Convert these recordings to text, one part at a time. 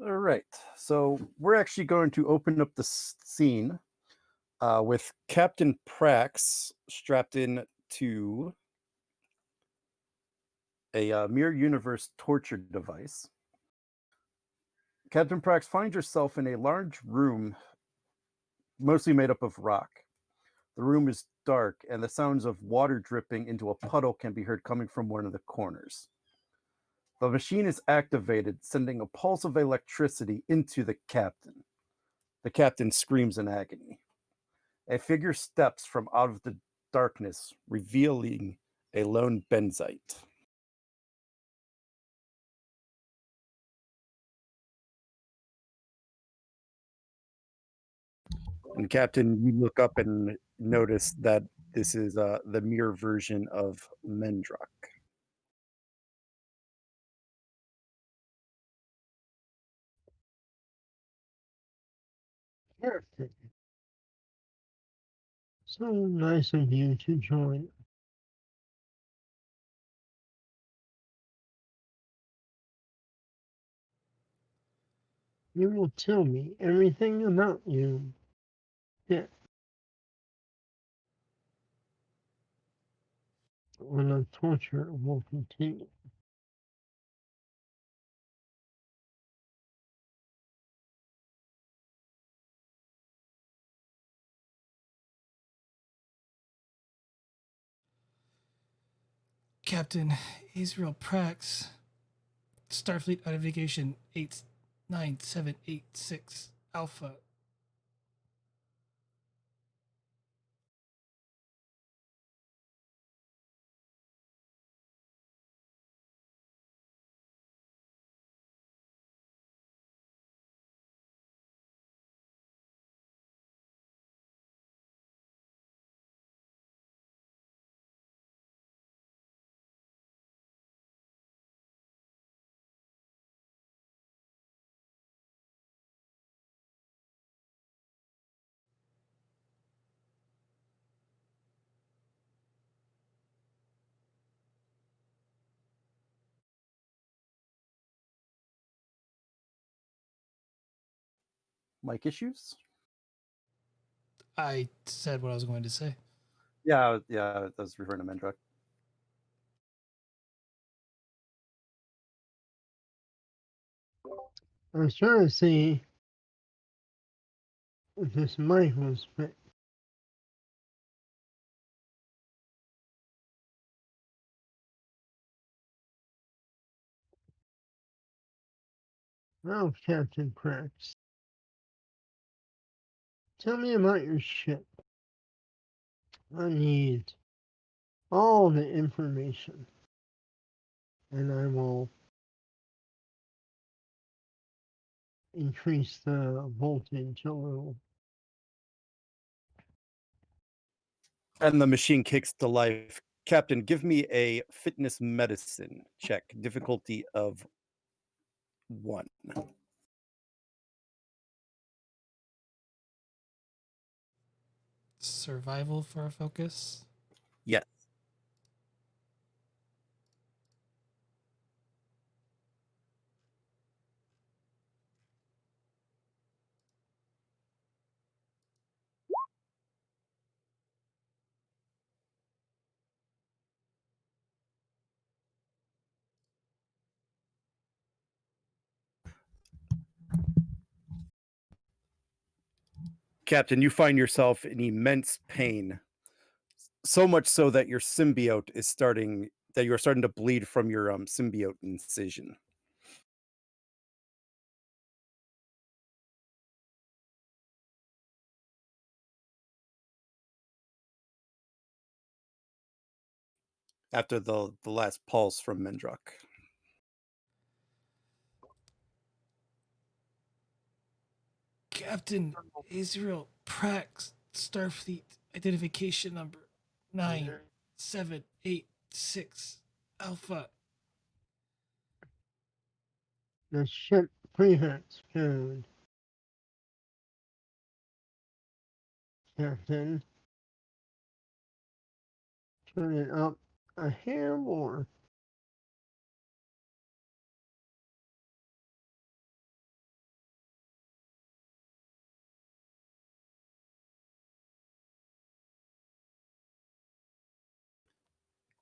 All right. So we're actually going to open up the scene with Captain Prax strapped in to a mirror universe torture device. Captain Prax finds yourself in a large room, mostly made up of rock. The room is dark, and the sounds of water dripping into a puddle can be heard coming from one of the corners. The machine is activated, sending a pulse of electricity into the captain. The captain screams in agony. A figure steps from out of the darkness, revealing a lone Benzite. And Captain, you look up and notice that this is the mirror version of Mendrock. Perfect. So nice of you to join. You will tell me everything about you. Yeah. When the torture will continue. Captain Israel Prax, Starfleet Identification 89786 Alpha. Mic issues? I said what I was going to say. Yeah, I was referring to Mendrock. I was trying to see if this mic was fit. Now, Captain Prax, tell me about your ship. I need all the information, and I will increase the voltage a little. And the machine kicks to life. Captain, give me a fitness medicine check, difficulty of 1. Survival for a focus. Yes. Captain, you find yourself in immense pain, so much so that your symbiote is starting that you are starting to bleed from your symbiote incision. After the last pulse from Mendrock. Captain Israel Prax, Starfleet Identification Number 9786 Alpha. The ship prefix code, Captain. Turn it up a hair more.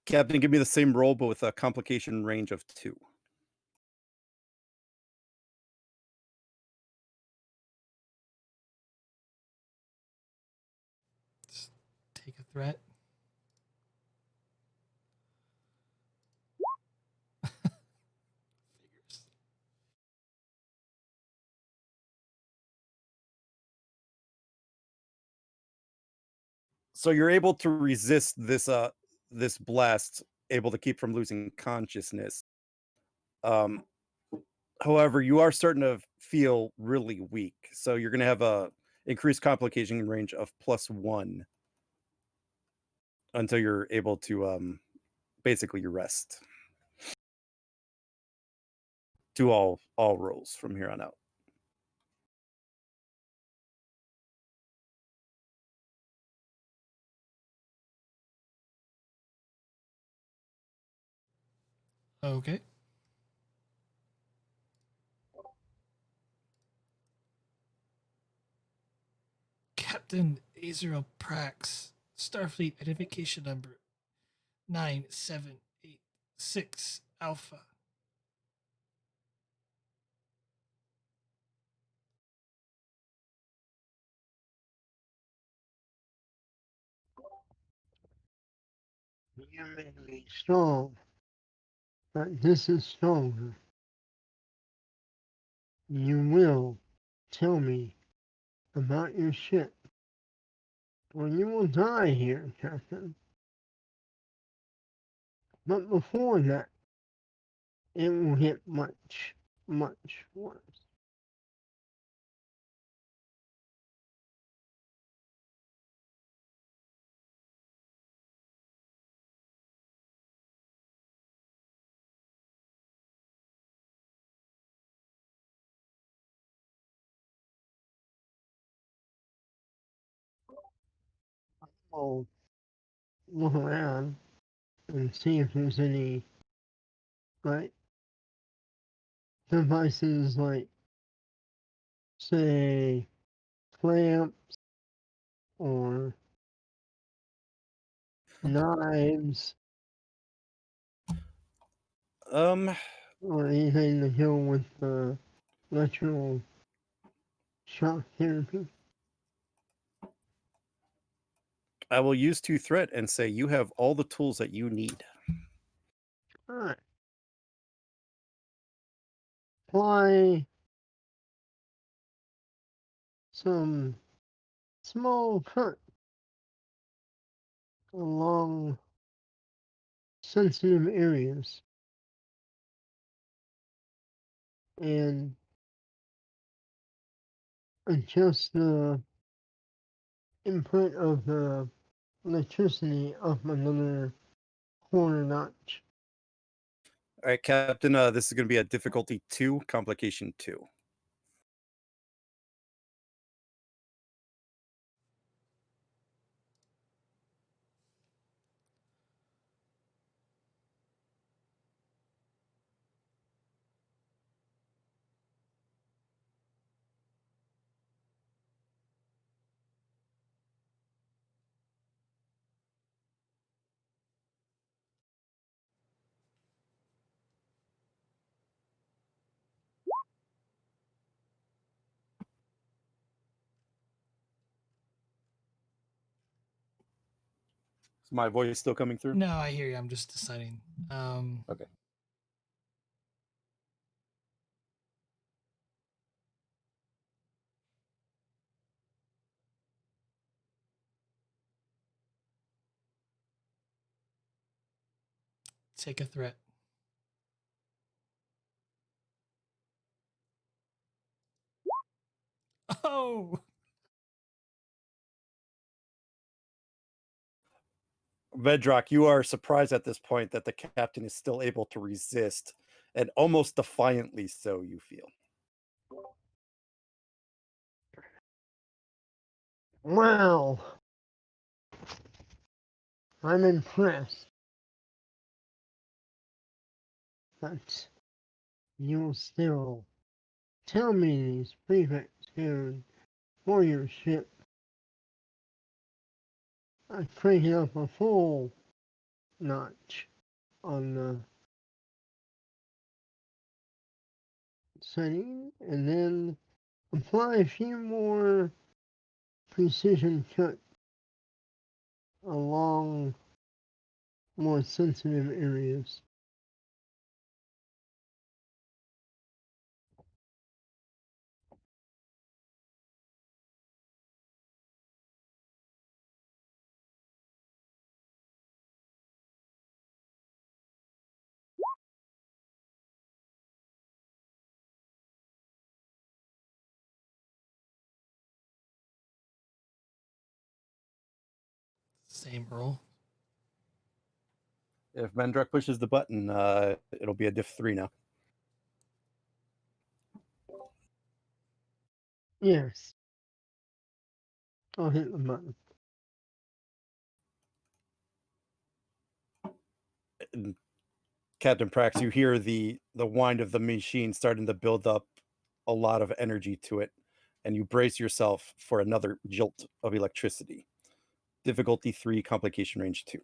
Captain, give me the same roll, but with a complication range of 2. Just take a threat. Figures. So you're able to resist this blast, able to keep from losing consciousness. Um, However, you are starting to feel really weak, so you're gonna have a increased complication range of +1 until you're able to, basically rest. Do all rolls from here on out. Okay. Captain Prax, Starfleet identification number 9786 Alpha. You may be strong, but this is stronger. You will tell me about your ship, or you will die here, Captain. But before that, it will get much, much worse. I'll look around and see if there's any, like, devices like, say, clamps or knives Um, or anything to deal with the electrical shock therapy. I will use 2 threat and say you have all the tools that you need. Alright. Apply some small cut along sensitive areas and adjust the input of the electricity up another quarter notch. All right, Captain, this is gonna be a difficulty 2, complication 2. Is my voice still coming through? No, I hear you. I'm just deciding. Okay. Take a threat. Oh, Vedrock, you are surprised at this point that the captain is still able to resist, and almost defiantly so, you feel. Wow! I'm impressed. But you'll still tell me these prefix codes for your ship. I printed up a full notch on the setting, and then apply a few more precision cut along more sensitive areas. Same roll. If Mendrak pushes the button, it'll be a diff 3 now. Yes. I'll hit the button. Captain Prax, you hear the wind of the machine starting to build up a lot of energy to it, and you brace yourself for another jolt of electricity. Difficulty 3, complication range 2.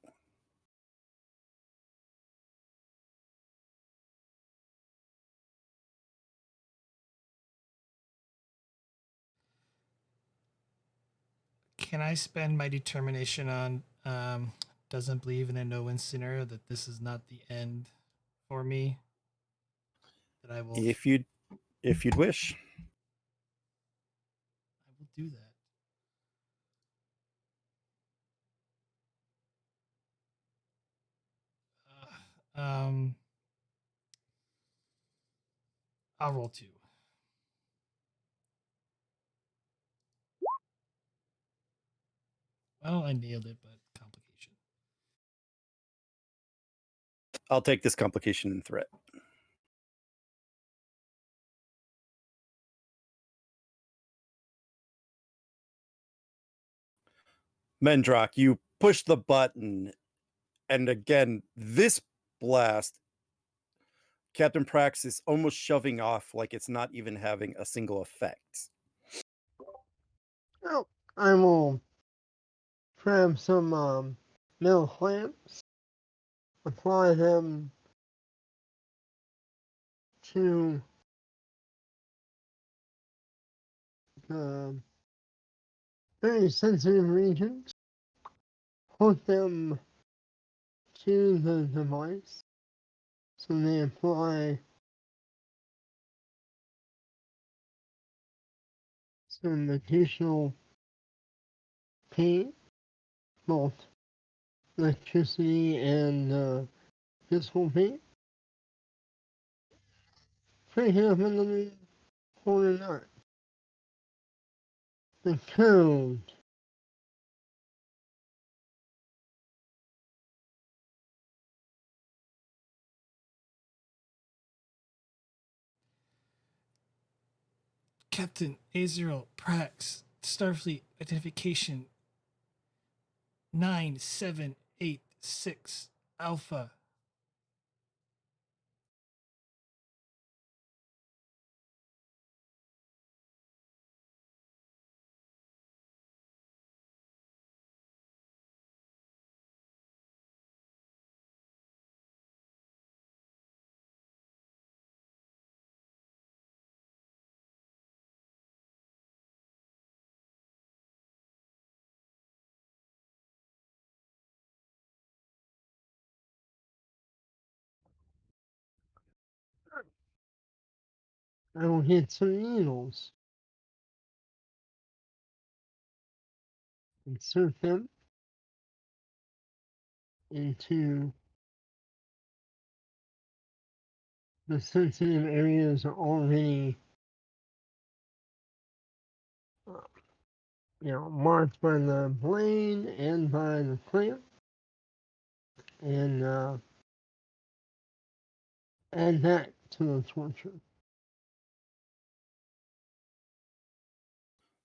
Can I spend my determination on doesn't believe in a no-win scenario, that this is not the end for me? That I will If you'd wish. I will do that. I'll roll 2. Well, I nailed it, but complication. I'll take this complication and threat. Mendrak, you push the button, and again, this blast, Captain Prax is almost shoving off like it's not even having a single effect. Well, I will grab some metal clamps, apply them to the very sensitive regions, hook them to the device so they apply some additional pain, both electricity and physical pain. Break it up into the corner knot. The code. Captain Azrael Prax, Starfleet identification 9786 Alpha. I will hit some needles. Insert them into the sensitive areas already uh, marked by the blade and by the clamp, and add that to the torture.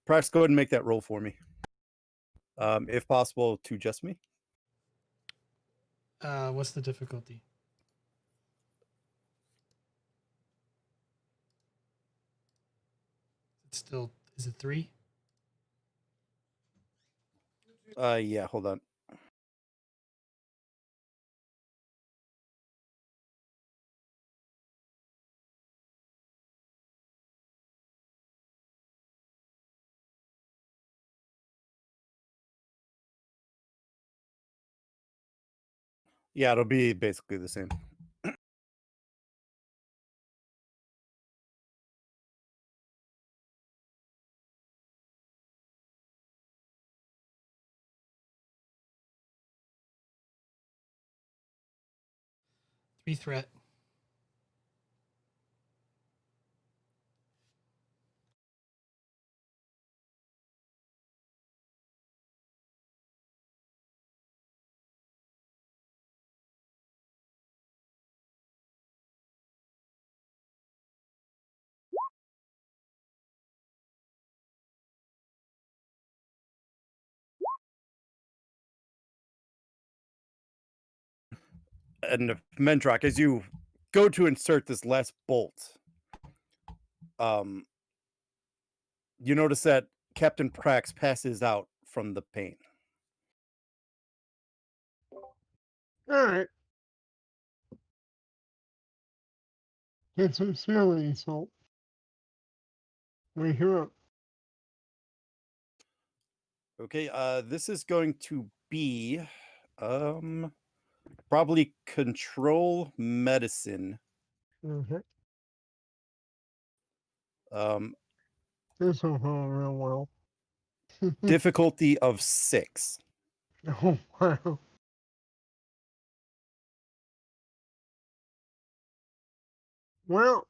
Prax, go ahead and make that roll for me. If possible, to just me. What's the difficulty? It's still, is it 3? Yeah, hold on. Yeah, it'll be basically the same. Three threat. And Mendrock, as you go to insert this last bolt, you notice that Captain Prax passes out from the pain. Alright. Get some smelling salt. Wake her up. Okay, this is going to be probably control medicine. Okay. Um, This will go real well. difficulty of 6. Oh, wow. Well,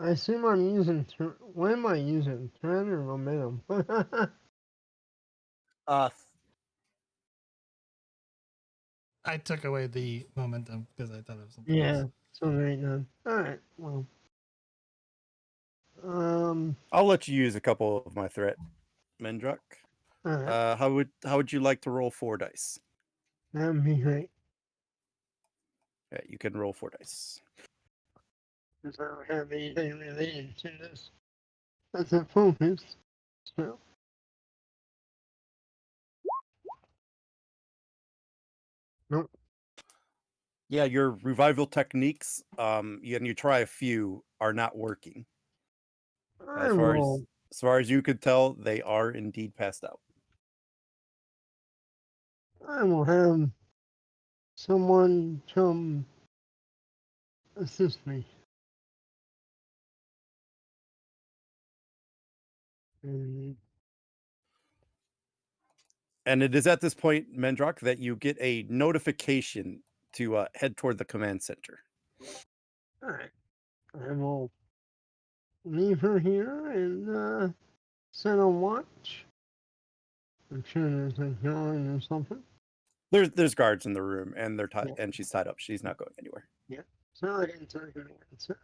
I assume I'm using. What am I using? Thread or momentum? Uh, I took away the momentum because I thought it was something yeah. else. So right then. Alright, well. I'll let you use a couple of my threat, Mendrock. Alright. How would you like to roll 4 dice? That'd be great. Yeah, you can roll 4 dice. Because I don't have anything related to this. That's a focus. So. Nope. Yeah, your revival techniques, and you try a few, are not working. I will. As far as you could tell, they are indeed passed out. I will have someone come assist me. And And it is at this point, Mendrock, that you get a notification to head toward the command center. alright. I will leave her here and set on watch. I'm sure there's a yarn or something. There's guards in the room, and they're tied, Yeah. and she's tied up. She's not going anywhere. Yeah. So I didn't take her answer.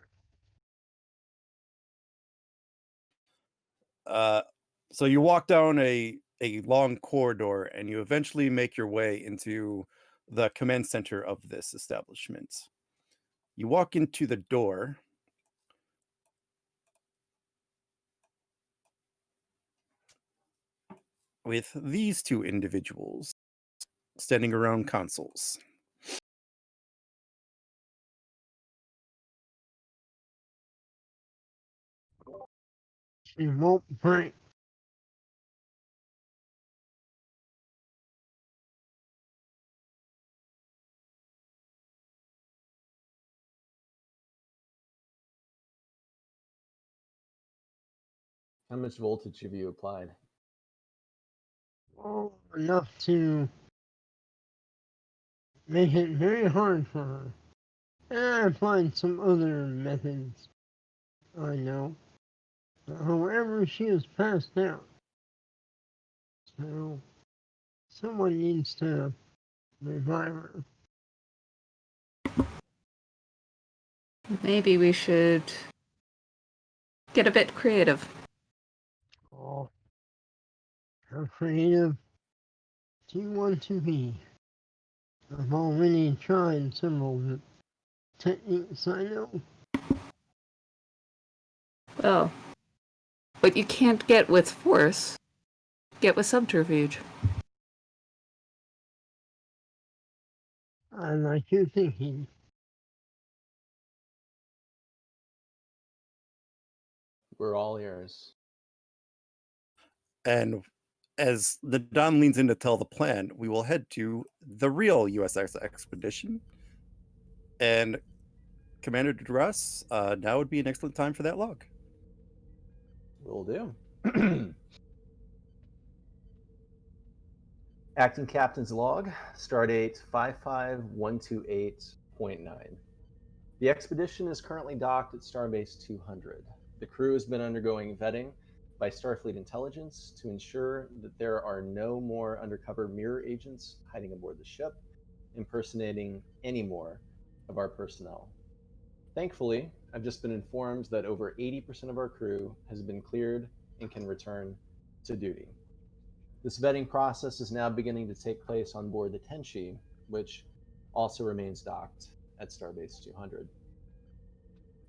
So you walk down a long corridor, and you eventually make your way into the command center of this establishment. You walk into the door. With these two individuals standing around consoles. She won't break. How much voltage have you applied? Oh, enough to make it very hard for her. And I applied some other methods I know. However, she is passed out. So someone needs to revive her. Maybe we should get a bit creative. Oh, how creative do you want to be? I've already tried several of the techniques I know. Well, what you can't get with force, get with subterfuge. I like your thinking. We're all ears. And As the Don leans in to tell the plan, we will head to the real USS Expedition. And Commander Degras, now would be an excellent time for that log. Will do. Acting Captain's Log, Stardate 55128.9. The expedition is currently docked at Starbase 200. The crew has been undergoing vetting by Starfleet Intelligence to ensure that there are no more undercover mirror agents hiding aboard the ship, impersonating any more of our personnel. Thankfully, I've just been informed that over 80% of our crew has been cleared and can return to duty. This vetting process is now beginning to take place on board the Tenshi, which also remains docked at Starbase 200.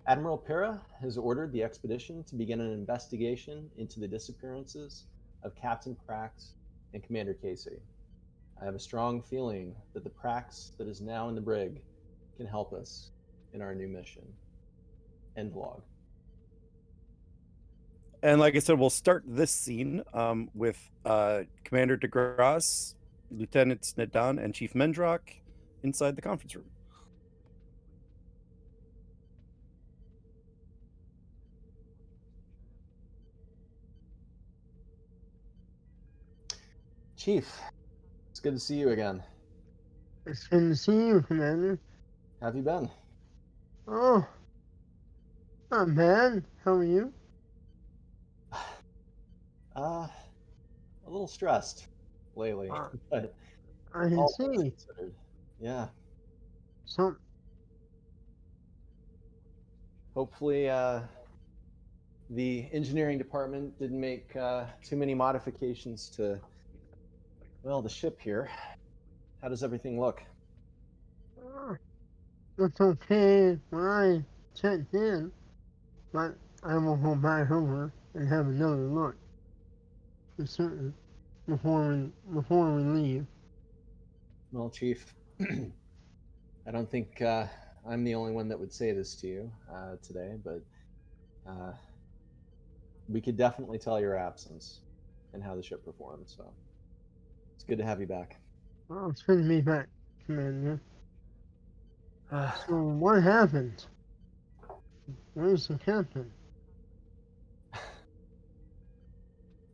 Admiral Pira has ordered the expedition to begin an investigation into the disappearances of Captain Prax and Commander Casey. I have a strong feeling that the Prax that is now in the brig can help us in our new mission. End log. And like I said, we'll start this scene with Commander Degras, Lieutenant Snedan, and Chief Mendrock inside the conference room. Chief, it's good to see you again. It's good to see you, Commander. How have you been? Oh, not bad. How are you? A little stressed lately, but I can all things see. considered, yeah. Some Hopefully, the engineering department didn't make too many modifications to, well, the ship here. How does everything look? it's okay when I checked in, but I will go back over and have another look for certain before we leave. Well, Chief, I don't think I'm the only one that would say this to you today, but we could definitely tell your absence and how the ship performed. So it's good to have you back. Well, it's good to be back, Commander. So what happened? Where's the captain?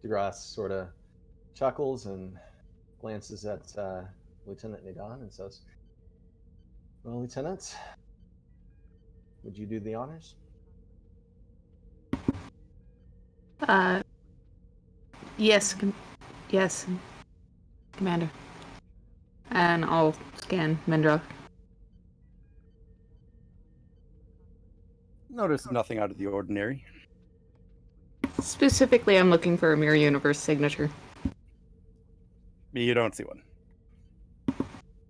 Degras sort of chuckles and glances at Lieutenant Nadon and says, "Well, Lieutenant, would you do the honors?" Yes, yes, Commander. And I'll scan Mendrock. Notice nothing out of the ordinary. Specifically, I'm looking for a Mirror Universe signature. You don't see one.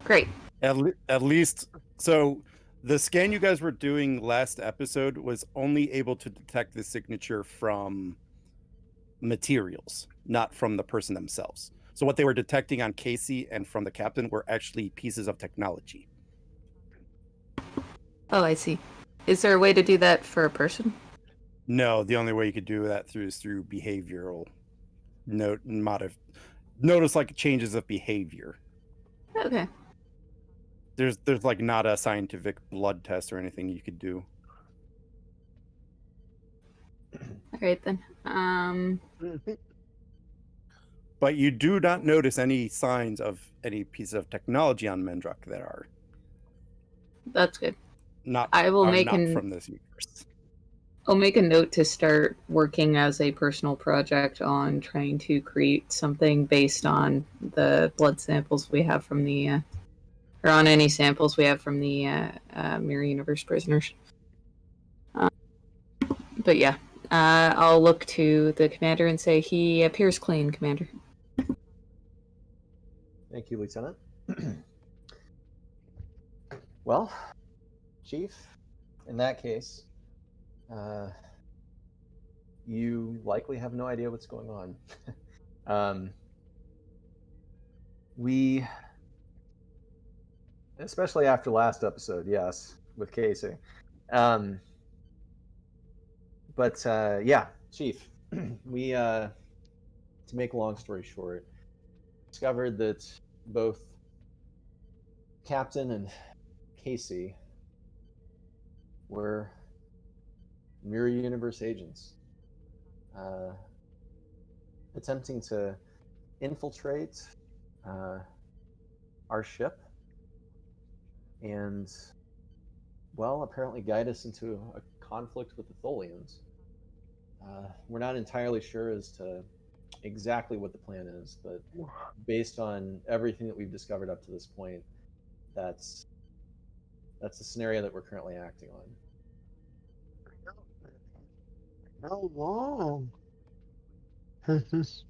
Great. At least, so the scan you guys were doing last episode was only able to detect the signature from materials, not from the person themselves. So what they were detecting on Casey and from the captain were actually pieces of technology. Oh, I see. Is there a way to do that for a person? No, the only way you could do that is through behavioral notice like changes of behavior. Okay. There's like not a scientific blood test or anything you could do. All right then. But you do not notice any signs of any piece of technology on Mendrock that are That's good. not I will make not from this universe. I'll make a note to start working as a personal project on trying to create something based on the blood samples we have from the, or on any samples we have from the Mirror Universe prisoners. But yeah, I'll look to the commander and say he appears clean, Commander. Thank you, Lieutenant. Well, Chief, in that case, you likely have no idea what's going on. We, especially after last episode, yes, with Casey. But yeah, Chief, we to make a long story short, discovered that both Captain and Casey were mirror universe agents, attempting to infiltrate our ship and, well, apparently guide us into a conflict with the Tholians. We're not entirely sure as to exactly what the plan is, but based on everything that we've discovered up to this point, that's the scenario that we're currently acting on. How long has this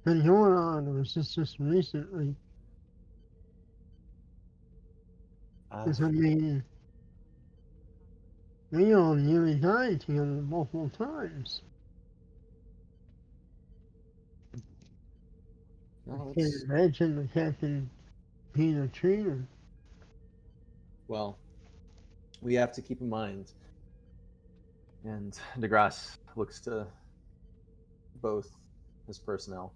been going on, or is this just recently? Because I mean, we all nearly died together multiple times. No, I can't imagine the captain being a traitor. well, we have to keep in mind, and Degras looks to both his personnel,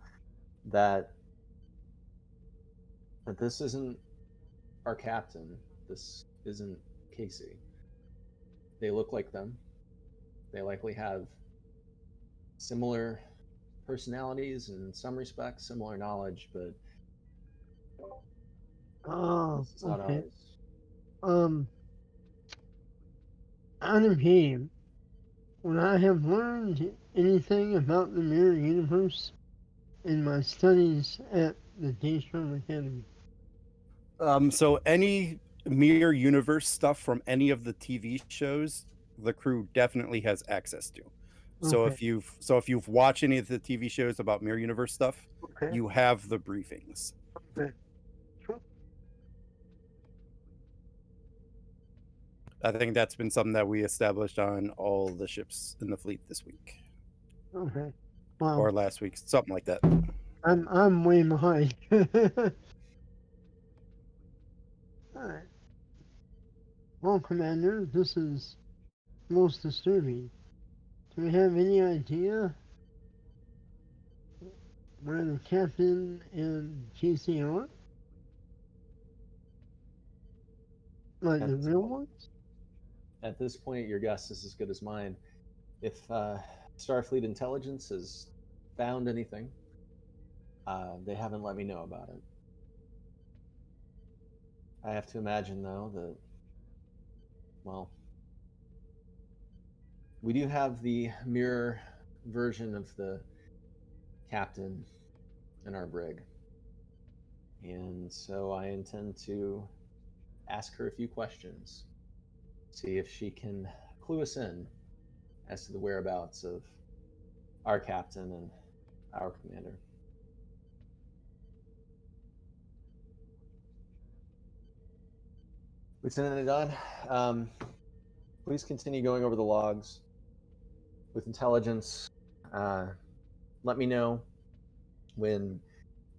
that this isn't our captain. This isn't Casey. They look like them. They likely have similar personalities in some respects, similar knowledge, but Oh, this is not okay. ours. Out of game, would I have learned anything about the mirror universe in my studies at the Daystrom Academy? So any mirror universe stuff from any of the TV shows, the crew definitely has access to. So Okay. if you've watched any of the TV shows about mirror universe stuff, Okay. you have the briefings. Okay. Sure. I think that's been something that we established on all the ships in the fleet this week Okay. Wow. or last week, something like that. I'm way behind. Alright. Well, Commander, this is most disturbing. Do we have any idea where the captain and Casey are? Like the real ones? At this point, your guess is as good as mine. If Starfleet intelligence has found anything, they haven't let me know about it. I have to imagine, though, that, well, we do have the mirror version of the captain in our brig. And so I intend to ask her a few questions, see if she can clue us in as to the whereabouts of our captain and our commander. Lieutenant Adon, please continue going over the logs with intelligence. Let me know when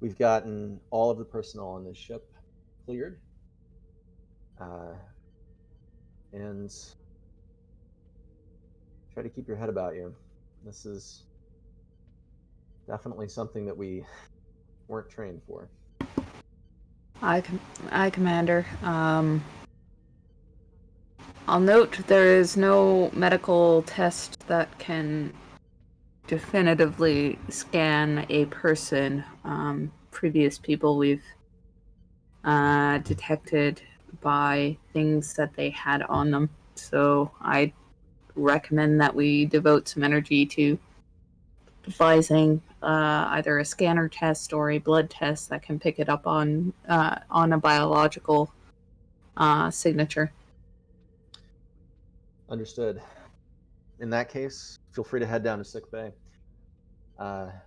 we've gotten all of the personnel on this ship cleared. And try to keep your head about you. This is definitely something that we weren't trained for. Aye, Commander. I'll note there is no medical test that can definitively scan a person. Previous people we've detected by things that they had on them. So I recommend that we devote some energy to devising either a scanner test or a blood test that can pick it up on a biological signature. Understood. In that case, feel free to head down to sickbay.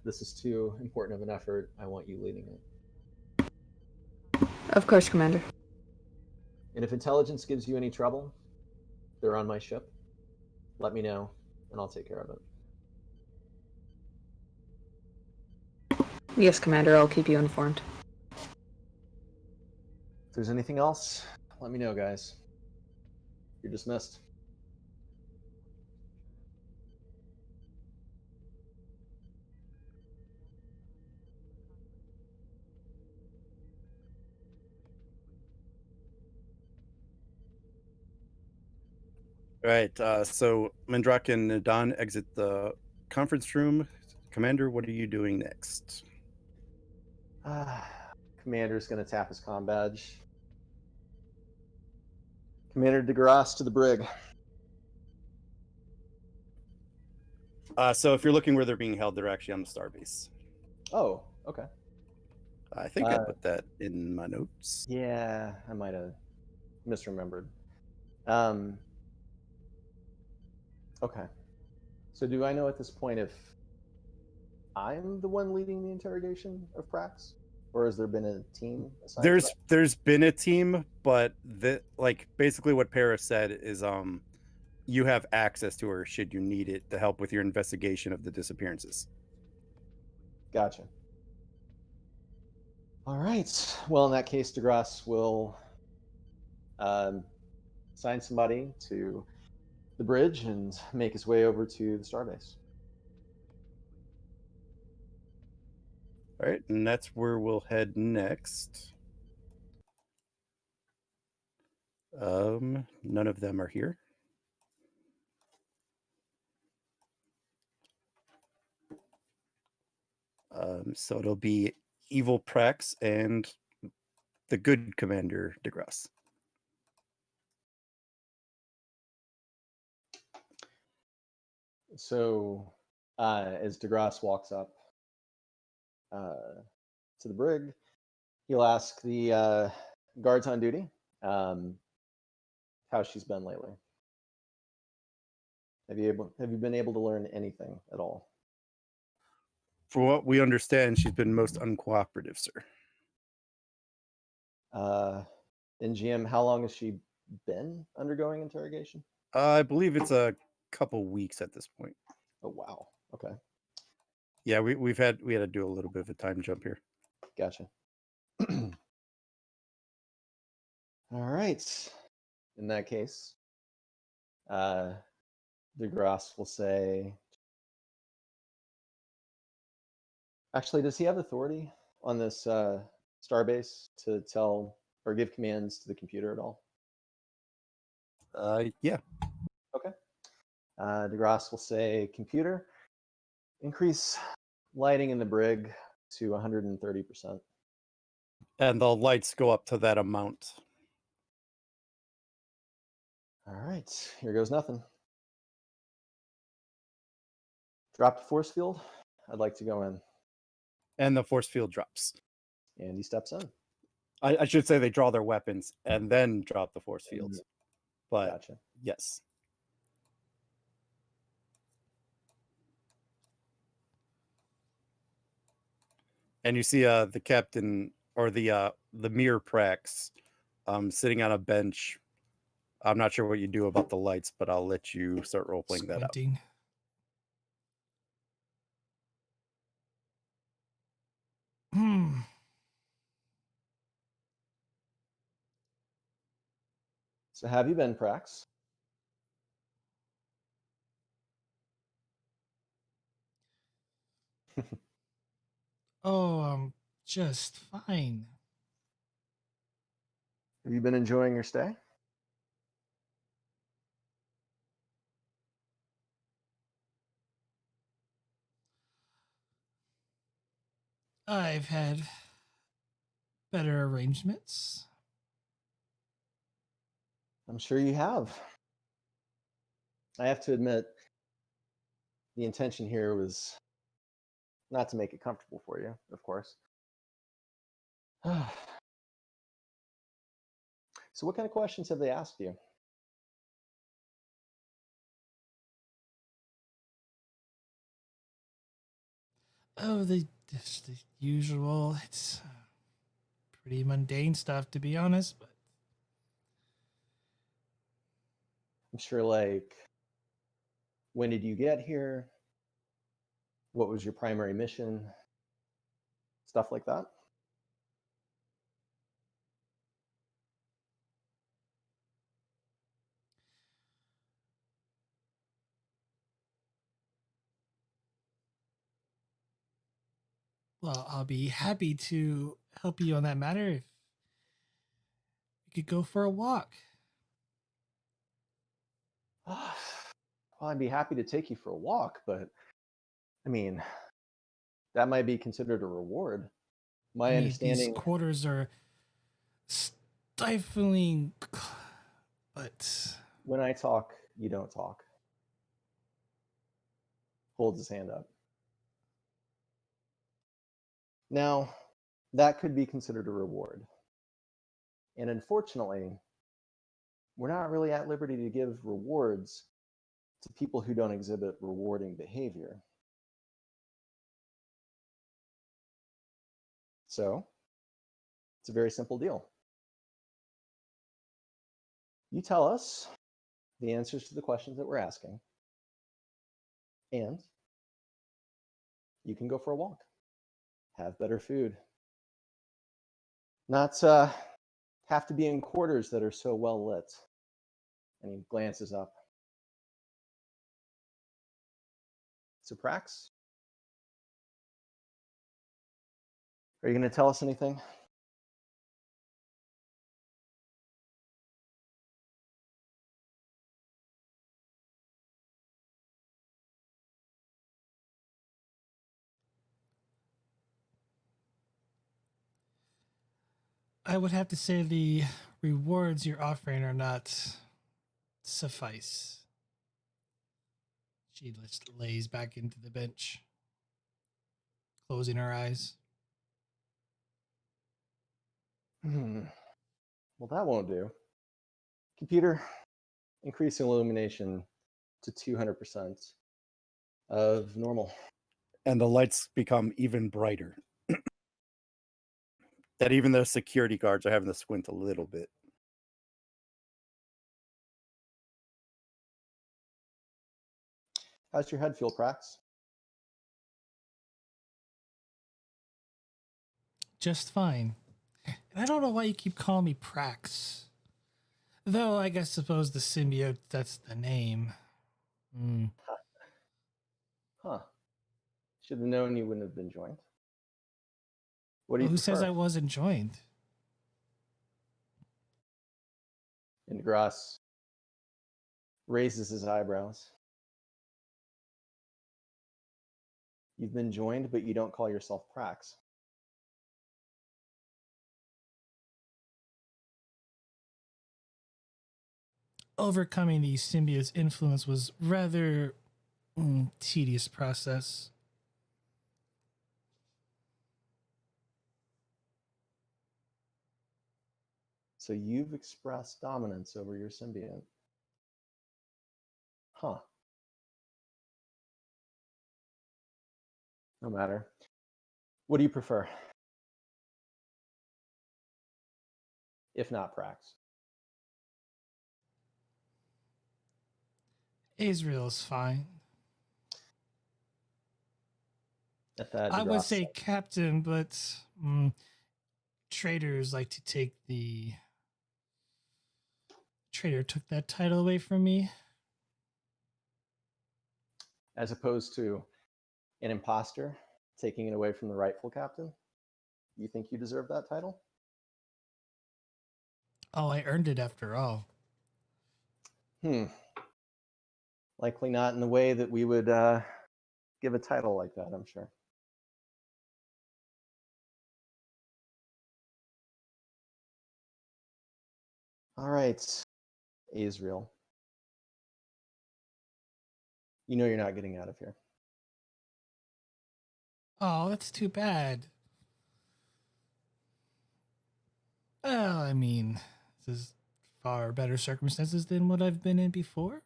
This is too important of an effort. I want you leading it. Of course, Commander. And if intelligence gives you any trouble, they're on my ship. Let me know, and I'll take care of it. Yes, Commander, I'll keep you informed. If there's anything else, let me know, guys. You're dismissed. Right. So Mandrak and Nadan exit the conference room. Commander, what are you doing next? Commander's going to tap his comm badge. Commander Degras to the brig. So if you're looking where they're being held, they're actually on the starbase. Oh, okay. I think I put that in my notes. Yeah, I might have misremembered. Okay. So do I know at this point if I'm the one leading the interrogation of Prax, or has there been a team assigned to that? There's been a team, but basically what Paris said is you have access to her should you need it to help with your investigation of the disappearances. Gotcha. All right. Well, in that case, Degras will assign somebody to the bridge and make his way over to the starbase. All right, and that's where we'll head next. None of them are here. So it'll be Evil Prax and the good Commander Degras. So, as Degras walks up to the brig, he'll ask the guards on duty how she's been lately. Have you been able to learn anything at all? For what we understand, she's been most uncooperative, sir. NGM, how long has she been undergoing interrogation? I believe it's a couple weeks at this point. Oh wow. Okay. Yeah, we had to do a little bit of a time jump here. Gotcha. All right. In that case, Degras will say, actually, does he have authority on this starbase to tell or give commands to the computer at all? Yeah. Okay. Degras will say, computer, increase lighting in the brig to 130%. And the lights go up to that amount. All right, here goes nothing. Drop the force field. I'd like to go in. And the force field drops. And he steps in. I should say they draw their weapons and then drop the force fields. But Gotcha. yes. And you see the captain or the mere Prax sitting on a bench. I'm not sure what you do about the lights, but I'll let you start role playing that out. So have you been, Prax? Oh, I'm just fine. Have you been enjoying your stay? I've had better arrangements. I'm sure you have. I have to admit, the intention here was not to make it comfortable for you, of course. So what kind of questions have they asked you? Oh, just the usual. It's pretty mundane stuff, to be honest, but I'm sure, like, when did you get here? What was your primary mission? Stuff like that. well, I'll be happy to help you on that matter if you could go for a walk. Well, I'd be happy to take you for a walk, but I mean, that might be considered a reward. My I mean, understanding. these quarters are stifling, but When I talk, you don't talk. Holds his hand up. Now, that could be considered a reward. And unfortunately, we're not really at liberty to give rewards to people who don't exhibit rewarding behavior. So, it's a very simple deal. You tell us the answers to the questions that we're asking, and you can go for a walk, have better food, not have to be in quarters that are so well lit. And he glances up. So, Prax, are you going to tell us anything? I would have to say the rewards you're offering are not suffice. She just lays back into the bench, closing her eyes. Well, that won't do. Computer, increase illumination to 200% of normal. And the lights become even brighter. That even the security guards are having to squint a little bit. How's your head feel, Prax? Just fine. And I don't know why you keep calling me Prax. Though I guess suppose the symbiote, that's the name. Huh. Should have known you wouldn't have been joined. What do you Who prefer? says I wasn't joined? And Degras raises his eyebrows. You've been joined, but you don't call yourself Prax. Overcoming the symbiote's influence was rather tedious process. So you've expressed dominance over your symbiont. Huh. No matter. What do you prefer? If not Prax. Israel's fine. At that, I would Degras say captain, but traitors like to take the... Traitor took that title away from me. as opposed to an imposter taking it away from the rightful captain. You think you deserve that title? Oh, I earned it after all. Likely not in the way that we would give a title like that, I'm sure. All right, Azrael. You know you're not getting out of here. Oh, that's too bad. Well, I mean, this is far better circumstances than what I've been in before.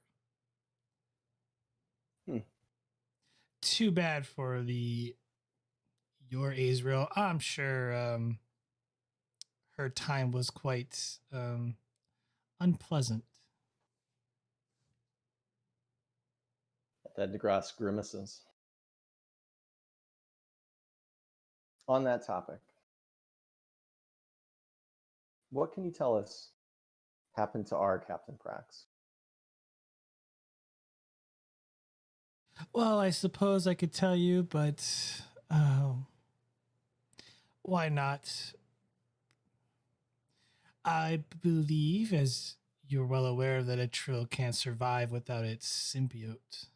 Too bad for your Azrael. I'm sure her time was quite unpleasant. At that, Degras grimaces. On that topic, what can you tell us happened to our Captain Prax? Well, I suppose I could tell you, but why not? I believe, as You're well aware that a trill can't survive without its symbiote.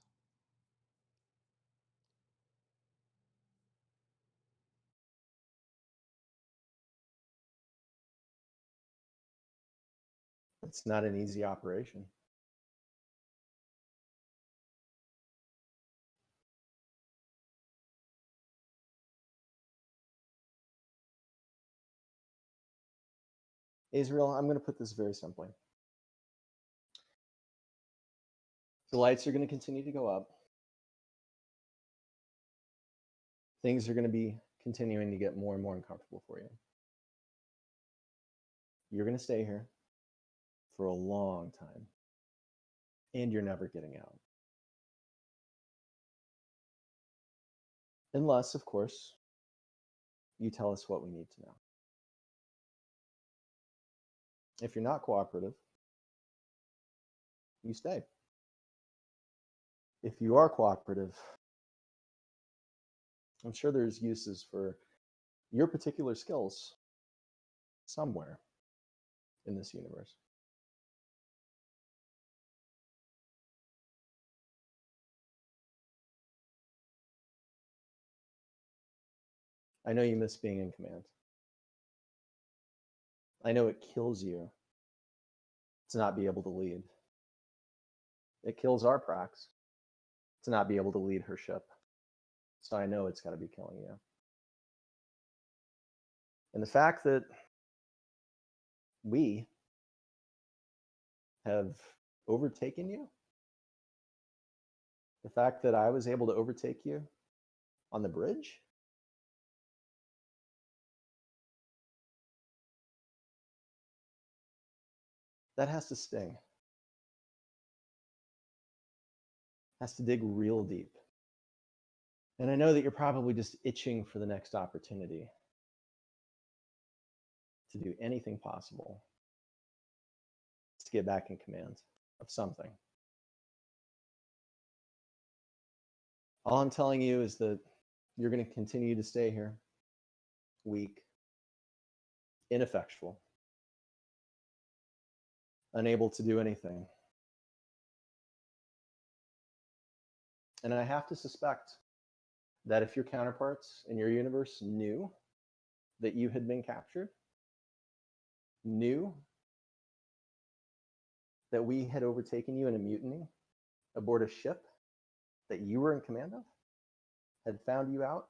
It's not an easy operation. Israel, I'm going to put this very simply. The lights are going to continue to go up. Things are going to be continuing to get more and more uncomfortable for you. You're going to stay here for a long time, and you're never getting out. Unless, of course, you tell us what we need to know. If you're not cooperative, you stay. If you are cooperative, I'm sure there's uses for your particular skills somewhere in this universe. I know you miss being in command. I know it kills you to not be able to lead. It kills our Prax to not be able to lead her ship. So I know it's got to be killing you. And the fact that we have overtaken you, the fact that I was able to overtake you on the bridge, that has to sting. Has to dig real deep. And I know that you're probably just itching for the next opportunity to do anything possible to get back in command of something. All I'm telling you is that you're going to continue to stay here, weak, ineffectual, unable to do anything. And I have to suspect that if your counterparts in your universe knew that you had been captured, knew that we had overtaken you in a mutiny aboard a ship that you were in command of, had found you out,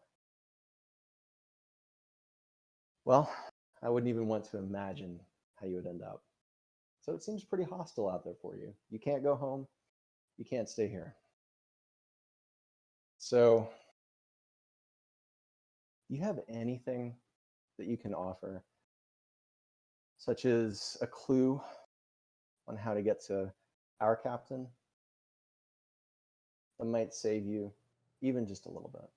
well, I wouldn't even want to imagine how you would end up. So it seems pretty hostile out there for you. You can't go home. You can't stay here. So, do you have anything that you can offer, such as a clue on how to get to our captain that might save you even just a little bit?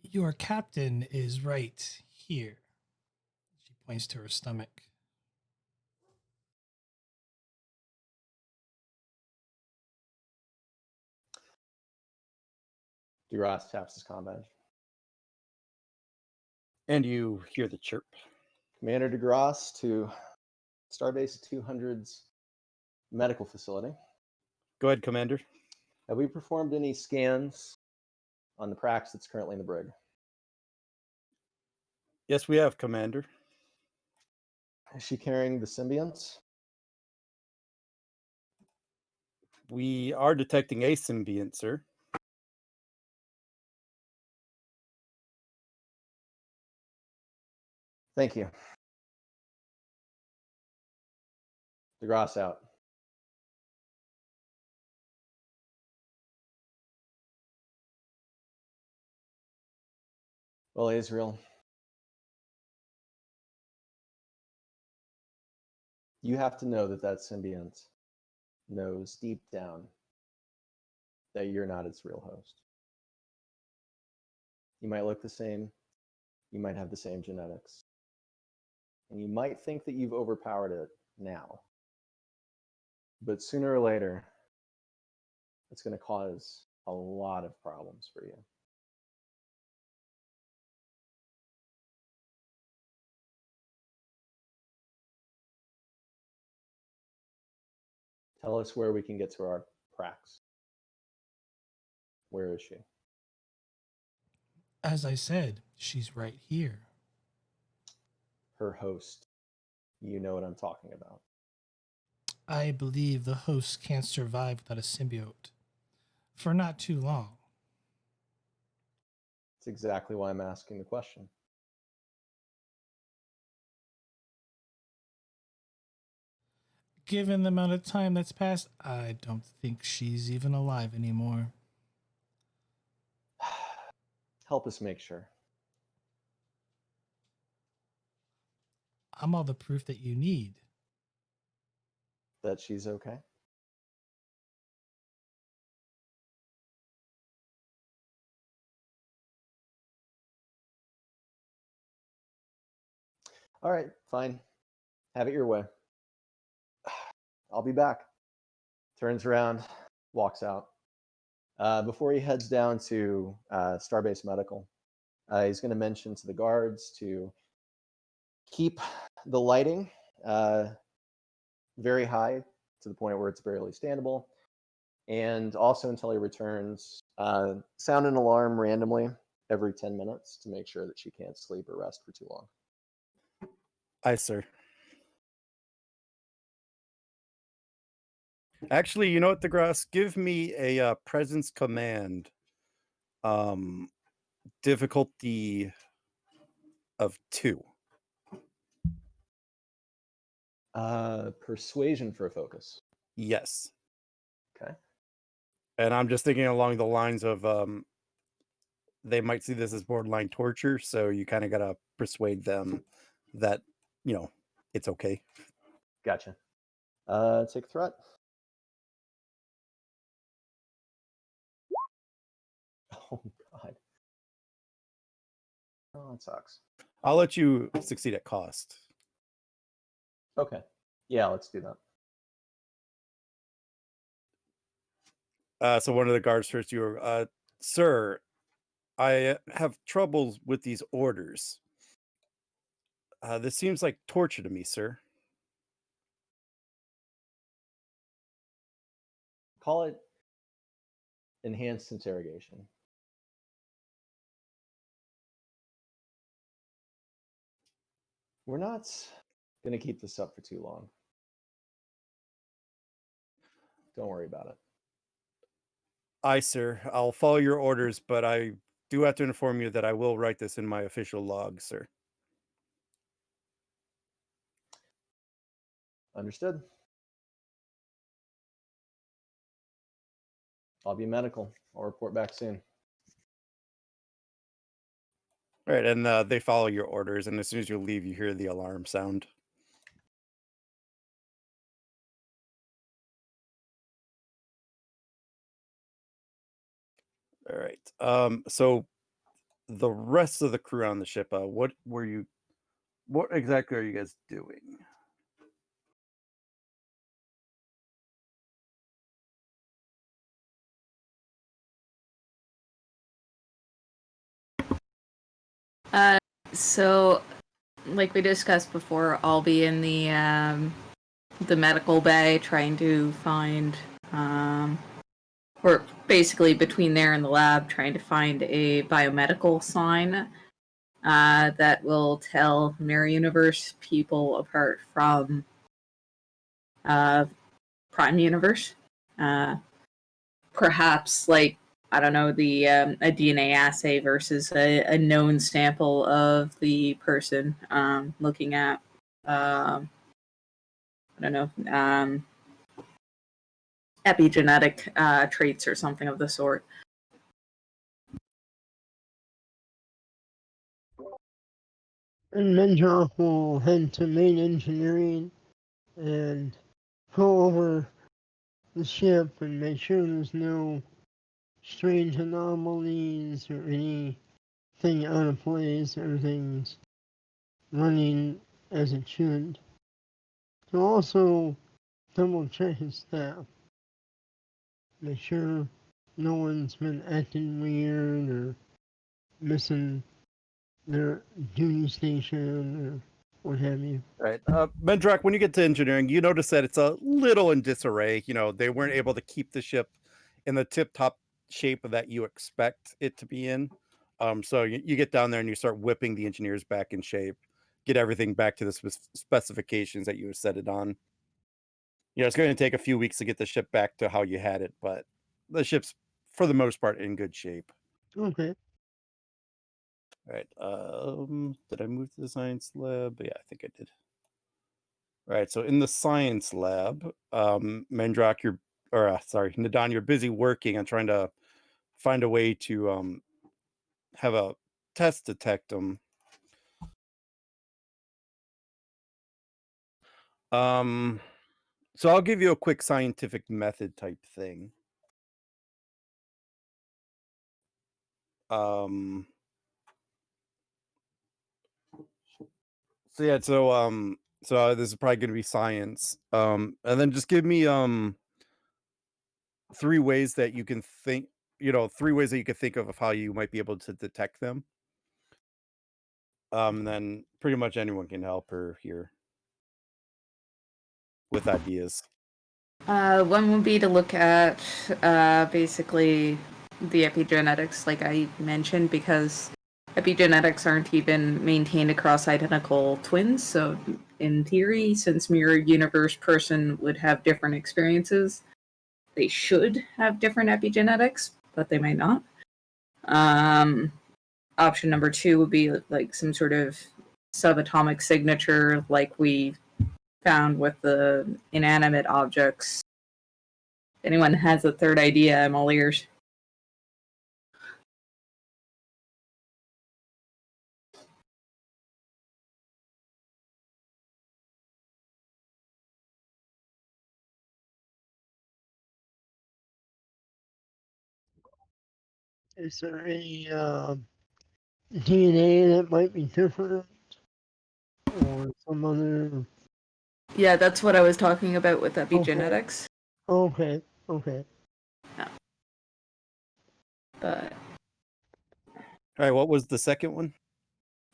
Your captain is right here. She points to her stomach. Degras taps his comm badge. And you hear the chirp. Commander Degras to Starbase 200's medical facility. Go ahead, Commander. Have we performed any scans on the Prax that's currently in the brig? Yes, we have, Commander. Is she carrying the symbionts? We are detecting a symbiont, sir. Thank you. Degras out. Well, Israel, you have to know that that symbiont knows deep down that you're not its real host. You might look the same, you might have the same genetics, and you might think that you've overpowered it now. But sooner or later, it's going to cause a lot of problems for you. Tell us where we can get to our Prax. Where is she? As I said, she's right here. Her host. You know what I'm talking about. I believe the host can't survive without a symbiote. For not too long. That's exactly why I'm asking the question. Given the amount of time that's passed, I don't think she's even alive anymore. Help us make sure. I'm all the proof that you need. That she's okay? All right, fine. Have it your way. I'll be back. Turns around, walks out. Before he heads down to Starbase Medical, he's going to mention to the guards to keep the lighting very high to the point where it's barely standable. And also until he returns, sound an alarm randomly every 10 minutes to make sure that she can't sleep or rest for too long. Aye, sir. Actually, you know what, Degras? Give me a presence command. Difficulty of 2. Persuasion for a focus. Yes. Okay. And I'm just thinking along the lines of they might see this as borderline torture, so you kind of got to persuade them that, it's okay. Gotcha. Take a threat. Oh, God. Oh, that sucks. I'll let you succeed at cost. Okay. Yeah, let's do that. So one of the guards turns to you, sir, I have troubles with these orders. This seems like torture to me, sir. Call it enhanced interrogation. We're not going to keep this up for too long. Don't worry about it. Aye, sir. I'll follow your orders, but I do have to inform you that I will write this in my official log, sir. Understood. I'll be medical. I'll report back soon. All right, and they follow your orders, and as soon as you leave, you hear the alarm sound. All right. So the rest of the crew on the ship, what exactly are you guys doing? So, like we discussed before, I'll be in the medical bay trying to find, or basically between there and the lab, trying to find a biomedical sign that will tell Mirror Universe people apart from Prime Universe. Perhaps, like, I don't know, the a DNA assay versus a known sample of the person looking at, I don't know, epigenetic traits or something of the sort. And Menjoff will head to main engineering and go over the ship and make sure there's no strange anomalies or anything out of place. Everything's running as it should. To also double check his staff. Make sure no one's been acting weird or missing their duty station what have you. Right. Mendrak, when you get to engineering, you notice that it's a little in disarray. You know, they weren't able to keep the ship in the tip-top shape that you expect it to be in. So you get down there and you start whipping the engineers back in shape, get everything back to the specifications that you set it on. You know, it's going to take a few weeks to get the ship back to how you had it, but the ship's, for the most part, in good shape. Okay. All right. Did I move to the science lab? Yeah, I think I did. All right. So in the science lab, Mendrak, sorry, Nadan, you're busy working on trying to find a way to have a test detect them. So I'll give you a quick scientific method type thing. So yeah, so this is probably going to be science. And then just give me 3 ways that you can think, 3 ways that you can think of how you might be able to detect them. And then pretty much anyone can help her here with ideas. One would be to look at basically the epigenetics, like I mentioned, because epigenetics aren't even maintained across identical twins. So, in theory, since mirror universe person would have different experiences, they should have different epigenetics, but they might not. Option number 2 would be like some sort of subatomic signature, like we found with the inanimate objects. If anyone has a third idea, I'm all ears. Is there any DNA that might be different, or some other? Yeah, that's what I was talking about with epigenetics. Okay. But All right, what was the second one?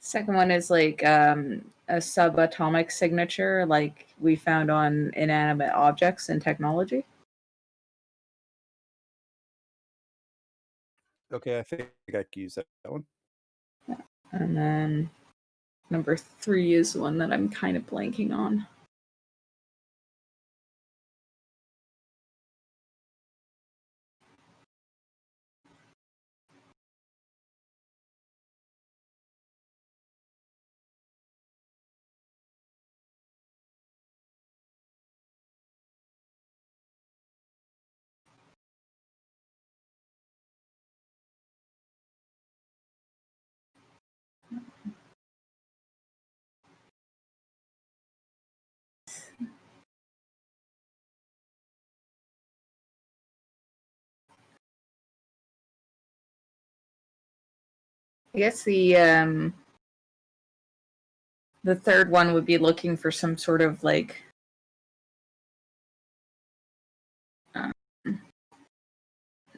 second one is like a subatomic signature, like we found on inanimate objects in technology. Okay, I think I could use that one. And then number 3 is the one that I'm kind of blanking on. I guess the third one would be looking for some sort of like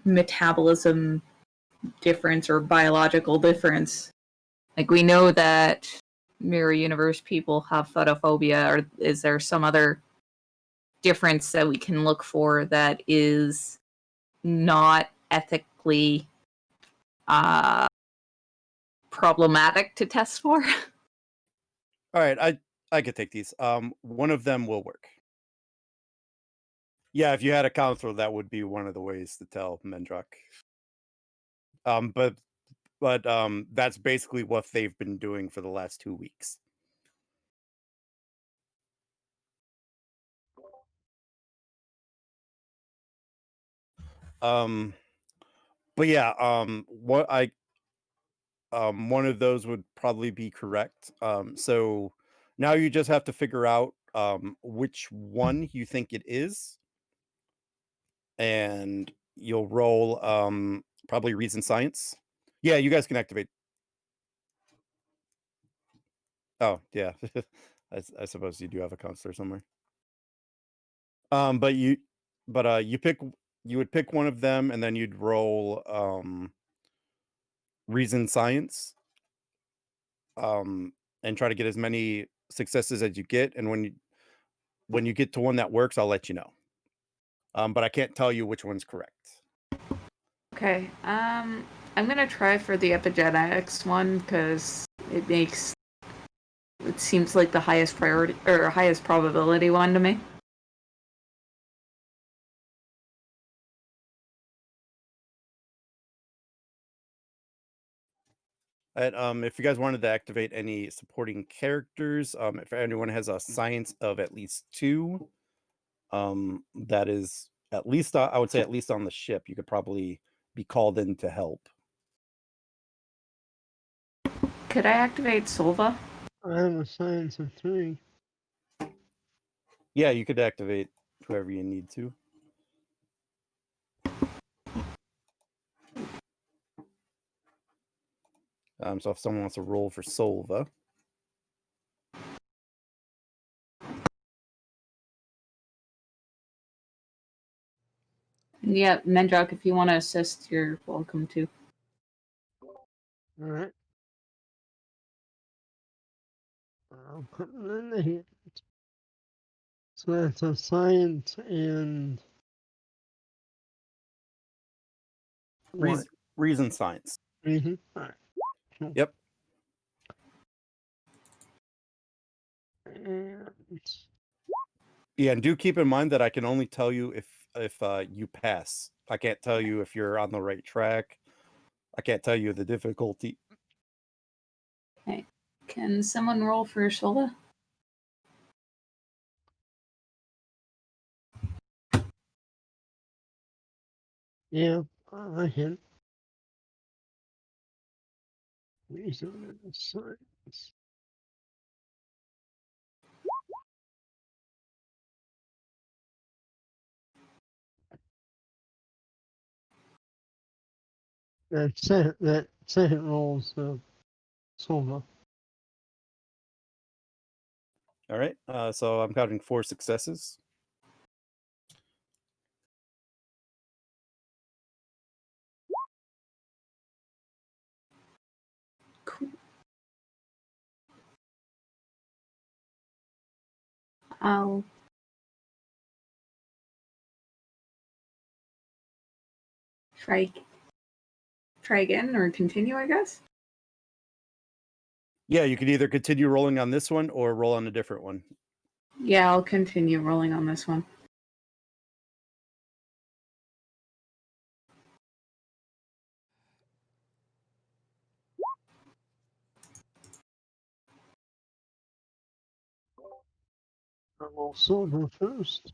metabolism difference or biological difference. Like we know that mirror universe people have photophobia, or is there some other difference that we can look for that is not ethically problematic to test for? All right, I could take these. One of them will work. Yeah, if you had a counselor, that would be one of the ways to tell Mendrak. But that's basically what they've been doing for the last 2 weeks. But yeah, one of those would probably be correct. So now you just have to figure out which one you think it is, and you'll roll probably reason science. Yeah, you guys can activate. Oh, yeah. I suppose you do have a counselor somewhere. But you would pick one of them, and then you'd roll reason science. And try to get as many successes as you get, and when you get to one that works, I'll let you know. But I can't tell you which one's correct. Okay. I'm gonna try for the epigenetics one because it seems like the highest priority or highest probability one to me. And if you guys wanted to activate any supporting characters, if anyone has a science of at least 2, that is at least I would say at least on the ship, you could probably be called in to help. Could I activate Solva? I have a science of 3. Yeah, you could activate whoever you need to. So if someone wants to roll for Solva. Yeah, Mendrock, if you want to assist, you're welcome to. Alright. I'll put it in the hand. So that's a science and what? Reason science. Reason? Alright. Cool. Yep. And Yeah, and do keep in mind that I can only tell you if you pass. I can't tell you if you're on the right track. I can't tell you the difficulty. Okay. Can someone roll for Solva? yeah, I can. Reason and science. That second roll's Solva. All right. So I'm counting 4 successes. Cool. I'll try again or continue, I guess. Yeah, you could either continue rolling on this one or roll on a different one. Yeah, I'll continue rolling on this one. I'll roll Solva first.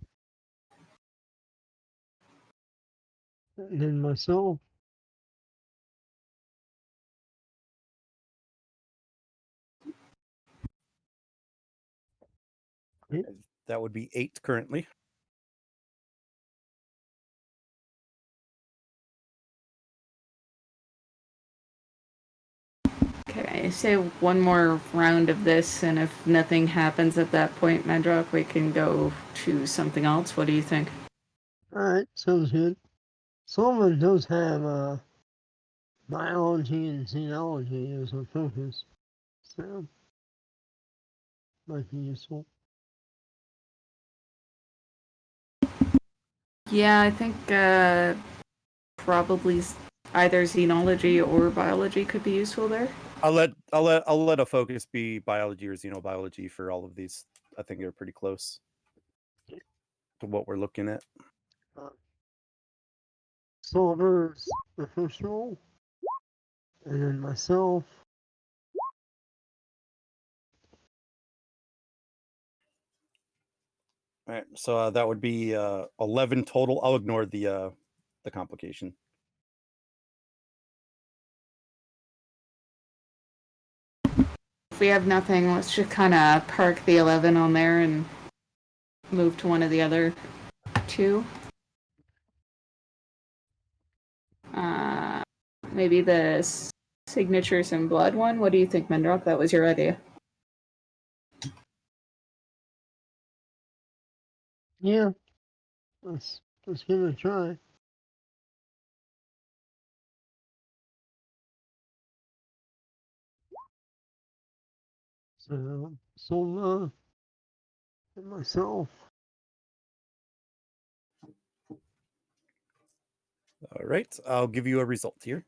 And then myself. That would be 8 currently. Okay, say one more round of this, and if nothing happens at that point, Mendrock, we can go to something else. What do you think? Alright, sounds good. Solva does have biology and xenology as a focus. So might be useful. Yeah, I think probably either xenology or biology could be useful there. I'll let a focus be biology or xenobiology for all of these. I think they're pretty close to what we're looking at. Solva's the first roll. And then myself. All right, so that would be 11 total. I'll ignore the complication. If we have nothing, let's just kind of park the 11 on there and move to one of the other 2. Maybe the signatures and blood one. What do you think, Mendrock? That was your idea. Yeah. Let's give it a try. So Soma, and myself. All right, I'll give you a result here.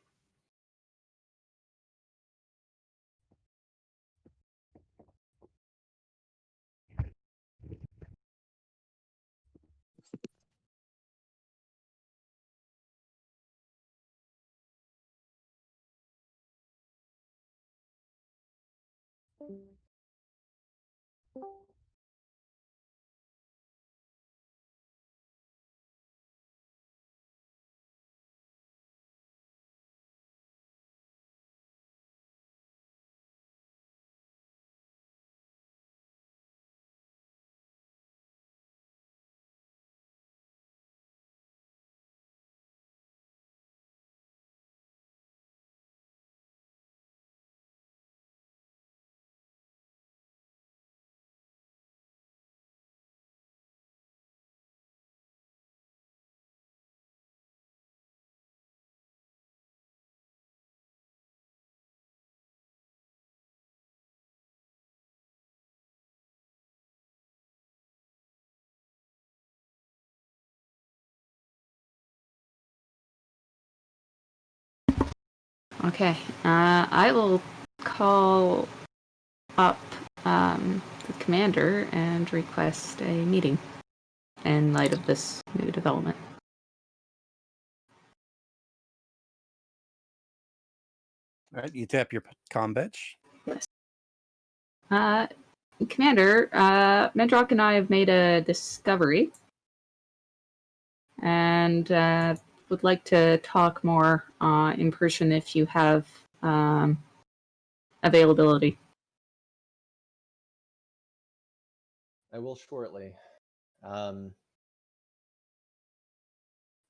Okay, I will call up the commander and request a meeting in light of this new development. All right, you tap your comm badge. Yes. Commander, Mendrock and I have made a discovery and would like to talk more in person if you have availability. I will shortly.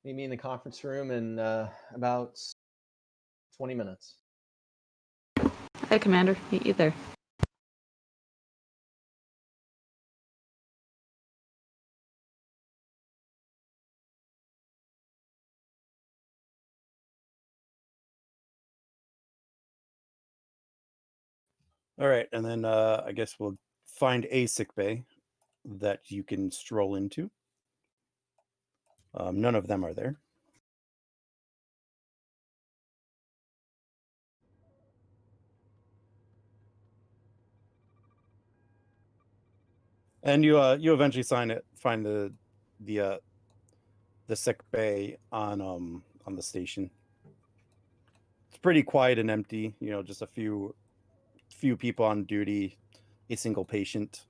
Meet me in the conference room in about 20 minutes. Hi, Commander. Meet you there. All right, and then I guess we'll find a sick bay that you can stroll into. None of them are there. And you eventually find the sick bay on the station. It's pretty quiet and empty. You know, just a few people on duty, a single patient.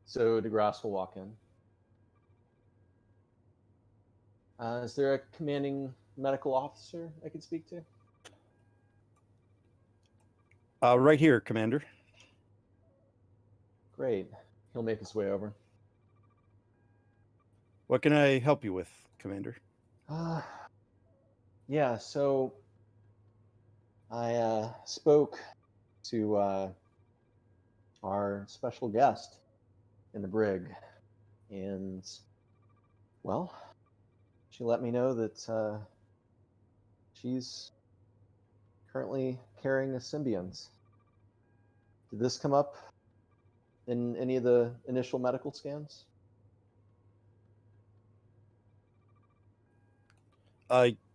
So Degras will walk in. Is there a commanding medical officer I could speak to? Right here, Commander. Great. He'll make his way over. What can I help you with, Commander? Yeah, so I spoke to our special guest in the brig, and, well, she let me know that she's currently carrying a symbiont. Did this come up in any of the initial medical scans?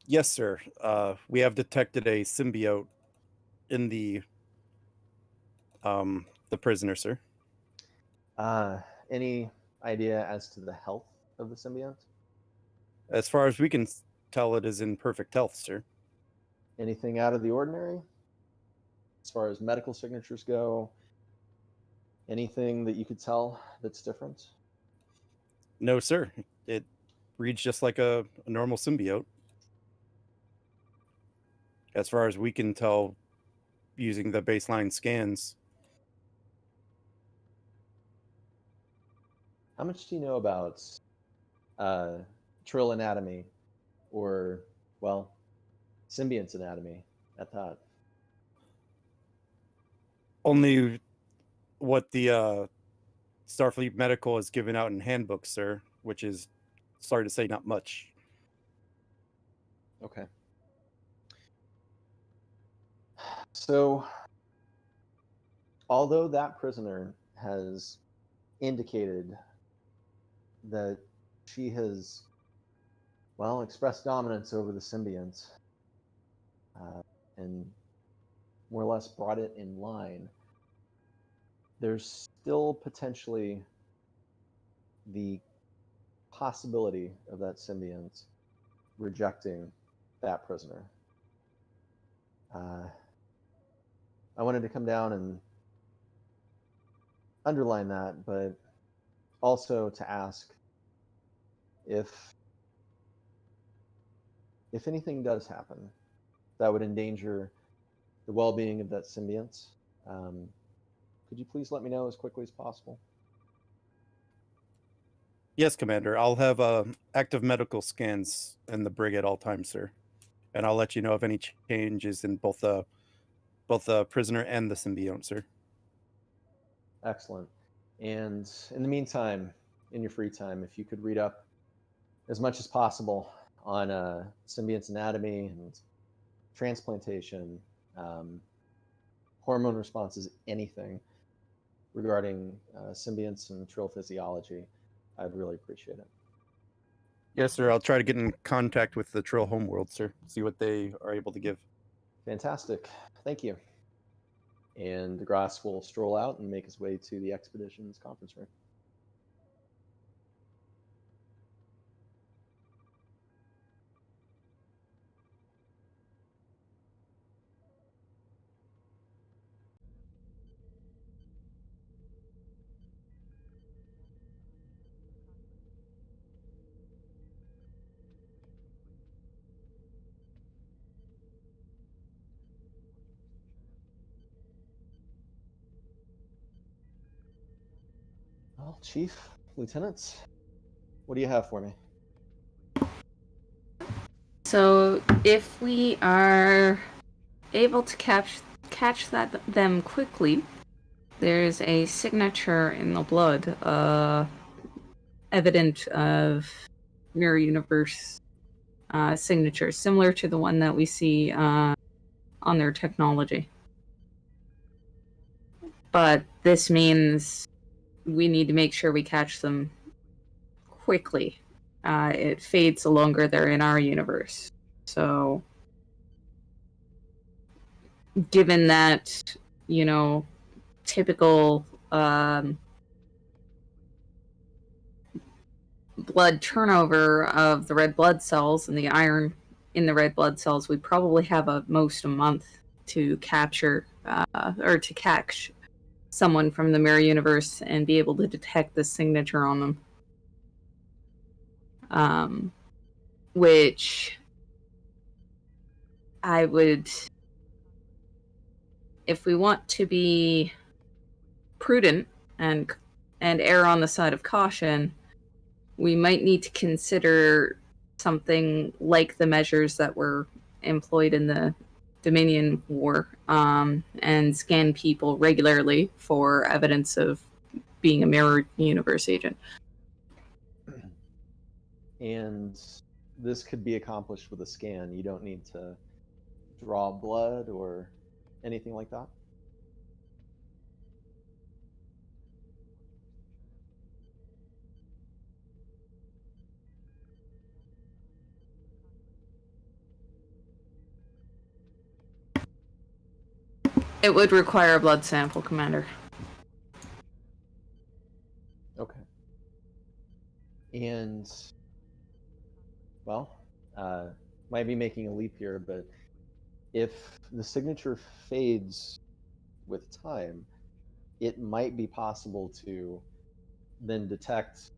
Yes, sir. We have detected a symbiote in the prisoner, sir. Any idea as to the health of the symbiont? As far as we can tell, it is in perfect health, sir. Anything out of the ordinary? As far as medical signatures go, anything that you could tell that's different? No, sir. It reads just like a normal symbiote. As far as we can tell, using the baseline scans. How much do you know about trill anatomy, or, well, symbiont's anatomy at that? Only what the Starfleet Medical has given out in handbooks, sir, which is, sorry to say, not much. Okay. So, although that prisoner has indicated that she has, well, expressed dominance over the symbiont and more or less brought it in line, there's still potentially the possibility of that symbiont rejecting that prisoner. I wanted to come down and underline that, but also to ask if anything does happen that would endanger the well-being of that symbiont, could you please let me know as quickly as possible? Yes, Commander. I'll have active medical scans in the brig at all times, sir. And I'll let you know of any changes in both the prisoner and the symbiont, sir. Excellent. And in the meantime, in your free time, if you could read up as much as possible on symbiont's anatomy and transplantation, hormone responses, anything regarding symbionts and trill physiology, I'd really appreciate it. Yes, sir. I'll try to get in contact with the Trill homeworld, sir. See what they are able to give. Fantastic. Thank you. And Degras will stroll out and make his way to the expedition's conference room. Well, Chief, Lieutenants, what do you have for me? So if we are able to catch them quickly, there's a signature in the blood, evident of mirror universe signature, similar to the one that we see on their technology. But this means we need to make sure we catch them quickly. It fades the longer they're in our universe. So, given that, typical blood turnover of the red blood cells and the iron in the red blood cells, we probably have a month to capture or to catch someone from the mirror universe and be able to detect the signature on them. Which I would, if we want to be prudent and err on the side of caution, we might need to consider something like the measures that were employed in the Dominion War, and scan people regularly for evidence of being a mirror universe agent. And this could be accomplished with a scan. You don't need to draw blood or anything like that? It would require a blood sample, Commander. Okay. And, well, might be making a leap here, but if the signature fades with time, it might be possible to then detect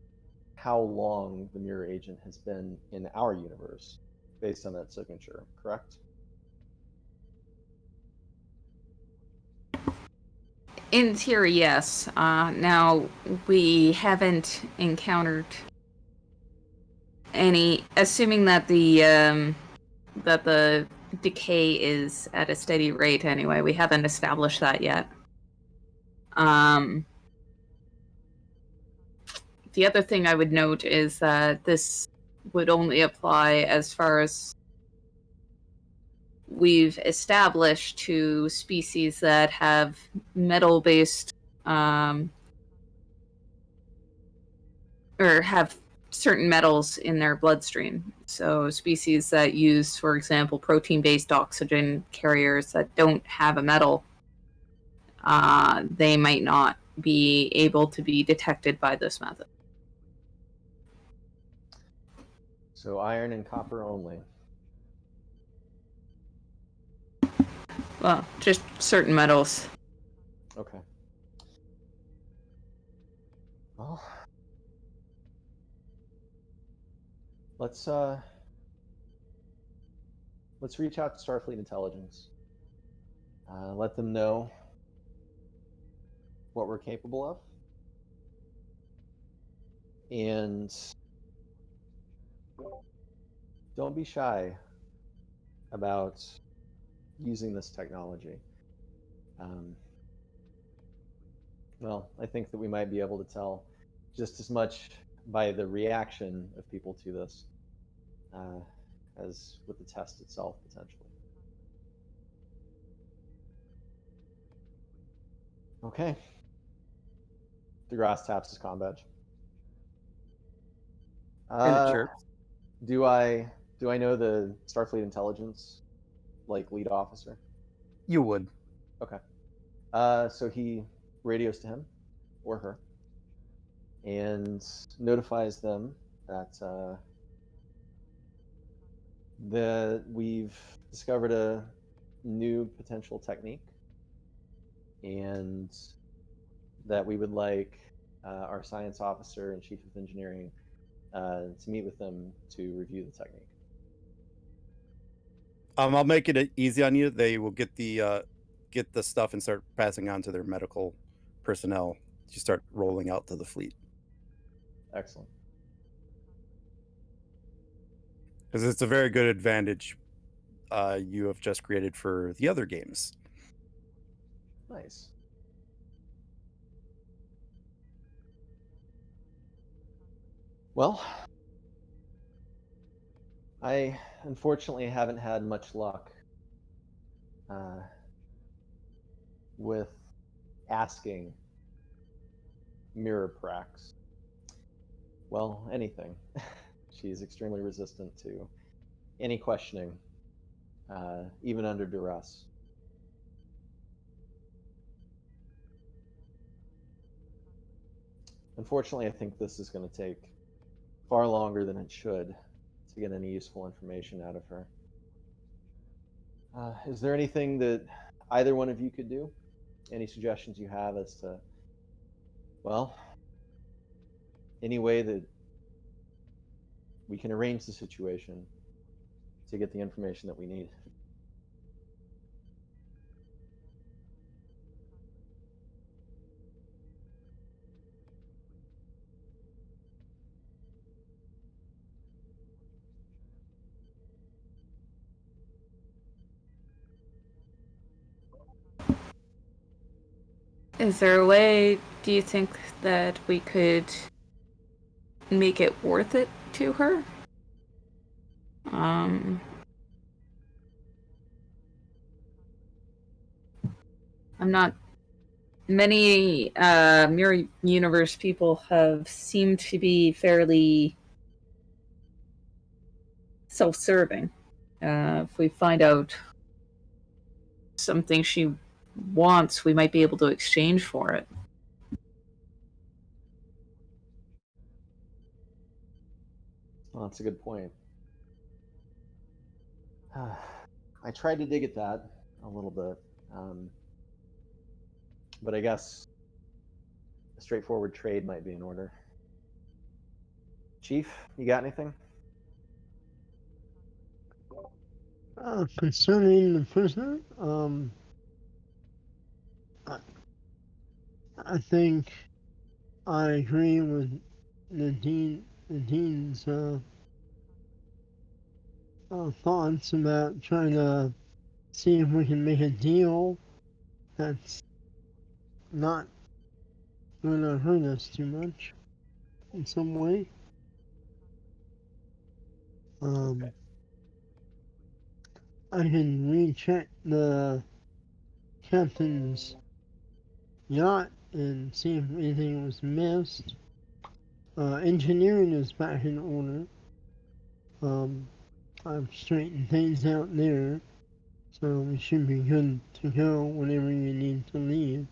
how long the mirror agent has been in our universe based on that signature, correct? In theory, yes. Now, we haven't encountered any, assuming that the decay is at a steady rate anyway. We haven't established that yet. The other thing I would note is that this would only apply as far as we've established to species that have metal-based or have certain metals in their bloodstream. So species that use, for example, protein-based oxygen carriers that don't have a metal, they might not be able to be detected by this method. So iron and copper only. Well, just certain metals. Okay. Well, let's reach out to Starfleet Intelligence. Let them know what we're capable of. And don't be shy about using this technology. Well, I think that we might be able to tell just as much by the reaction of people to this as with the test itself, potentially. Okay. Degras taps his comm badge. And it chirps. Do I know the Starfleet Intelligence lead officer? You would. Okay. So he radios to him or her and notifies them that we've discovered a new potential technique and that we would like our science officer and chief of engineering to meet with them to review the technique. I'll make it easy on you. They will get the stuff and start passing on to their medical personnel to start rolling out to the fleet. Excellent. Because it's a very good advantage you have just created for the other games. Nice. Well, I unfortunately haven't had much luck with asking Mirror Prax. Well, anything. She's extremely resistant to any questioning, even under duress. Unfortunately, I think this is going to take far longer than it should to get any useful information out of her. Is there anything that either one of you could do? Any suggestions you have as to, well, any way that we can arrange the situation to get the information that we need? Is there a way, do you think, that we could make it worth it to her? I'm not... Many Mirror Universe people have seemed to be fairly self-serving. If we find out something she wants, we might be able to exchange for it. Well, that's a good point. I tried to dig at that a little bit, but I guess a straightforward trade might be in order. Chief, you got anything? Concerning the prisoner, I think I agree with Nadine's thoughts about trying to see if we can make a deal that's not going to hurt us too much in some way. Okay. I can recheck the captain's yacht and see if anything was missed. Engineering is back in order. I've straightened things out there, so we should be good to go whenever you need to leave.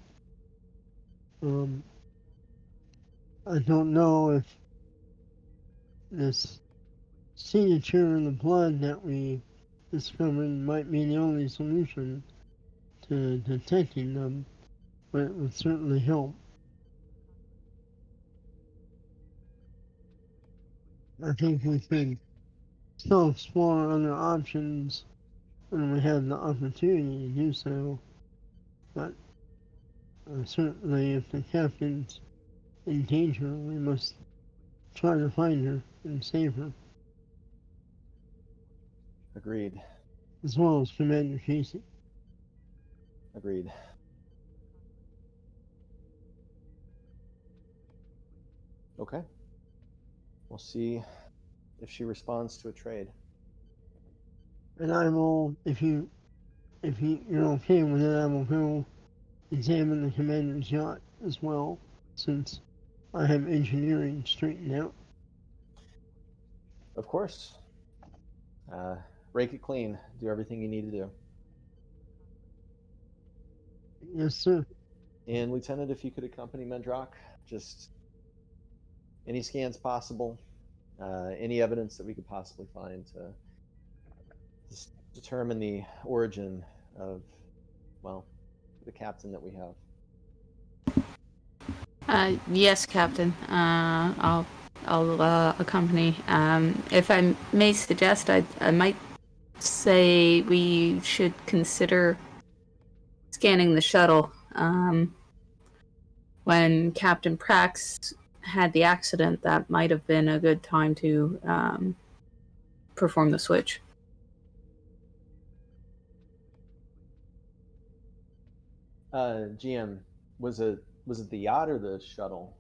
I don't know if this signature in the blood that we discovered might be the only solution to detecting them, but it would certainly help. I think we could still explore other options when we have the opportunity to do so, but certainly if the captain's in danger, we must try to find her and save her, Agreed. as well as Commander Casey. Agreed. Okay. We'll see if she responds to a trade. And I will, if you're okay with it, I will go examine the commander's yacht as well, since I have engineering straightened out. Of course. Rake it clean. Do everything you need to do. Yes, sir. And Lieutenant, if you could accompany Mendrock, just any scans possible, any evidence that we could possibly find to determine the origin of, well, the captain that we have. Yes, Captain. I'll accompany. If I may suggest, I might say we should consider scanning the shuttle. When Captain Prax had the accident, that might have been a good time to perform the switch. GM, was it the yacht or the shuttle?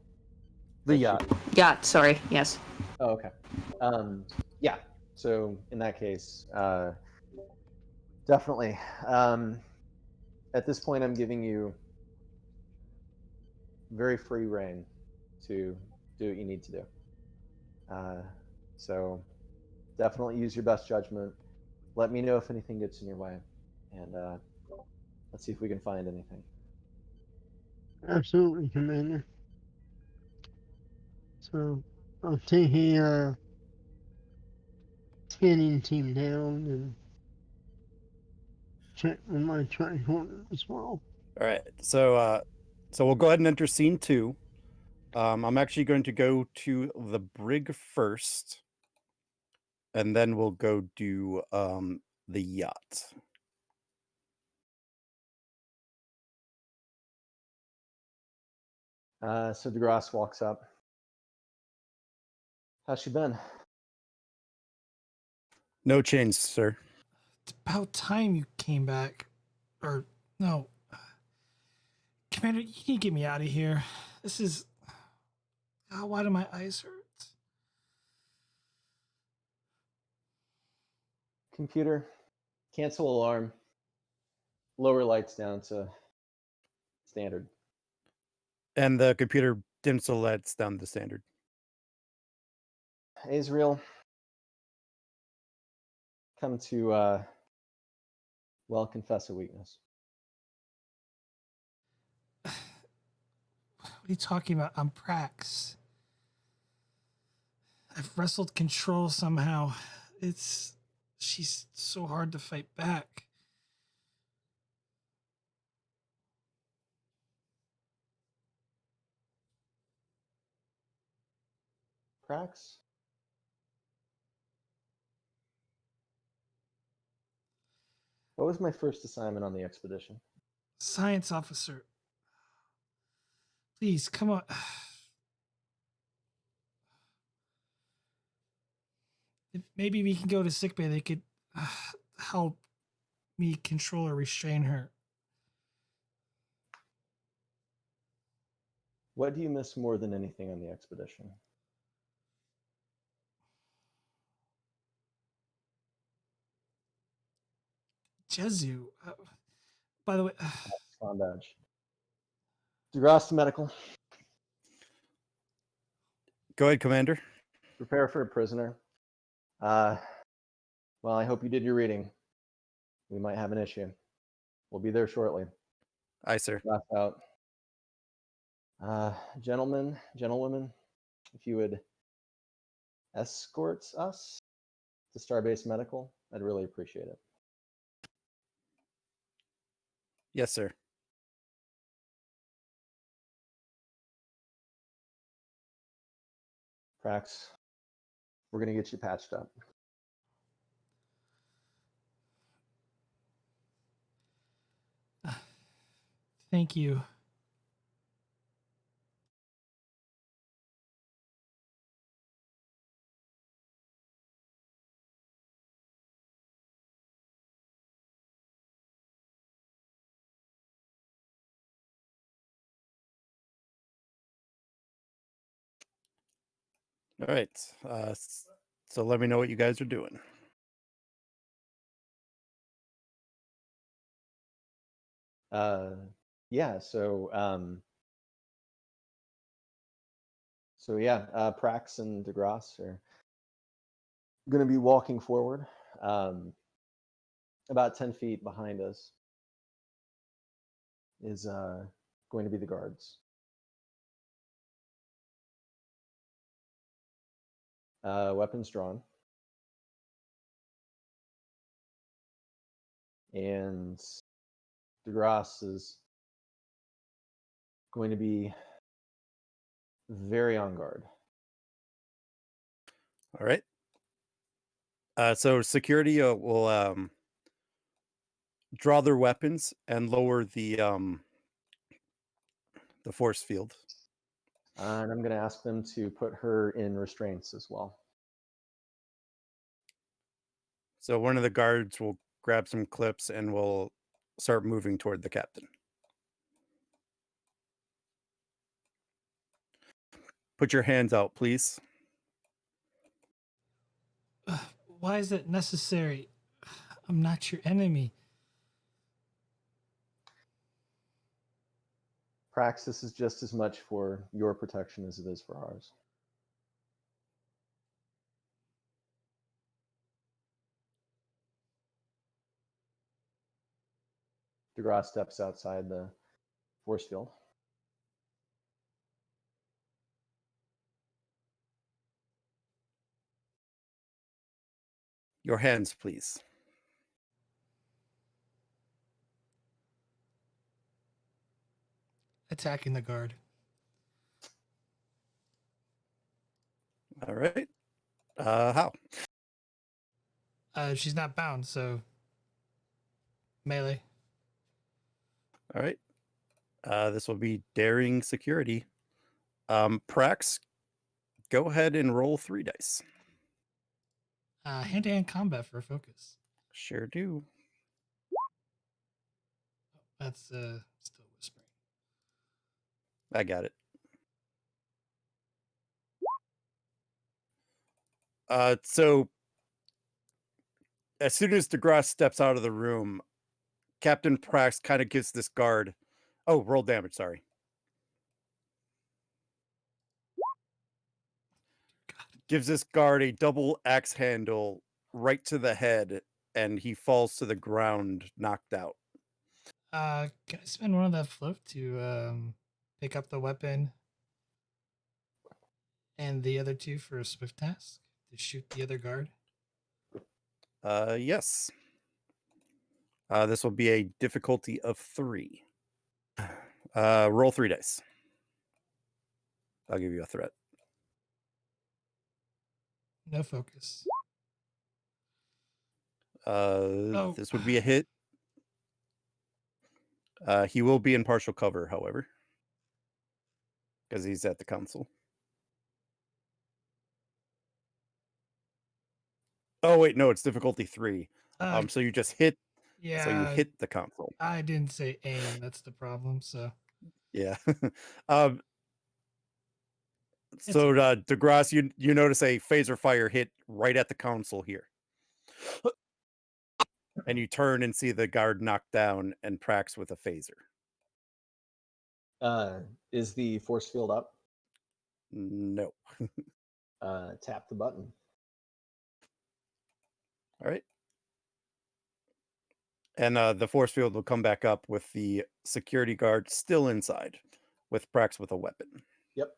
The yacht. Yacht, sorry, yes. Oh, okay. Yeah. So in that case, definitely. At this point, I'm giving you very free reign to do what you need to do. So definitely use your best judgment. Let me know if anything gets in your way, and let's see if we can find anything. Absolutely, Commander. So I'll take a scanning team down and check with my tricorder as well. All right. So we'll go ahead and enter scene 2. I'm actually going to go to the brig first, and then we'll go do the yacht. So Degras walks up. How's she been? No change, sir. It's about time you came back. Or, no. Commander, you need to get me out of here. This is... God, why do my eyes hurt? Computer, cancel alarm. Lower lights down to standard. And the computer dims the lights down to standard. Azrael, come to, well, confess a weakness. What are you talking about? I'm Prax. I've wrestled control somehow. She's so hard to fight back. Prax? What was my first assignment on the expedition? Science officer. Please, come on. Maybe we can go to sickbay. They could help me control or restrain her. What do you miss more than anything on the expedition? Jezu. By the way, Spawn badge. Degras to medical. Go ahead, Commander. Prepare for a prisoner. Well, I hope you did your reading. We might have an issue. We'll be there shortly. Aye, sir. Wrap out. Gentlemen, gentlewomen, if you would escort us to Starbase Medical, I'd really appreciate it. Yes, sir. Prax, we're going to get you patched up. thank you. All right. So let me know what you guys are doing. Yeah, so Prax and Degras are going to be walking forward. About 10 feet behind us is going to be the guards. Weapons drawn. And Degras is going to be very on guard. All right. So security will draw their weapons and lower the force field. And I'm going to ask them to put her in restraints as well. So one of the guards will grab some clips and will start moving toward the captain. Put your hands out, please. Why is it necessary? I'm not your enemy. Prax, this is just as much for your protection as it is for ours. Degras steps outside the force field. Your hands, please. Attacking the guard. All right. How? She's not bound, so melee. All right. This will be daring security. Prax, go ahead and roll 3 dice. Hand-to-hand combat for a focus. Sure do. That's still whispering. I got it. So as soon as Degras steps out of the room, Captain Prax kind of gives this guard. Oh, roll damage. Sorry. Gives this guard a double axe handle right to the head, and he falls to the ground, knocked out. Can I spend one of that float to pick up the weapon and the other two for a swift task to shoot the other guard? Yes. This will be a difficulty of 3. Roll 3 dice. I'll give you a threat. No focus. This would be a hit. He will be in partial cover, however, because he's at the council. Oh wait, no, it's difficulty 3. So you just hit. Yeah. So you hit the console. I didn't say aim. That's the problem. So Yeah. So Degras, you notice a phaser fire hit right at the console here. And you turn and see the guard knocked down and Prax with a phaser. Is the force field up? No. Tap the button. All right. And the force field will come back up with the security guard still inside, with Prax with a weapon. Yep.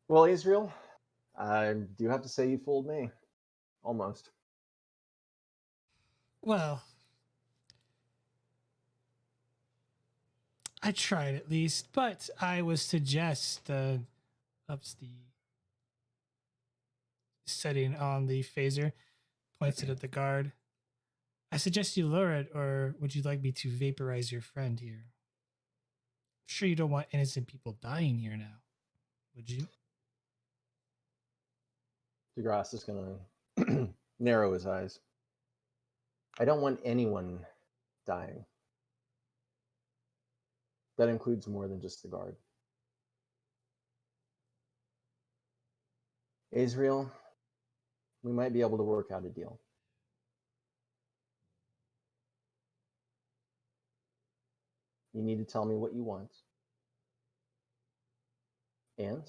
Well, Israel, I do have to say you fooled me. Almost. Well, I tried at least, but I was to just ups the setting on the phaser, points it at the guard. I suggest you lower it, or would you like me to vaporize your friend here? Sure, you don't want innocent people dying here now, would you? Degras is going to narrow his eyes. I don't want anyone dying. That includes more than just the guard. Israel, we might be able to work out a deal. You need to tell me what you want. And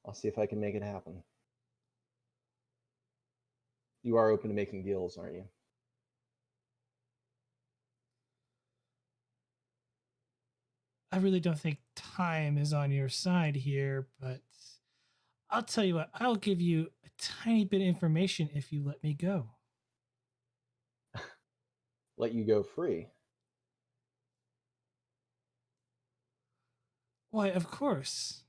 I'll see if I can make it happen. You are open to making deals, aren't you? I really don't think time is on your side here, but I'll tell you what, I'll give you a tiny bit of information if you let me go. Let you go free. Why, of course.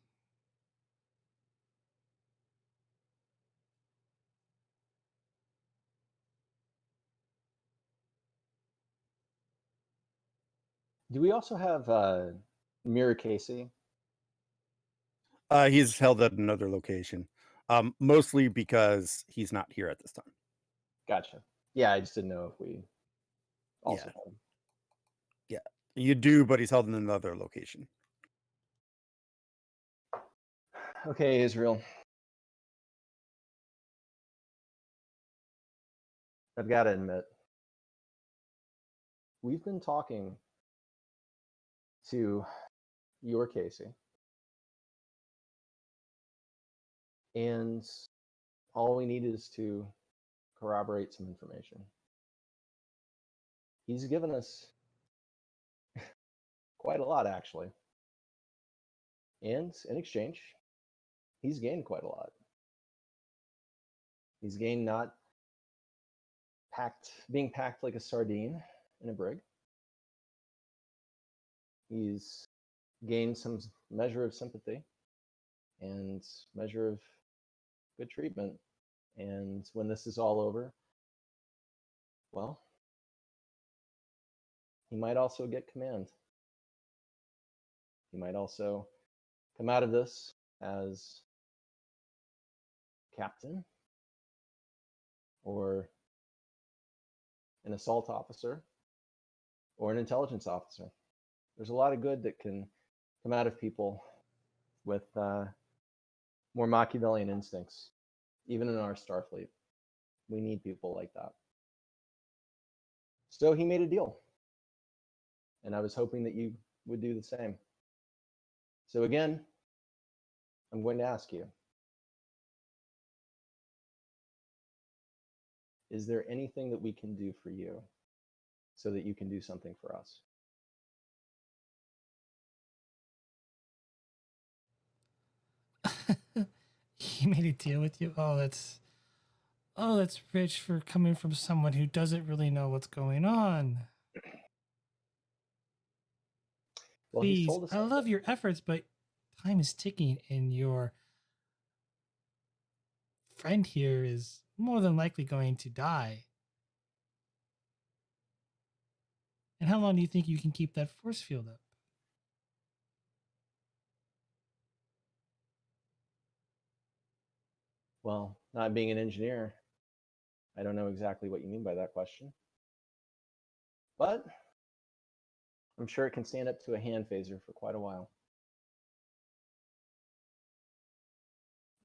Do we also have Mirror Casey? He's held at another location, mostly because he's not here at this time. Gotcha. Yeah, I just didn't know if we also Yeah. held him. Yeah, you do, but he's held in another location. Okay, Israel. I've got to admit, we've been talking to your Casey, and all we need is to corroborate some information. He's given us quite a lot, actually. And in exchange, he's gained quite a lot. He's gained not being packed like a sardine in a brig. He's gained some measure of sympathy and measure of good treatment. And when this is all over, well, he might also get command. He might also come out of this as captain or an assault officer or an intelligence officer. There's a lot of good that can come out of people with more Machiavellian instincts, even in our Starfleet. We need people like that. So he made a deal. And I was hoping that you would do the same. So again, I'm going to ask you, is there anything that we can do for you so that you can do something for us? He made a deal with you? That's rich for coming from someone who doesn't really know what's going on. Well, he's Please, told us. I love your efforts, but time is ticking and your friend here is more than likely going to die. And how long do you think you can keep that force field up? Well, not being an engineer, I don't know exactly what you mean by that question. But I'm sure it can stand up to a hand phaser for quite a while.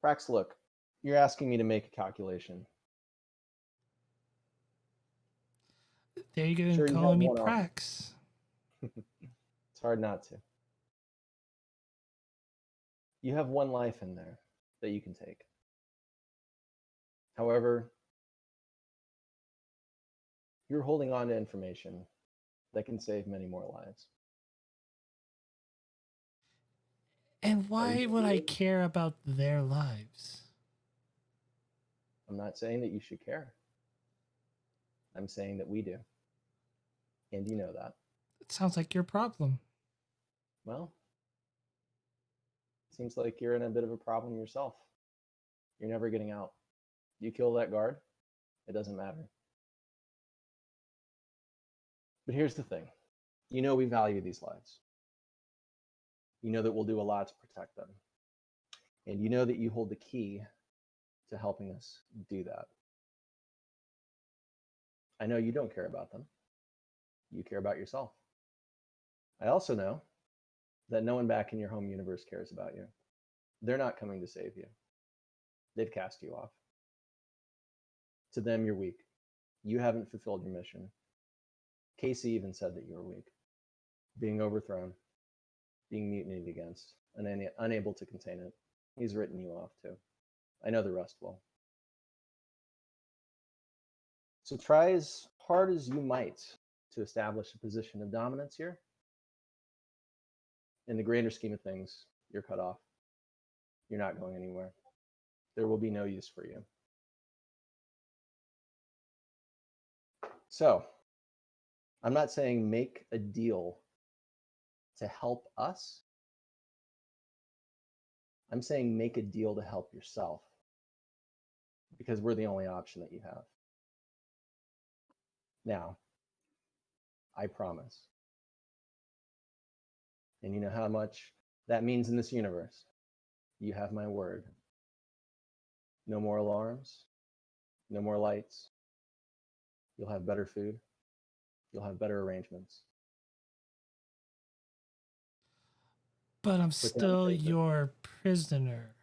Prax, look, you're asking me to make a calculation. There you go, Sure, you calling have me one off. Prax. It's hard not to. You have one life in there that you can take. However, you're holding on to information that can save many more lives. And why you would I doing- care about their lives? I'm not saying that you should care. I'm saying that we do. And you know that. It sounds like your problem. Well, seems like you're in a bit of a problem yourself. You're never getting out. You kill that guard, it doesn't matter. But here's the thing. You know we value these lives. You know that we'll do a lot to protect them. And you know that you hold the key to helping us do that. I know you don't care about them. You care about yourself. I also know that no one back in your home universe cares about you. They're not coming to save you. They've cast you off. To them, you're weak. You haven't fulfilled your mission. Casey even said that you were weak. Being overthrown, being mutinied against, and unable to contain it. He's written you off too. I know the rest will. So try as hard as you might to establish a position of dominance here. In the grander scheme of things, you're cut off. You're not going anywhere. There will be no use for you. So, I'm not saying make a deal to help us. I'm saying make a deal to help yourself, because we're the only option that you have. Now, I promise. And you know how much that means in this universe. You have my word. No more alarms, no more lights. You'll have better food. You'll have better arrangements. But I'm Put down still paper. your prisoner.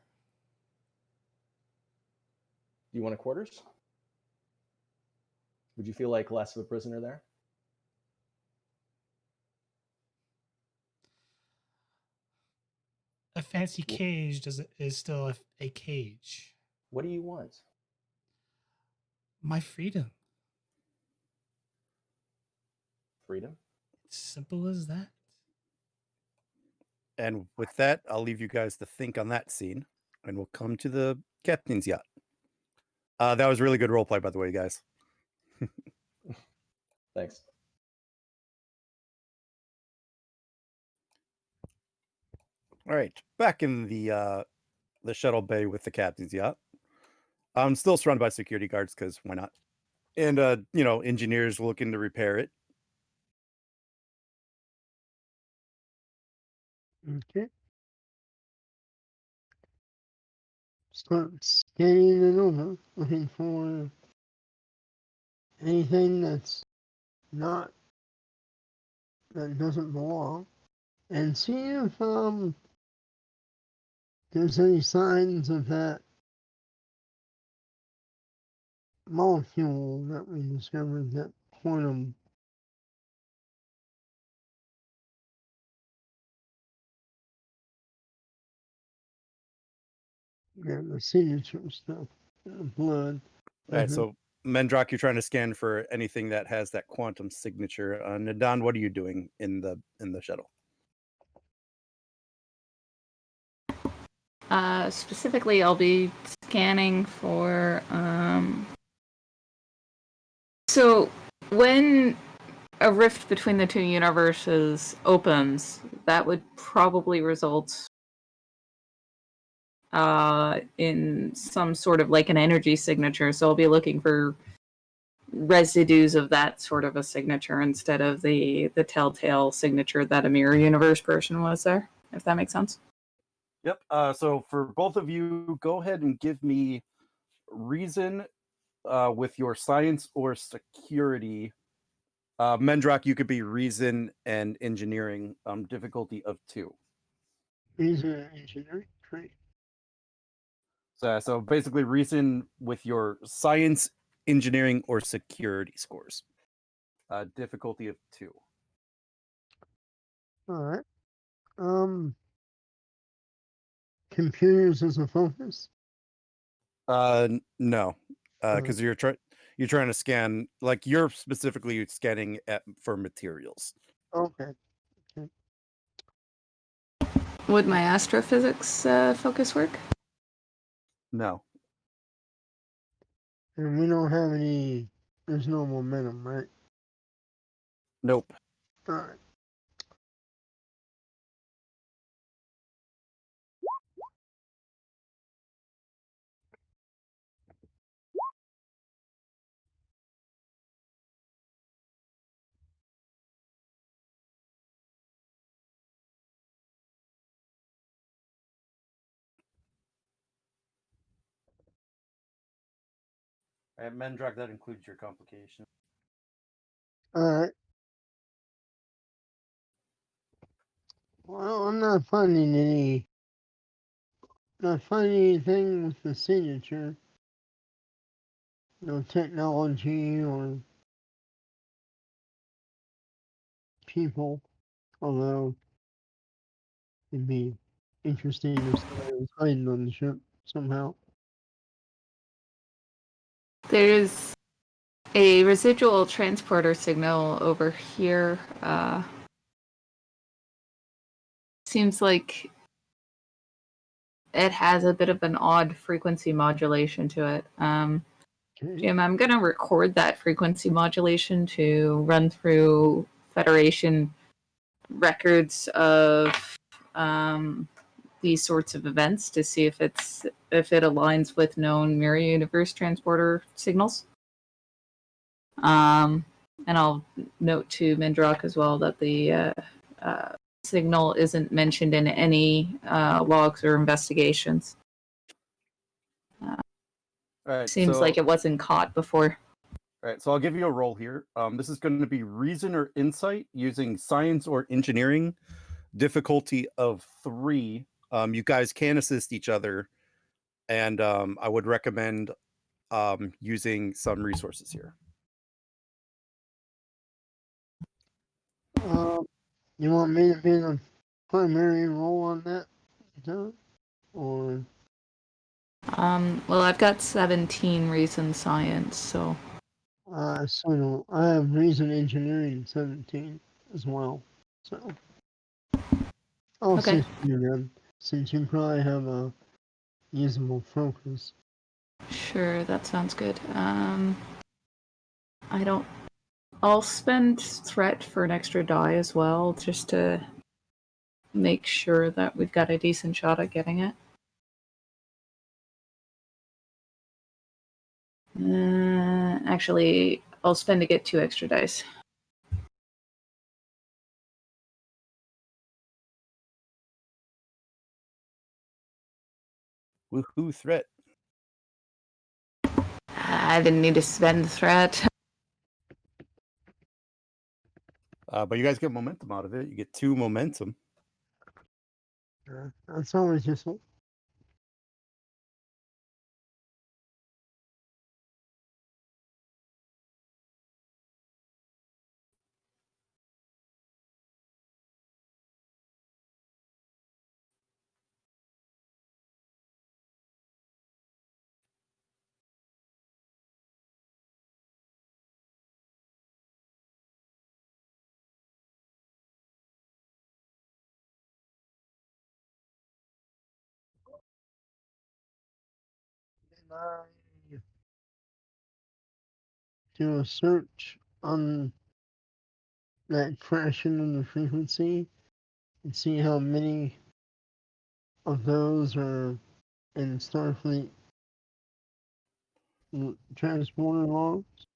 Do you want a quarters? Would you feel like less of a prisoner there? A fancy cage is still a cage. What do you want? My freedom. Freedom? It's simple as that. And with that, I'll leave you guys to think on that scene, and we'll come to the captain's yacht. That was really good roleplay, by the way, guys. Thanks. All right, back in the shuttle bay with the captain's yacht. I'm still surrounded by security guards because why not? And engineers looking to repair it. Okay. Start scanning it over, looking for anything that doesn't belong, and see if there's any signs of that molecule that we discovered, that quantum. Yeah, the signature stuff, blood. All right, so Mendrock, you're trying to scan for anything that has that quantum signature. Nadan, what are you doing in the shuttle? Specifically, I'll be scanning for. So, when a rift between the two universes opens, that would probably result in some sort of like an energy signature. So, I'll be looking for residues of that sort of a signature instead of the telltale signature that a mirror universe person was there, if that makes sense. Yep. So for both of you, go ahead and give me reason with your science or security. Mendrock, you could be reason and engineering, difficulty of 2. Reason and engineering, great. So basically, reason with your science, engineering, or security scores. Difficulty of 2. All right. Computers as a focus. No, because you're trying to scan, like you're specifically scanning for materials. Okay. Would my astrophysics focus work? No, And we don't have any. There's no momentum, right? nope. All right. At Mendrak, that includes your complication. All right. Well, I'm not finding anything with the signature. No technology or people, although it'd be interesting if somebody was hiding on the ship somehow. There's a residual transporter signal over here. Seems like it has a bit of an odd frequency modulation to it. Okay. Jim, I'm going to record that frequency modulation to run through Federation records of these sorts of events to see if it aligns with known mirror universe transporter signals. And I'll note to Mindrock as well that the signal isn't mentioned in any logs or investigations. All right. Seems like it wasn't caught before. All right, so I'll give you a roll here. This is going to be reason or insight using science or engineering. Difficulty of 3. You guys can assist each other, and I would recommend using some resources here. You want me to be the primary role on that, John? Or Well, I've got 17 reason science, so so I have reason engineering 17 as well. So I'll Okay. assist you then, since you probably have a usable focus. sure, that sounds good. I'll spend threat for an extra die as well, just to make sure that we've got a decent shot at getting it. Actually, I'll spend to get 2 extra dice. Woohoo, threat. I didn't need to spend threat. But you guys get momentum out of it. You get 2 momentum. That's always useful. I do a search on that fraction of the frequency and see how many of those are in Starfleet transporter logs.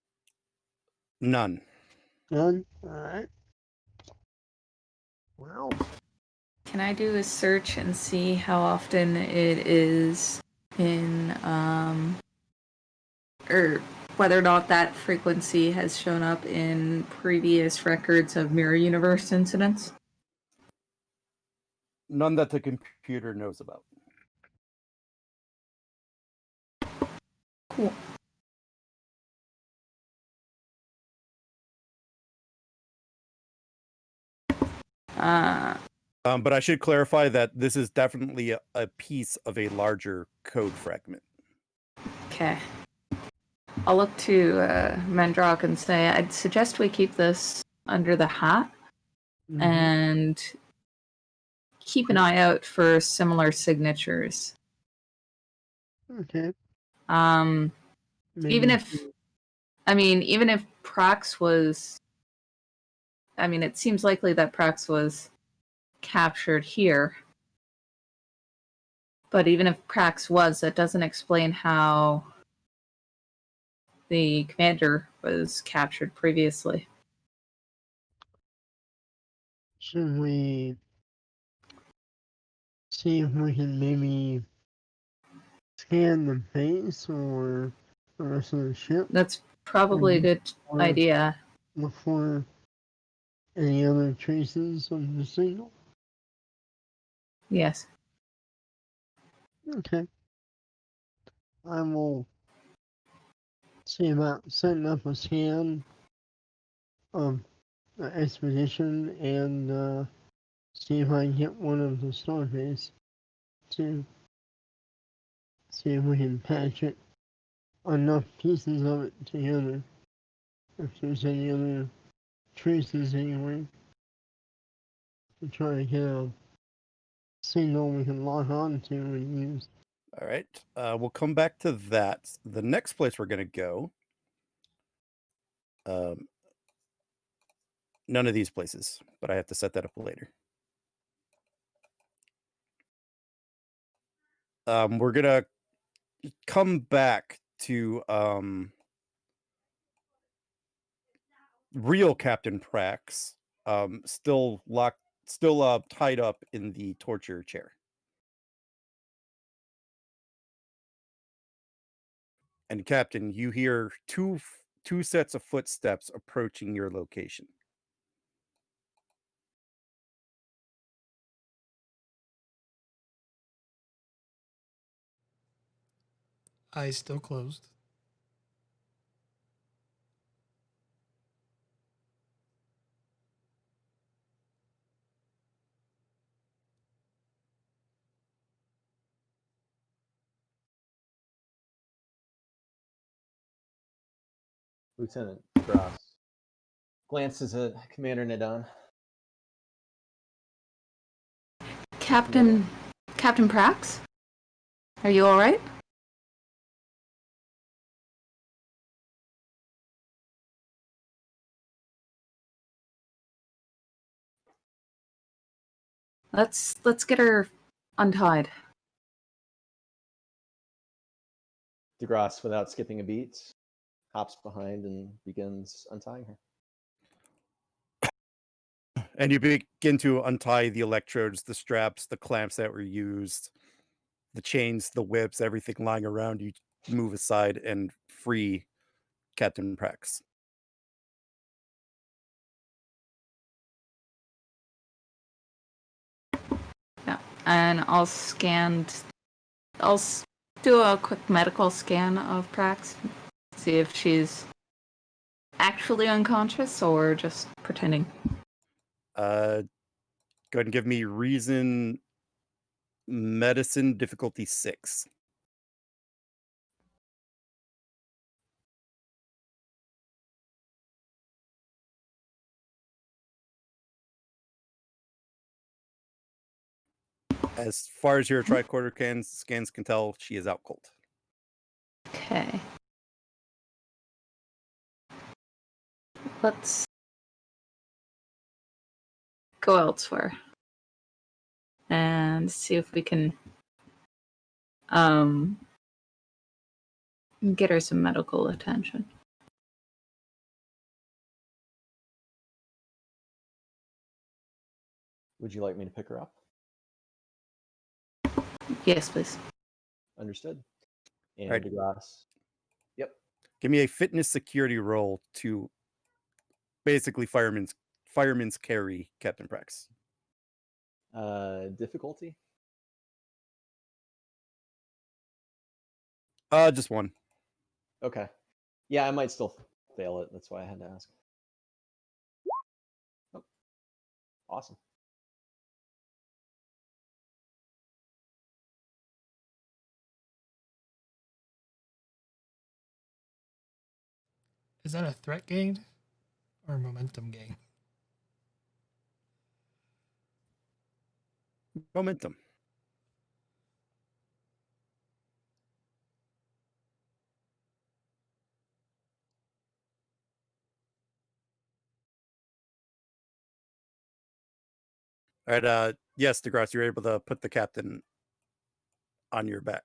None. None? Alright. Well, Can I do a search and see how often it is in, or whether or not that frequency has shown up in previous records of mirror universe incidents? None that the computer knows about. Cool. But I should clarify that this is definitely a piece of a larger code fragment. Okay. I'll look to Mendrock and say, I'd suggest we keep this under the hat and keep an eye out for similar signatures. Okay. Even if Prax was, it seems likely that Prax was captured here. But even if Prax was, that doesn't explain how the commander was captured previously. Should we see if we can maybe scan the base or the rest of the ship? That's probably a good idea. Look for any other traces of the signal? Yes. Okay. I will see about setting up a scan of the expedition and see if I can get one of the starbase to see if we can patch it enough pieces of it together. If there's any other traces anyway, to try to get a signal we can lock on to and use. All right. We'll come back to that. The next place we're going to go. None of these places, but I have to set that up later. We're going to come back to real Captain Prax, still tied up in the torture chair. And Captain, you hear two sets of footsteps approaching your location. Eyes still closed. Lieutenant Degras glances at Commander Nadon. Captain Prax? Are you alright? Let's get her untied. Degras, without skipping a beat, hops behind and begins untying her. And you begin to untie the electrodes, the straps, the clamps that were used, the chains, the whips, everything lying around. You move aside and free Captain Prax. Yeah, and I'll do a quick medical scan of Prax, see if she's actually unconscious or just pretending. Go ahead and give me reason medicine difficulty 6. As far as your tricorder scans can tell, she is out cold. Okay. Let's go elsewhere and see if we can get her some medical attention. Would you like me to pick her up? Yes, please. Understood. And Right. Degras. Yep. Give me a fitness security roll to basically fireman's carry Captain Prax. Difficulty? Just one. Okay. Yeah, I might still fail it. That's why I had to ask. Oh, awesome. Is that a threat gain or momentum gain? Momentum. All right. Yes, Degras, you're able to put the captain on your back.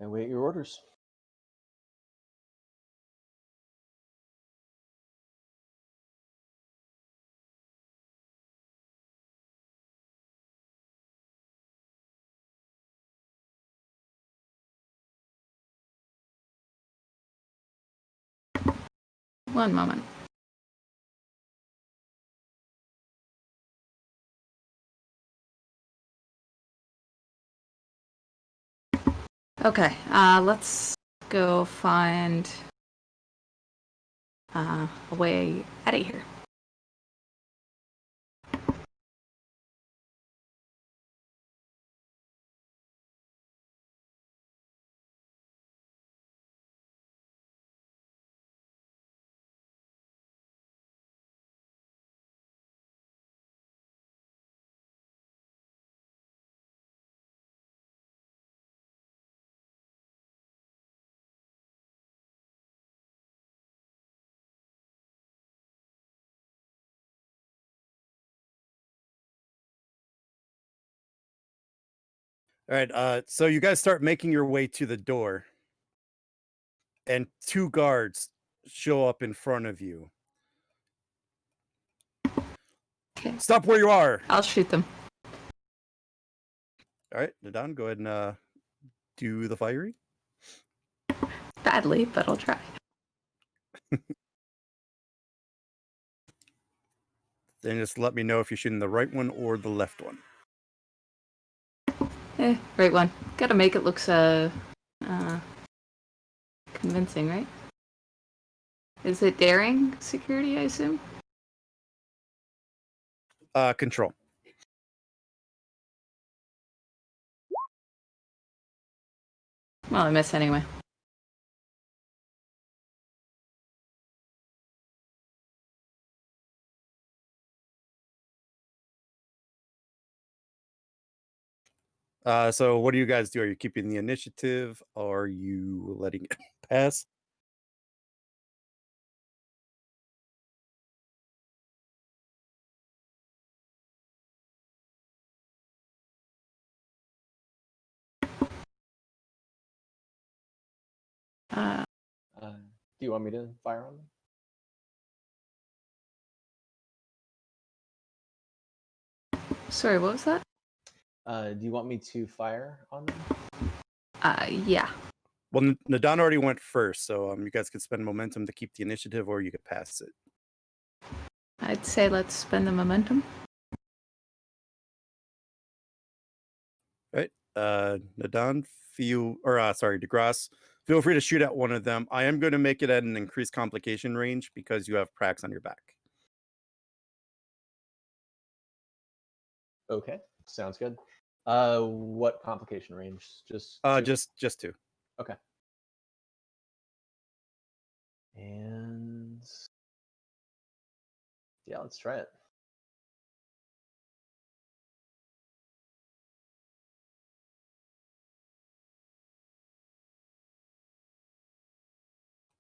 I wait your orders. One moment. Okay, let's go find a way out of here. All right. So you guys start making your way to the door, and 2 guards show up in front of you. Okay. Stop where you are. I'll shoot them. All right, Nadon, go ahead and do the firing. Badly, but I'll try. Then just let me know if you're shooting the right one or the left one. Right one. Gotta make it look convincing, right? Is it daring security, I assume? Control. Well, I miss anyway. So what do you guys do? Are you keeping the initiative? Are you letting it pass? Do you want me to fire on them? Sorry, what was that? Do you want me to fire on them? Yeah. Well, Nadon already went first, so you guys could spend momentum to keep the initiative, or you could pass it. I'd say let's spend the momentum. All right. Nadon, Degras, feel free to shoot at one of them. I am going to make it at an increased complication range because you have Prax on your back. Okay, sounds good. What complication range? Just two? Just 2. Okay. And yeah, let's try it.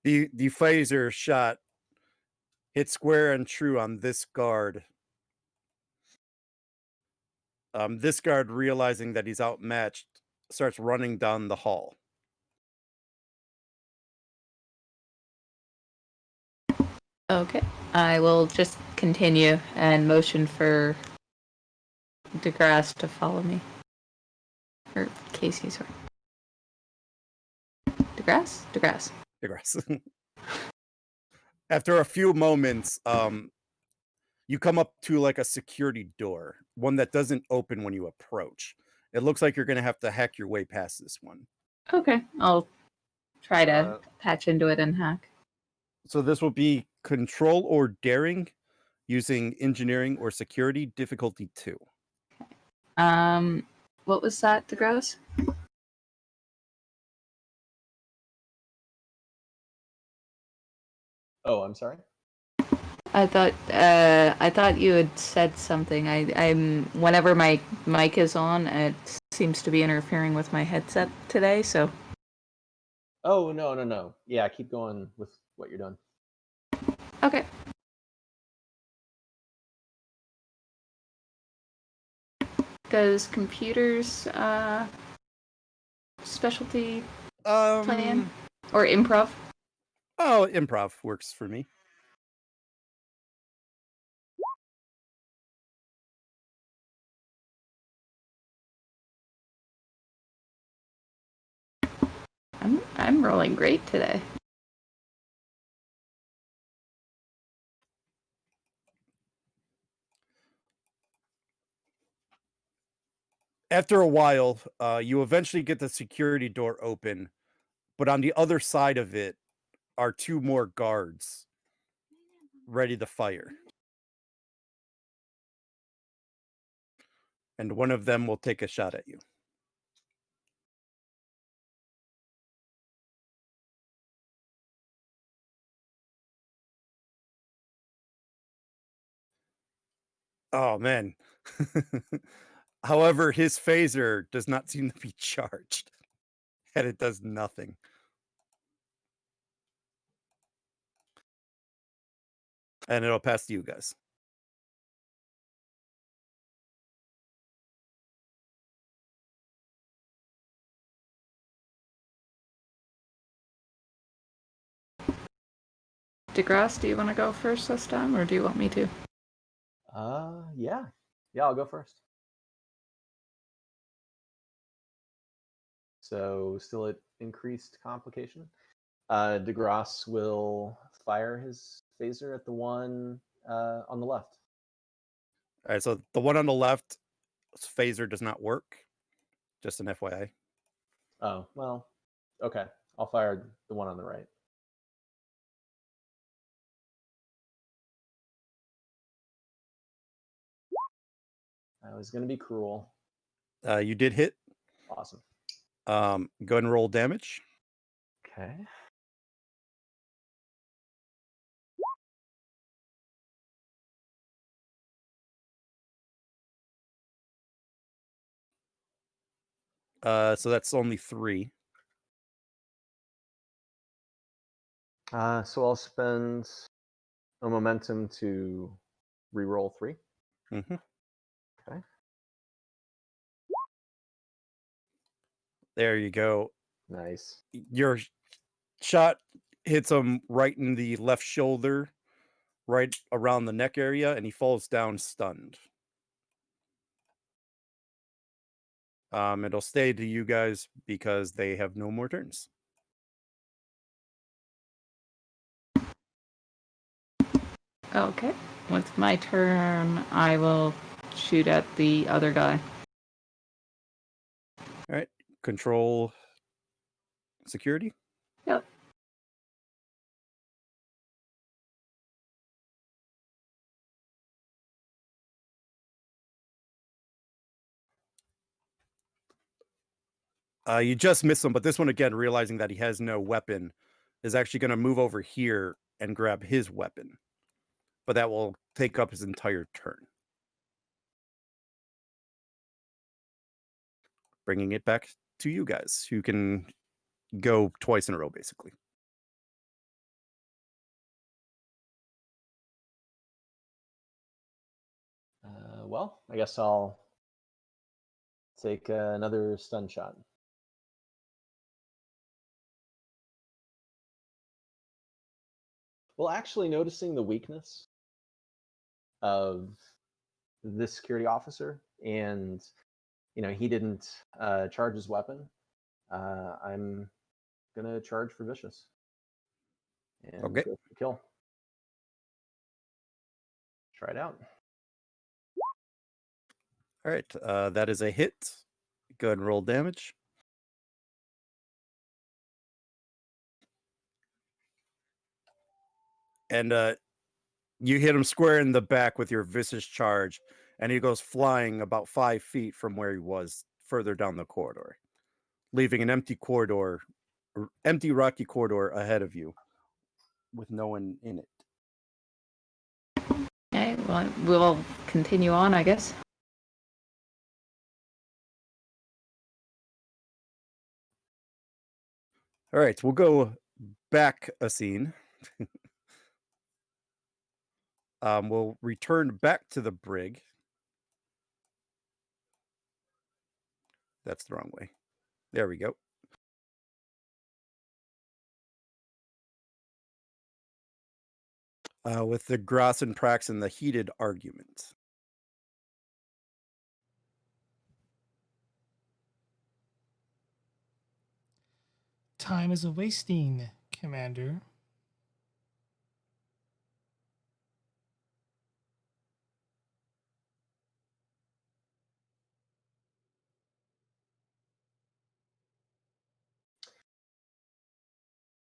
The phaser shot hits square and true on this guard. This guard, realizing that he's outmatched, starts running down the hall. Okay. I will just continue and motion for Degras to follow me. Or Casey, sorry. Degras? Degras. Degras. After a few moments, you come up to like a security door, one that doesn't open when you approach. It looks like you're going to have to hack your way past this one. Okay, I'll try to patch into it and hack. So this will be control or daring using engineering or security, difficulty 2. What was that, Degras? Oh, I'm sorry. I thought you had said something. I'm whenever my mic is on, it seems to be interfering with my headset today. So. Oh, no. Yeah, keep going with what you're doing. Okay. Does computers specialty plan or improv? Oh, improv works for me. I'm rolling great today. After a while, you eventually get the security door open, but on the other side of it are 2 more guards ready to fire. And one of them will take a shot at you. Oh, man. However, his phaser does not seem to be charged, and it does nothing. And it'll pass to you guys. Degras, do you want to go first this time, or do you want me to? Yeah, I'll go first. So still at increased complication. Degras will fire his phaser at the one on the left. All right, so the one on the left, phaser does not work. Just an FYI. Oh, well, okay. I'll fire the one on the right. I was going to be cruel. You did hit. Awesome. Go ahead and roll damage. Okay. So that's only 3. So I'll spend a momentum to reroll 3. Mm-hmm. Okay. There you go. Nice. Your shot hits him right in the left shoulder, right around the neck area, and he falls down stunned. It'll stay to you guys because they have no more turns. Okay. With my turn, I will shoot at the other guy. All right. Control security. Yep. You just missed him, but this one again, realizing that he has no weapon, is actually going to move over here and grab his weapon. But that will take up his entire turn. Bringing it back to you guys, who can go twice in a row, basically. Well, I guess I'll take another stun shot. Well, actually, noticing the weakness of this security officer and he didn't charge his weapon, I'm gonna charge for vicious and Okay. go for the kill. Try it out. All right, that is a hit. Go ahead and roll damage. And you hit him square in the back with your vicious charge, and he goes flying about 5 feet from where he was, further down the corridor, leaving an empty rocky corridor ahead of you, with no one in it. Okay, well, we'll continue on, I guess. All right, we'll go back a scene. We'll return back to the brig. That's the wrong way. There we go. With the Degras and Prax and the heated argument. Time is a wasting, Commander.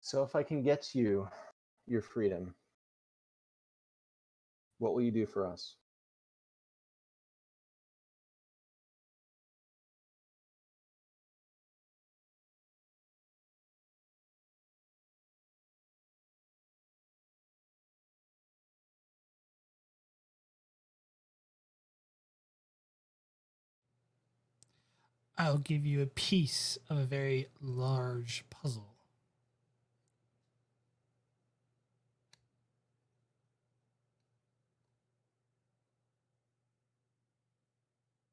So if I can get you your freedom, what will you do for us? I'll give you a piece of a very large puzzle.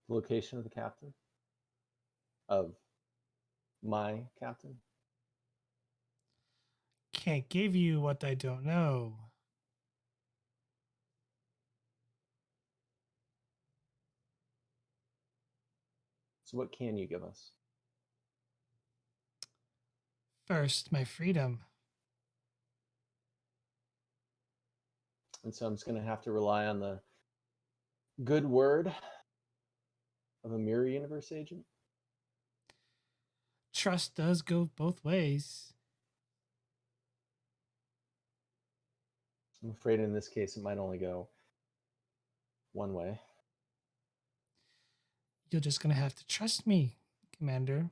The location of the captain? Of my captain? Can't give you what I don't know. So what can you give us? First, my freedom. And so I'm just going to have to rely on the good word of a mirror universe agent. Trust does go both ways. I'm afraid in this case it might only go one way. You're just going to have to trust me, Commander.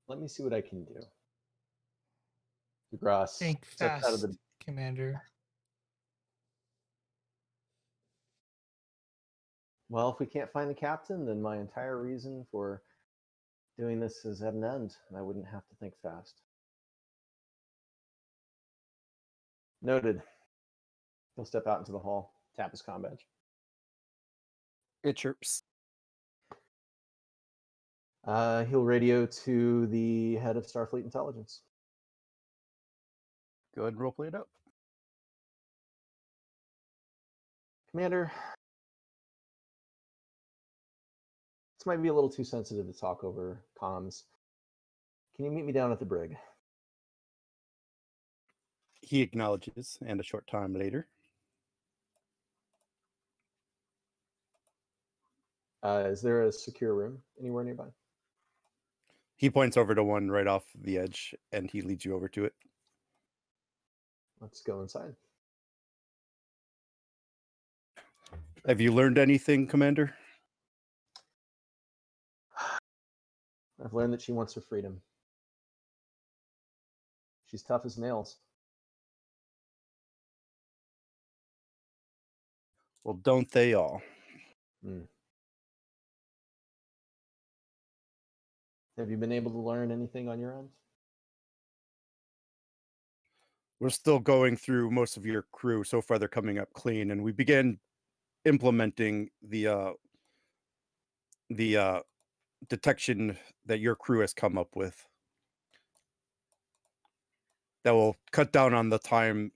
Let me see what I can do. Degras Think steps out of fast, the Commander. Well, if we can't find the captain, then my entire reason for doing this is at an end, and I wouldn't have to think fast. Noted. He'll step out into the hall, tap his comm badge. It chirps. He'll radio to the head of Starfleet Intelligence. Go ahead and roleplay it up. Commander, this might be a little too sensitive to talk over comms. Can you meet me down at the brig? He acknowledges, and a short time later. Is there a secure room anywhere nearby? He points over to one right off the edge, and he leads you over to it. Let's go inside. Have you learned anything, Commander? I've learned that she wants her freedom. She's tough as nails. Well, don't they all? Have you been able to learn anything on your end? We're still going through most of your crew. So far, they're coming up clean, and we began implementing the detection that your crew has come up with. That will cut down on the time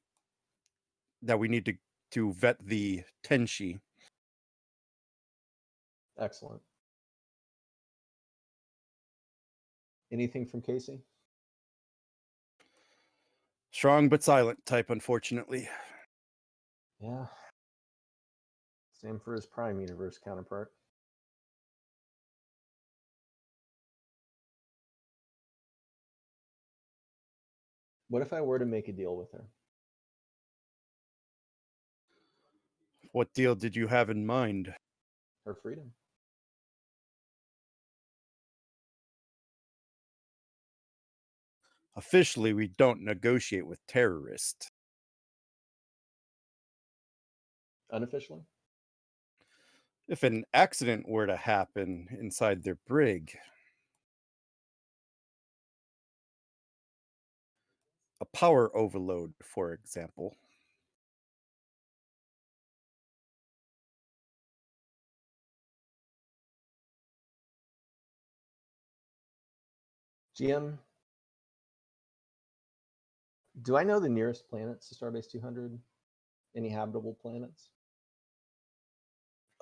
that we need to to vet the Tenshi. Excellent. Anything from Casey? Strong but silent type, unfortunately. Yeah. Same for his Prime Universe counterpart. What if I were to make a deal with her? What deal did you have in mind? Her freedom. Officially, we don't negotiate with terrorists. Unofficially? If an accident were to happen inside their brig, a power overload, for example, GM, do I know the nearest planets to Starbase 200? Any habitable planets?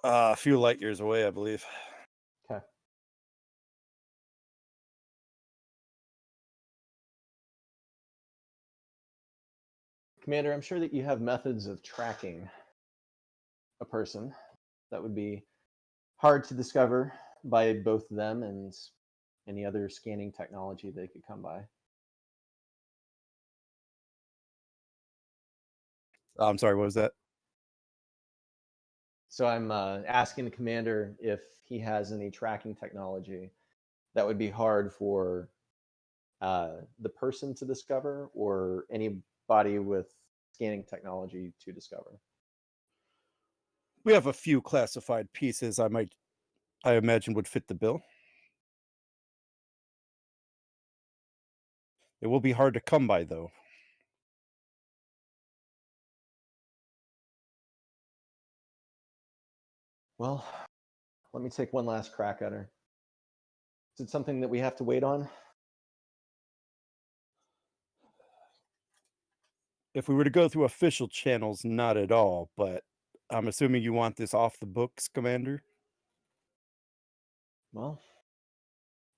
a few light years away, I believe. Okay. Commander, I'm sure that you have methods of tracking a person that would be hard to discover by both them and any other scanning technology they could come by. I'm sorry, what was that? So I'm asking the commander if he has any tracking technology that would be hard for the person to discover or anybody with scanning technology to discover. We have a few classified pieces I imagine would fit the bill. It will be hard to come by, though. Well, let me take one last crack at her. Is it something that we have to wait on? If we were to go through official channels, not at all, but I'm assuming you want this off the books, Commander? Well,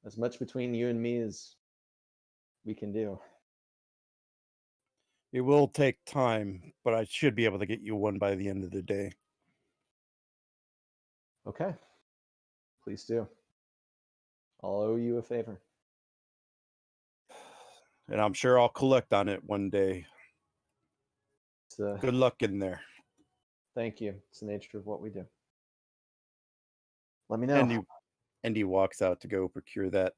as much between you and me as we can do. It will take time, but I should be able to get you one by the end of the day. Okay. Please do. I'll owe you a favor. And I'm sure I'll collect on it one day. Good luck in there. Thank you. It's the nature of what we do. Let me know. And he walks out to go procure that.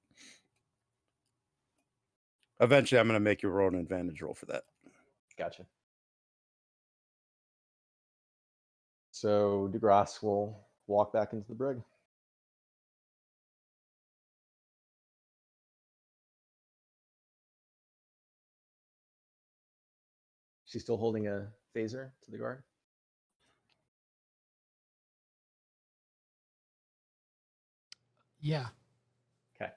Eventually, I'm going to make you roll an advantage roll for that. Gotcha. So Degras will walk back into the brig. She's still holding a phaser to the guard? Yeah. Okay.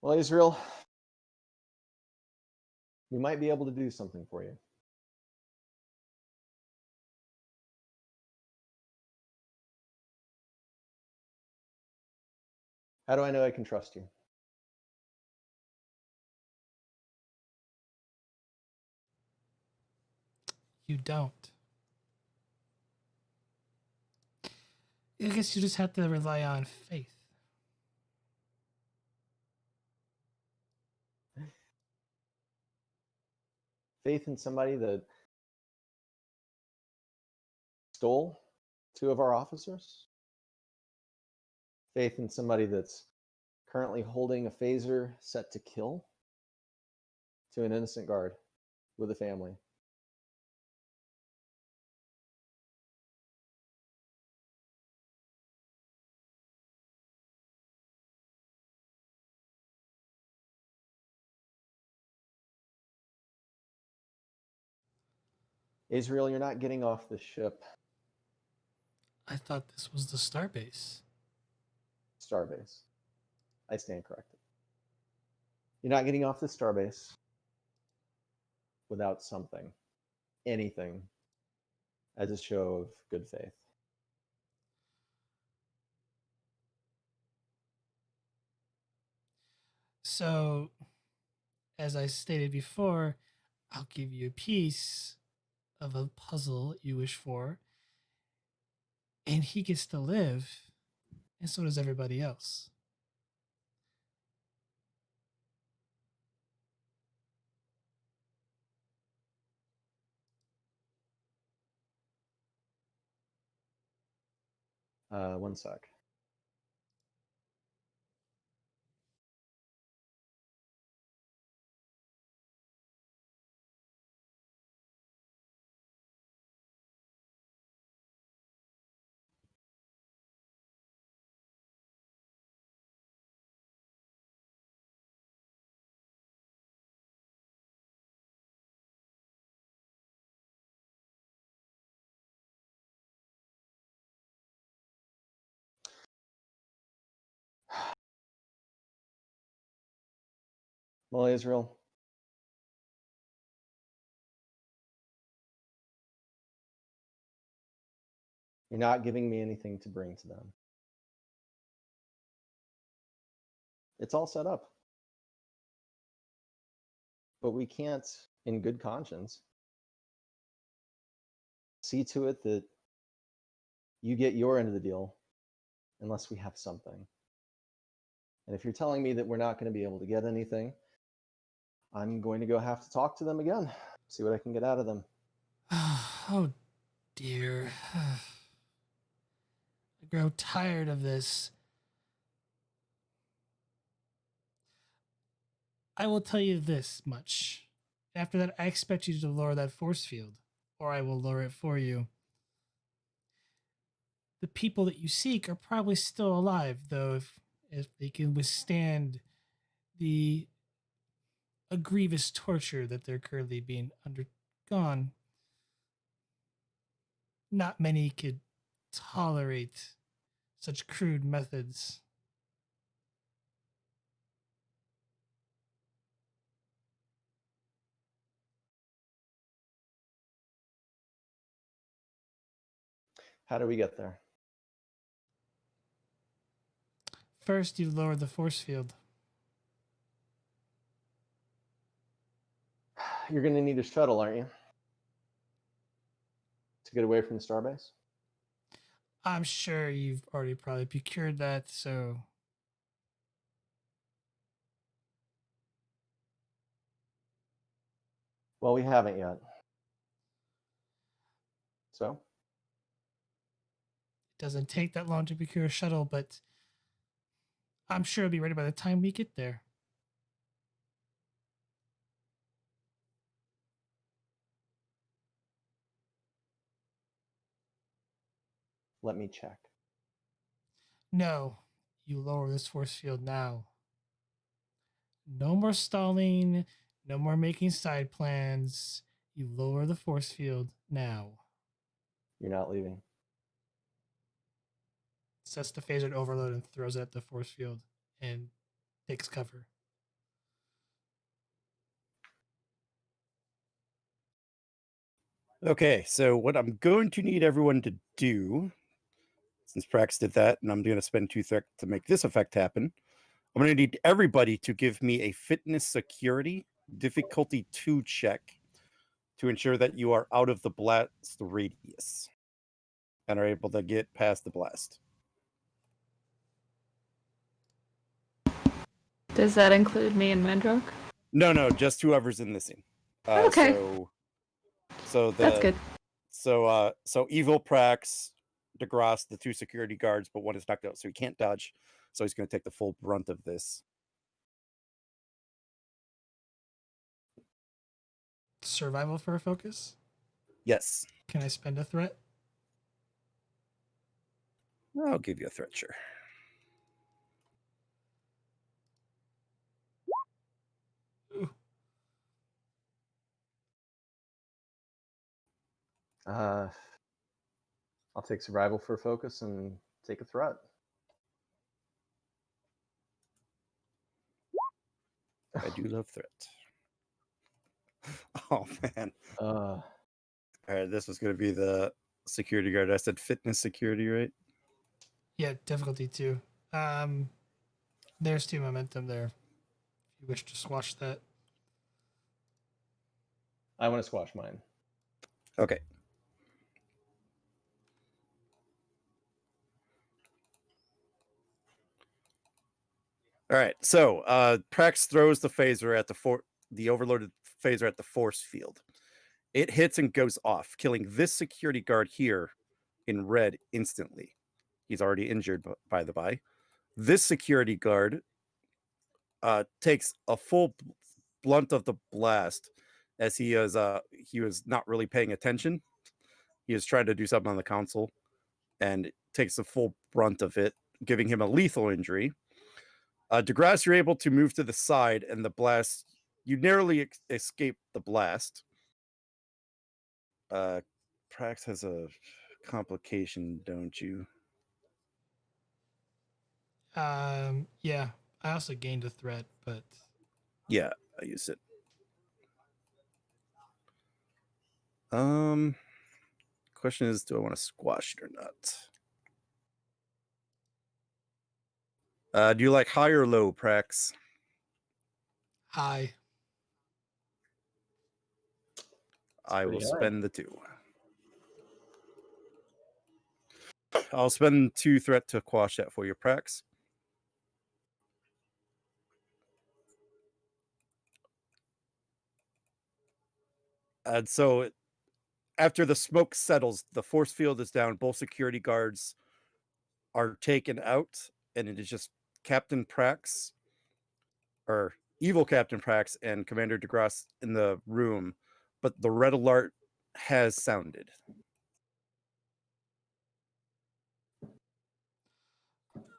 Well, Israel, we might be able to do something for you. How do I know I can trust you? You don't. I guess you just have to rely on faith. Faith in somebody that stole 2 of our officers? Faith in somebody that's currently holding a phaser set to kill to an innocent guard with a family? Israel, you're not getting off the ship. I thought this was the starbase. Starbase. I stand corrected. You're not getting off the starbase without something. anything as a show of good faith. So, as I stated before, I'll give you a piece of a puzzle you wish for, and he gets to live, and so does everybody else. One sec. Well, Israel, you're not giving me anything to bring to them. It's all set up. But we can't, in good conscience, see to it that you get your end of the deal unless we have something. And if you're telling me that we're not going to be able to get anything, I'm going to go have to talk to them again, see what I can get out of them. Oh dear. I grow tired of this. I will tell you this much. After that, I expect you to lower that force field, or I will lower it for you. The people that you seek are probably still alive, though, if they can withstand the a grievous torture that they're currently being undergone. Not many could tolerate such crude methods. How do we get there? First, you lower the force field. You're going to need a shuttle, aren't you? To get away from the starbase? I'm sure you've already probably procured that, so Well, we haven't yet. So? it doesn't take that long to procure a shuttle, but I'm sure it'll be ready by the time we get there. Let me check. No, you lower this force field now. No more stalling, no more making side plans. You lower the force field now. You're not leaving. Sets the phaser to overload and throws it at the force field and takes cover. Okay, so what I'm going to need everyone to do, since Prax did that, and I'm going to spend 2 threat to make this effect happen, I'm going to need everybody to give me a fitness security difficulty 2 check to ensure that you are out of the blast radius and are able to get past the blast. Does that include me and Mendrock? No, just whoever's in this scene. Okay. So That's good. So Evil Prax, Degras, the 2 security guards, but one is knocked out, so he can't dodge. So he's going to take the full brunt of this. Survival for a focus? Yes. Can I spend a threat? I'll give you a threat, sure. Ooh. I'll take survival for focus and take a threat. I do love threat. Oh, man. All right, this was going to be the security guard. I said fitness security, right? Yeah, difficulty 2. There's 2 momentum there. If you wish to squash that. I want to squash mine. Okay. All right. So Prax throws the phaser at the overloaded phaser at the force field. It hits and goes off, killing this security guard here in red instantly. He's already injured, by the by. This security guard takes a full blunt of the blast as he was not really paying attention. He was trying to do something on the console and takes the full brunt of it, giving him a lethal injury. Degras, you're able to move to the side, and the blast, you narrowly escape the blast. Prax has a complication, don't you? Yeah. I also gained a threat, but Yeah, I use it. Question is, do I want to squash it or not? Do you like high or low, Prax? high. I will pretty high. spend the 2. I'll spend 2 threat to quash that for you, Prax. And so after the smoke settles, the force field is down, both security guards are taken out, and it is just Captain Prax, or evil Captain Prax, and Commander Degras in the room, but the red alert has sounded.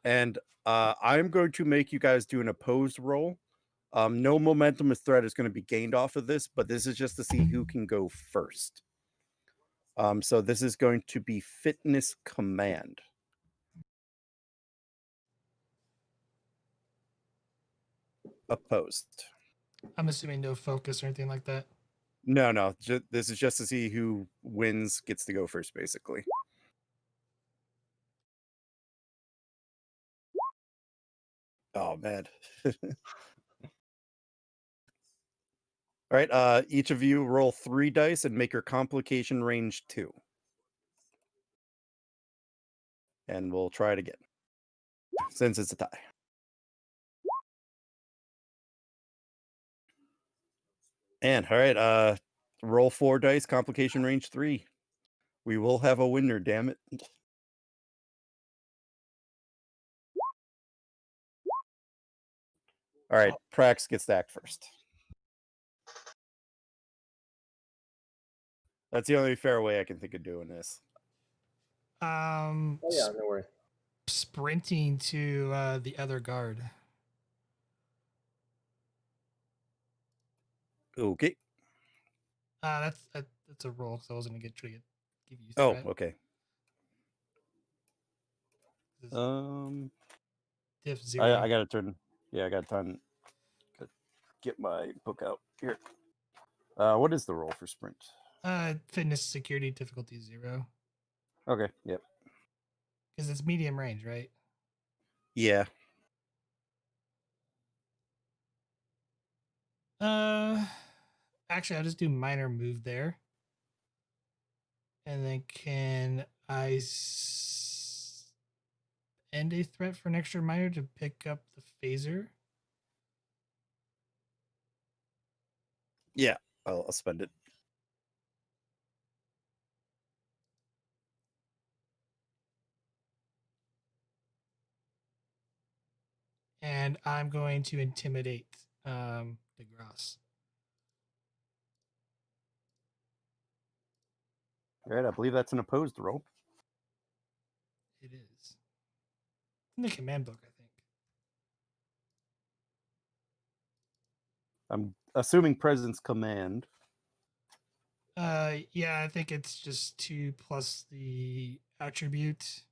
And I'm going to make you guys do an opposed roll. No momentum or threat is going to be gained off of this, but this is just to see who can go first. So this is going to be fitness command. Opposed. I'm assuming no focus or anything like that. No. This is just to see who wins, gets to go first, basically. Oh, man. All right, each of you roll 3 dice and make your complication range 2. And we'll try it again, since it's a tie. And, all right, roll 4 dice, complication range 3. We will have a winner, damn it. All right, Prax gets to act first. That's the only fair way I can think of doing this. Oh yeah, no worry. Sprinting to the other guard. Okay. That's a roll because I wasn't gonna give you Oh, threat. okay. Diff 0. I gotta turn. Yeah, I got time. Get my book out here. What is the roll for sprint? Fitness security difficulty 0 Okay. Yep. because it's medium range, right? Yeah. Actually, I'll just do minor move there, and then can I end a threat for an extra minor to pick up the phaser? Yeah. I'll spend it. And I'm going to intimidate Degras. All right. I believe that's an opposed roll. It is in the command book, I think. I'm assuming presence command. Yeah, I think it's just 2 plus the attribute,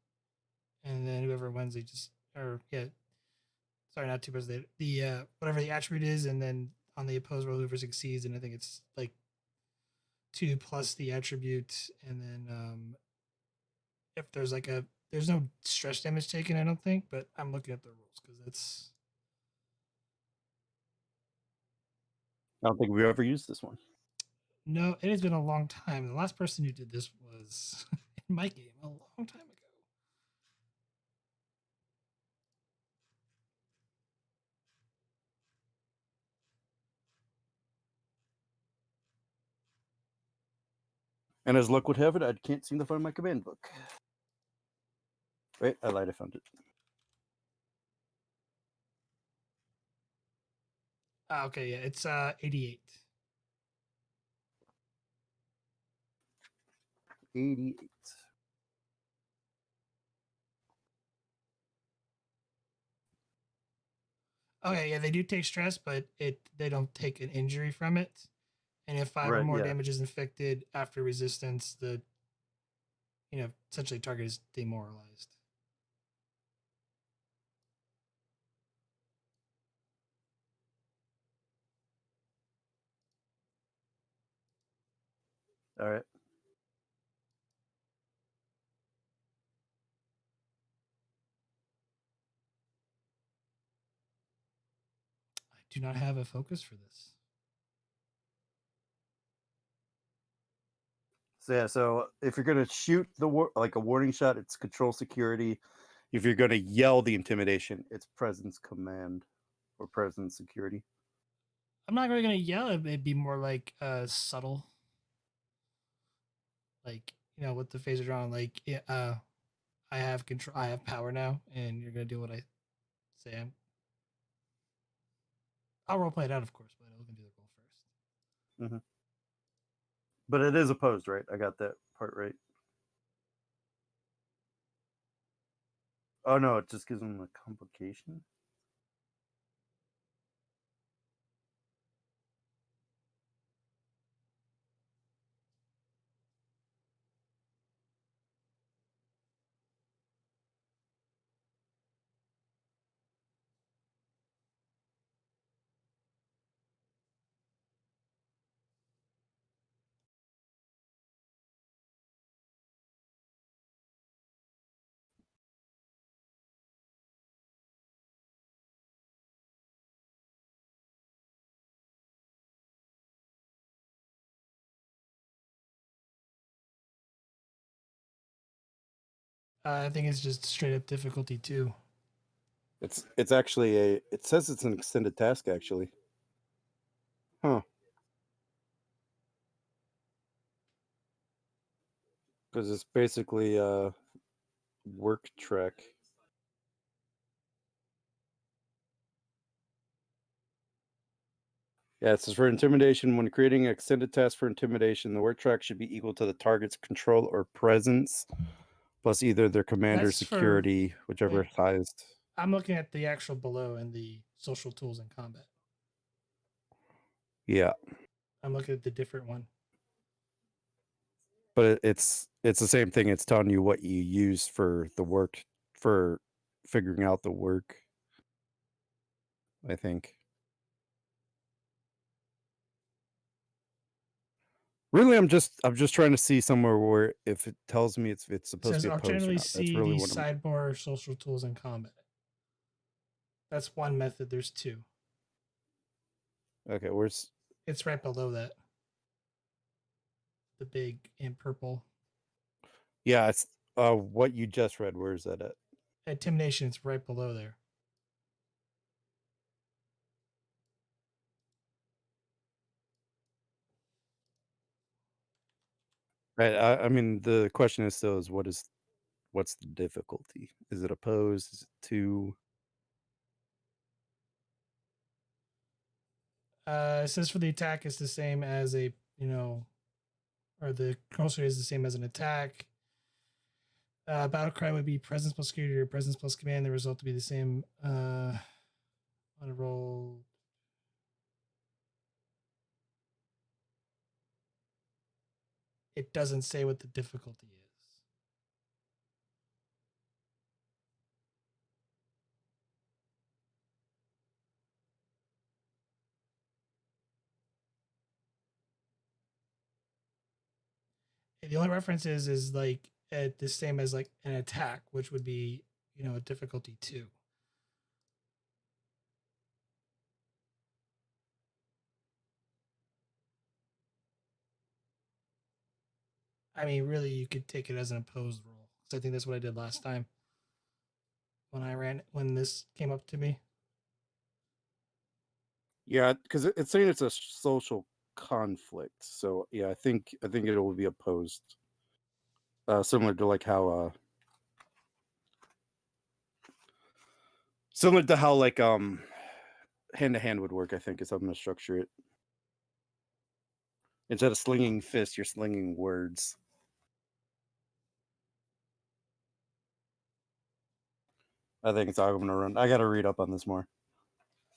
and then whoever wins, they just sorry, not 2 plus the whatever the attribute is, and then on the opposed roll, whoever succeeds, and I think it's like 2 plus the attribute, and then if there's like there's no stress damage taken, I don't think, but I'm looking at the rules because it's I don't think we've ever used this one. no, it has been a long time. The last person who did this was in my game a long time ago. And as luck would have it, I can't seem to find my command book. Wait, I lied, I found it. Okay, yeah, it's 88. 88. Okay, yeah, they do take stress, but they don't take an injury from it. And if 5 or Right, more yeah. damage is inflicted after resistance, the essentially target is demoralized. All right. I do not have a focus for this. So yeah, so if you're gonna shoot like a warning shot, it's control security. If you're gonna yell the intimidation, it's presence command or presence security. I'm not really gonna yell. It'd be more like subtle, like with the phaser on. Like, I have control. I have power now, and you're gonna do what I say. I'll role play it out, of course, but I'm gonna do the roll first. Mm-hmm. But it is opposed, right? I got that part right. Oh no, it just gives them a complication. I think it's just straight up difficulty 2. It's actually it says it's an extended task actually. Huh. Because it's basically work track. Yeah, it says for intimidation, when creating an extended task for intimidation, the work track should be equal to the target's control or presence, plus either their command or That's for- security, whichever wait. is highest. I'm looking at the actual below and the social tools in combat. Yeah, I'm looking at the different one. but it's the same thing. It's telling you what you use for the work, for figuring out the work, I think. Really, I'm just trying to see somewhere where if it tells me it's It supposed says to be opposed or alternatively not. That's see really the what I'm. sidebar social tools in combat. That's one method. There's 2. Okay, where's It's right below that. The big in purple. yeah, it's what you just read. Where is that at? Intimidation is right below there. Right. I mean, the question is still is what's the difficulty? Is it opposed? Is it 2? It says for the attack, it's the same as a or the closer is the same as an attack. Battle cry would be presence plus security or presence plus command. The result to be the same on a roll. It doesn't say what the difficulty is. The only reference is like the same as like an attack, which would be a difficulty 2. I mean, really, you could take it as an opposed roll. Because I think that's what I did last time when this came up to me. Yeah, because it's saying it's a social conflict. So yeah, I think it will be opposed. Similar to like how like hand to hand would work. I think is how I'm gonna structure it. Instead of slinging fists, you're slinging words. I think it's how I'm gonna run. I gotta read up on this more.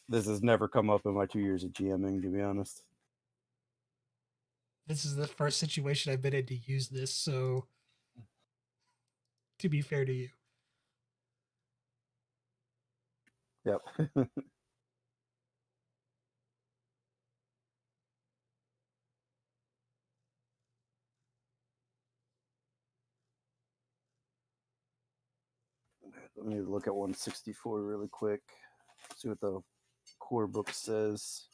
This has never come up in my 2 years of GMing, to be honest. This is the first situation I've been in to use this, so to be fair to you. Yep. Let me look at 164 really quick. See what the core book says.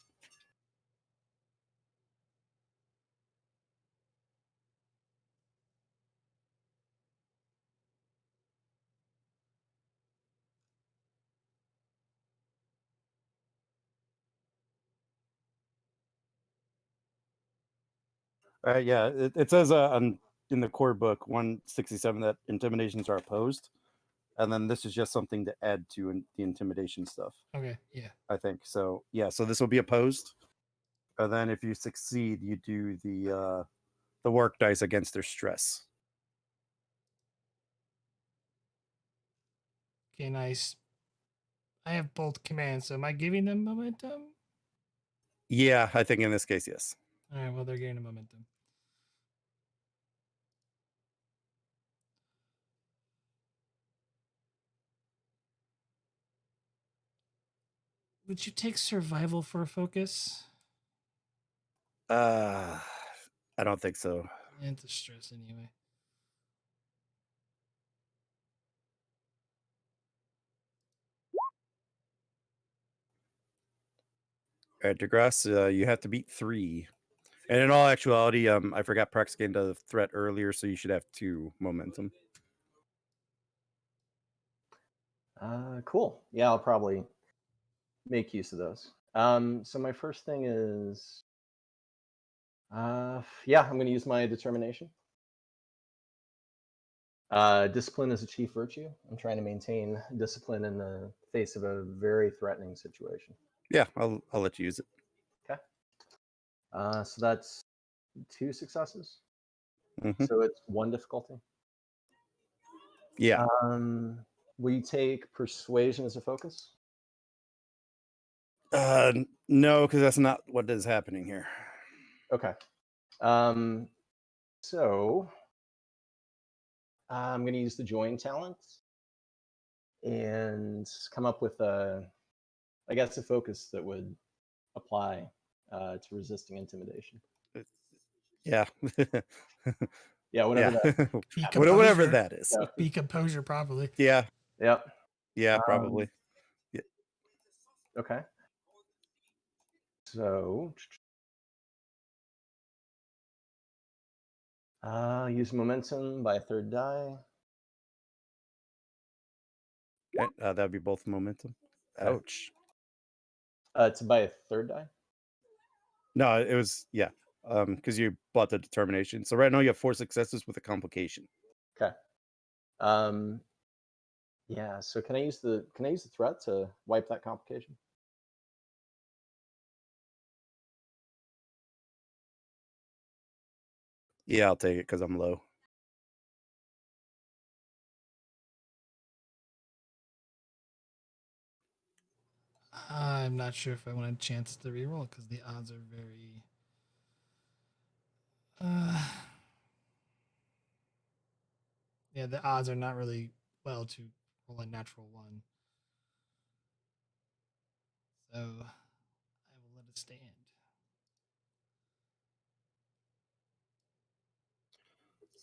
Yeah, it says in the core book 167 that intimidations are opposed, and then this is just something to add to the intimidation stuff. Okay, yeah. I think so. Yeah, so this will be opposed, and then if you succeed, you do the work dice against their stress. Okay, nice. I have both commands, so am I giving them momentum? Yeah, I think in this case, yes. All right, well, they're getting a momentum. Would you take survival for a focus? I don't think so. It's a stress anyway. All right, Degras, you have to beat 3. And in all actuality, I forgot Prax gained a threat earlier, so you should have 2 momentum. Cool. Yeah, I'll probably make use of those. So my first thing is, yeah, I'm going to use my determination. Discipline is a chief virtue. I'm trying to maintain discipline in the face of a very threatening situation. Yeah, I'll let you use it. Okay. So that's 2 successes. Mm-hmm. So it's 1 difficulty. Yeah. Will you take persuasion as a focus? No, because that's not what is happening here. Okay. So I'm going to use the join talent and come up with a focus that would apply to resisting intimidation. Yeah. Yeah, whatever that. Whatever that is. Yeah. Be composure, probably. Yeah. Yep. Yeah, probably. Yeah. Okay. So use momentum by a 3rd die. Okay, that'd be both momentum. Ouch. To by a 3rd die. No, it was because you bought the determination. So right now you have 4 successes with a complication. Okay. Yeah. So can I use the threat to wipe that complication? Yeah, I'll take it because I'm low. I'm not sure if I want a chance to reroll because the odds are very. Yeah, the odds are not really well to roll a natural 1. So I will let it stand.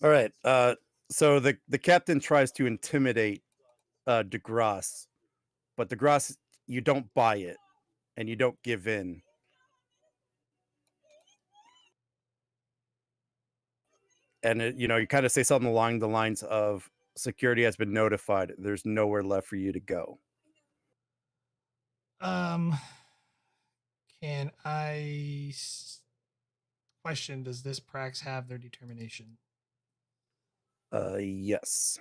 All right. So the captain tries to intimidate Degras, but Degras, you don't buy it, and you don't give in. And you kind of say something along the lines of security has been notified. There's nowhere left for you to go. Can I question? Does this Prax have their determination? Yes.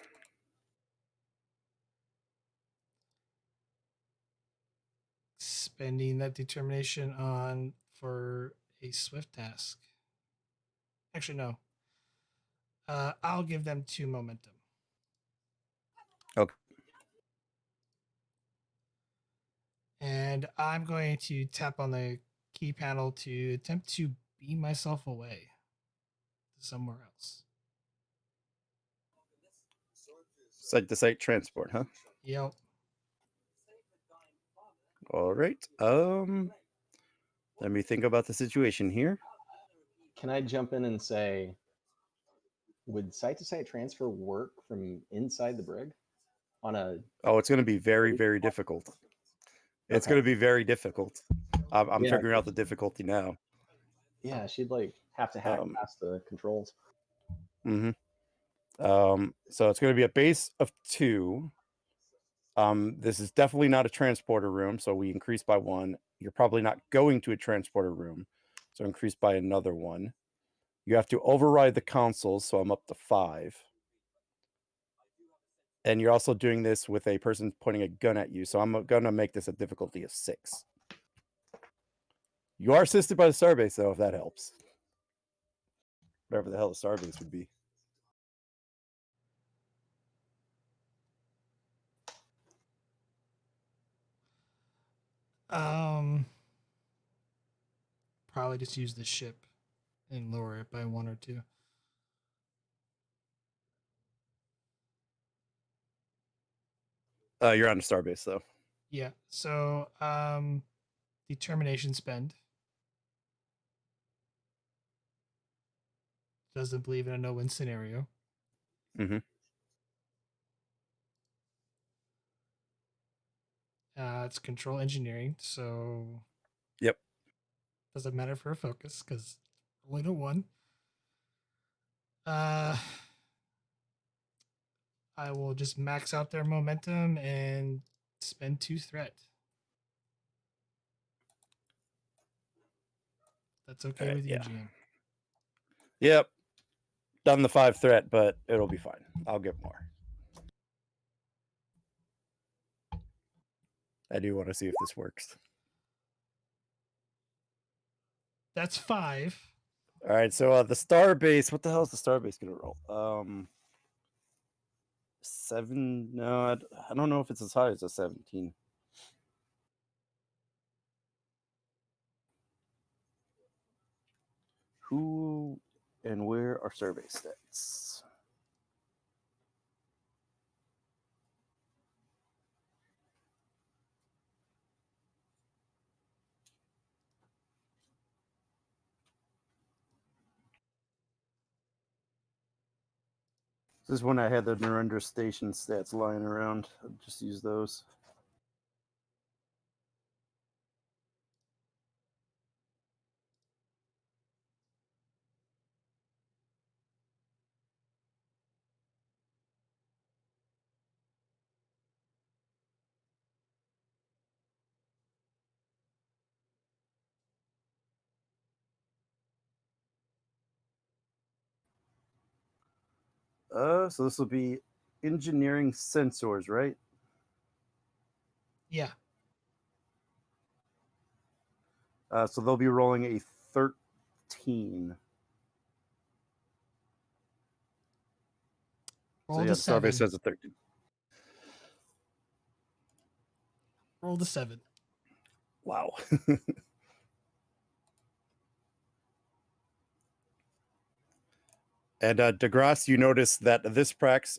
Spending that determination on for a swift task. Actually, no. I'll give them 2 momentum. Okay. And I'm going to tap on the key panel to attempt to beam myself away to somewhere else. Site to site transport, huh? Yep. All right. Let me think about the situation here. Can I jump in and say, would site-to-site transfer work from inside the brig on a? Oh, it's going to be very, very difficult. It's going to be very difficult. I'm Yeah, figuring out the difficulty now. Yeah, she'd like have to hack past the controls. Mm-hmm. So it's going to be a base of 2. This is definitely not a transporter room, so we increase by 1. You're probably not going to a transporter room, so increase by another 1. You have to override the consoles, so I'm up to 5. And you're also doing this with a person pointing a gun at you, so I'm going to make this a difficulty of 6. You are assisted by the starbase, though, if that helps. Whatever the hell the starbase would be. Probably just use the ship and lower it by 1 or 2. You're on the starbase, though. Yeah. So, determination spend. Doesn't believe in a no-win scenario. Mm-hmm. It's control engineering, so Yep. doesn't matter for a focus because only to 1. I will just max out their momentum and spend 2 threat. That's okay with you, GM. Yep. Done the 5 threat, but it'll be fine. I'll get more. I do want to see if this works. That's 5. All right, so the starbase. What the hell is the starbase gonna roll? 7. No, I don't know if it's as high as a 17. Who and where are survey stats? This is when I had the Narendra station stats lying around. I'll just use those. So this will be engineering sensors, right? Yeah. So they'll be rolling a 13. Roll So yeah, the the starbase 7. says a 13. Roll the 7. Wow. And Degras, you notice that this Prax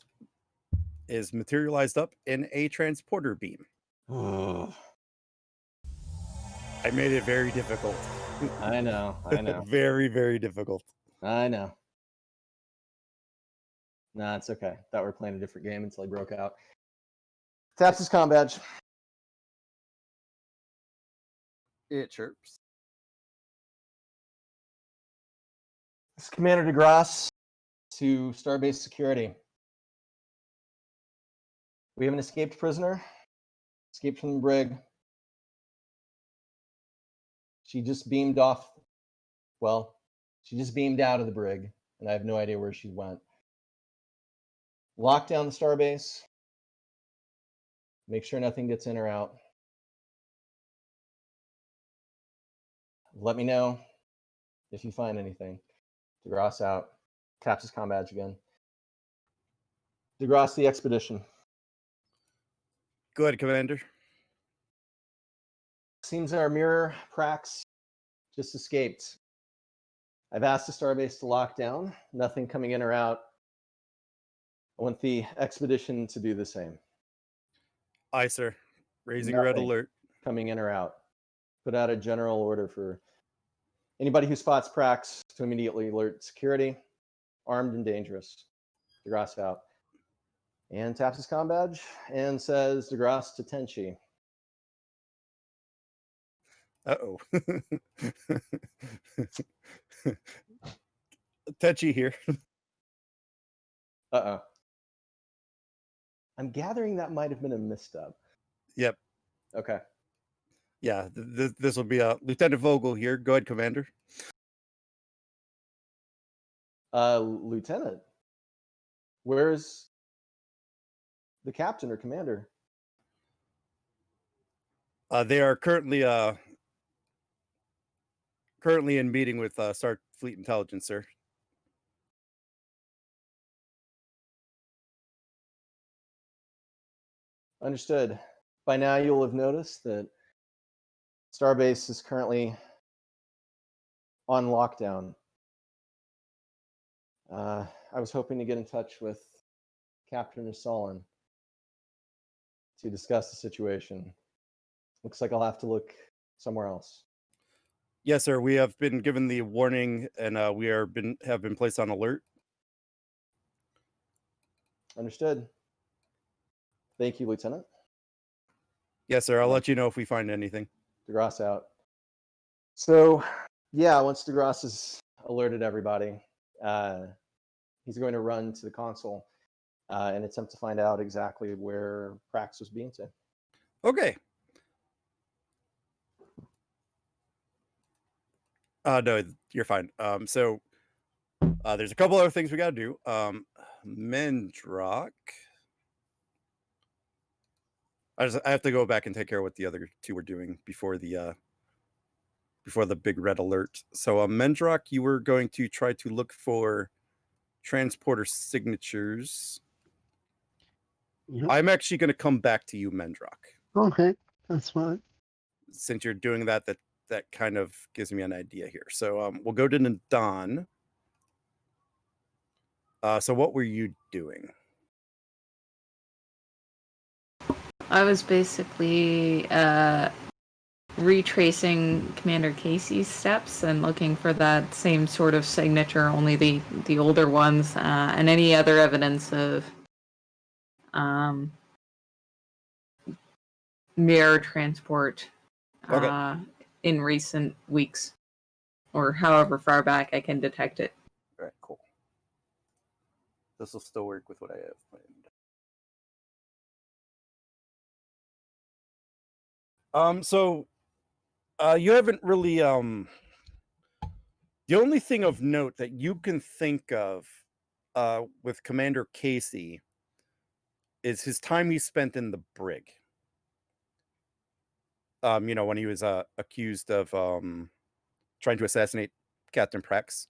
is materialized up in a transporter beam. I made it very difficult. I know. Very, very difficult. I know. Nah, it's okay. Thought we were playing a different game until I broke out. Taps his comm badge. It chirps. This is Commander Degras to Starbase Security. We have an escaped prisoner. Escaped from the brig. She just beamed off. Well, she just beamed out of the brig, and I have no idea where she went. Lock down the starbase. Make sure nothing gets in or out. Let me know if you find anything. Degras out. Taps his comm badge again. Degras, the expedition. Go ahead, Commander. Seems our mirror, Prax, just escaped. I've asked the starbase to lock down. Nothing coming in or out. I want the expedition to do the same. Aye, sir. Raising a red Nothing alert. coming in or out. Put out a general order for anybody who spots Prax to immediately alert security. Armed and dangerous. Degras out. And taps his comm badge and says Degras to Tenchi. Uh-oh. Tetchy here. Uh-oh. I'm gathering that might have been a misstep. Yep. Okay. Yeah, this will be Lieutenant Vogel here. Go ahead, Commander. Lieutenant, where's the captain or commander? They are currently in meeting with Starfleet Intelligence, sir. Understood. By now you'll have noticed that Starbase is currently on lockdown. I was hoping to get in touch with Captain Solon to discuss the situation. Looks like I'll have to look somewhere else. Yes, sir. We have been given the warning, and we have been placed on alert. Understood. Thank you, Lieutenant. Yes, sir. I'll let you know if we find anything. Degras out. So, yeah, once Degras has alerted everybody, he's going to run to the console and attempt to find out exactly where Prax was being to. Okay. No, you're fine. So there's a couple other things we got to do. Mendrock. I have to go back and take care of what the other two were doing before the big red alert. So Mendrock, you were going to try to look for transporter signatures. Yep. I'm actually going to come back to you, Mendrock. Okay, that's fine. Since you're doing that kind of gives me an idea here. So we'll go to Nadan. So what were you doing? I was basically retracing Commander Casey's steps and looking for that same sort of signature, only the older ones, and any other evidence of mirror transport Okay. in recent weeks, or however far back I can detect it. All right, cool. This will still work with what I have planned. So you haven't really the only thing of note that you can think of with Commander Casey is his time he spent in the brig. When he was accused of trying to assassinate Captain Prax.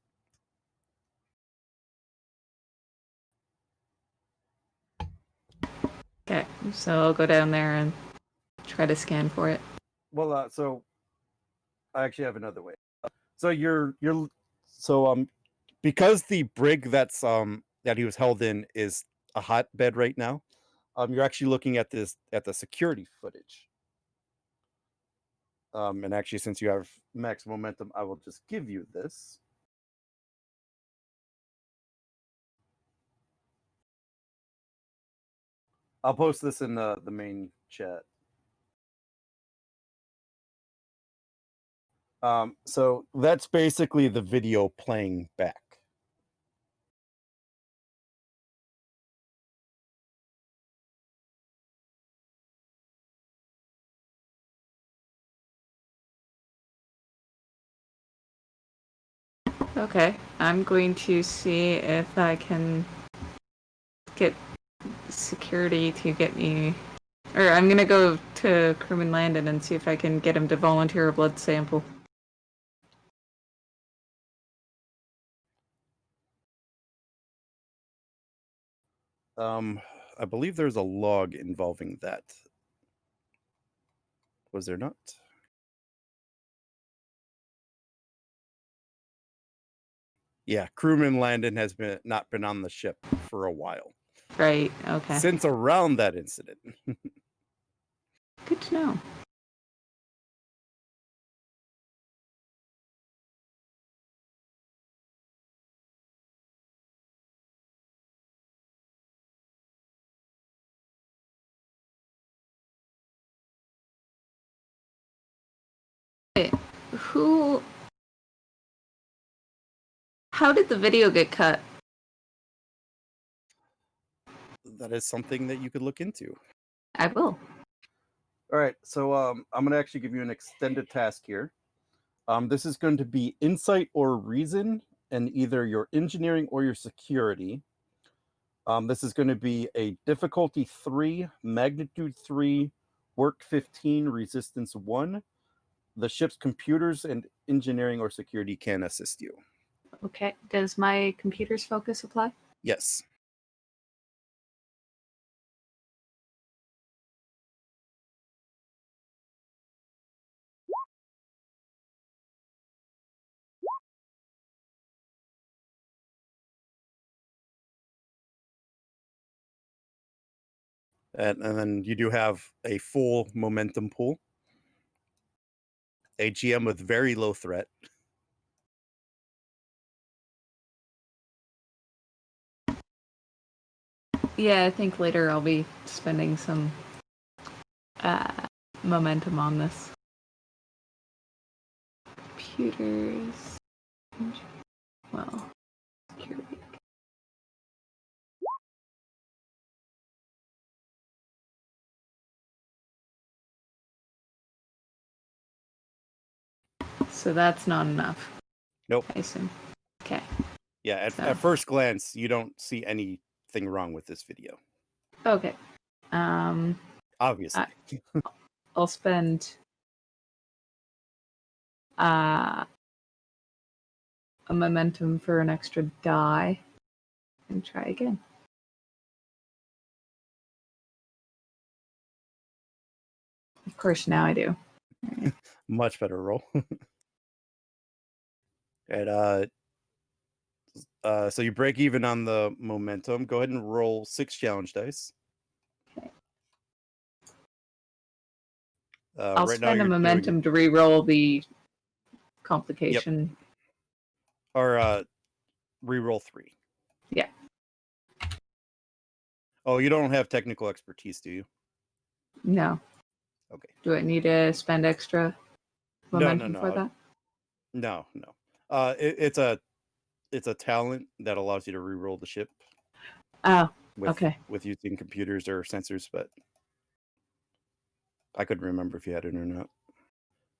Okay, so I'll go down there and try to scan for it. Well, so I actually have another way. So because the brig that he was held in is a hotbed right now, you're actually looking at the security footage. And actually, since you have max momentum, I will just give you this. I'll post this in the main chat. So that's basically the video playing back. Okay, I'm going to see if I can get security to get me... Or I'm gonna go to Crewman Landon and see if I can get him to volunteer a blood sample. I believe there's a log involving that. Was there not? Yeah, crewman Landon has not been on the ship for a while. Right, okay. Since around that incident. Good to know. Wait, who... How did the video get cut? That is something that you could look into. I will. All right, so I'm going to actually give you an extended task here. This is going to be insight or reason, and either your engineering or your security. This is going to be a difficulty 3, magnitude 3, work 15, resistance 1. The ship's computers and engineering or security can assist you. Okay, does my computer's focus apply? Yes. And then you do have a full momentum pool. A GM with very low threat. Yeah, I think later I'll be spending some momentum on this. Computers. Well, security. So that's not enough. Nope. I assume. Okay. Yeah, at first glance, you don't see anything wrong with this video. Okay. Obviously. I'll spend a momentum for an extra die and try again. Of course, now I do. Right. Much better roll. And so you break even on the momentum. Go ahead and roll 6 challenge dice. Okay. right I'll now spend a you're momentum to re-roll the complication. Yep. Or re-roll 3. Yeah. Oh, you don't have technical expertise, do you? No. Okay. Do I need to spend extra momentum for that? No. It's a talent that allows you to re-roll the ship. Oh, okay. With using computers or sensors, but I couldn't remember if you had it or not.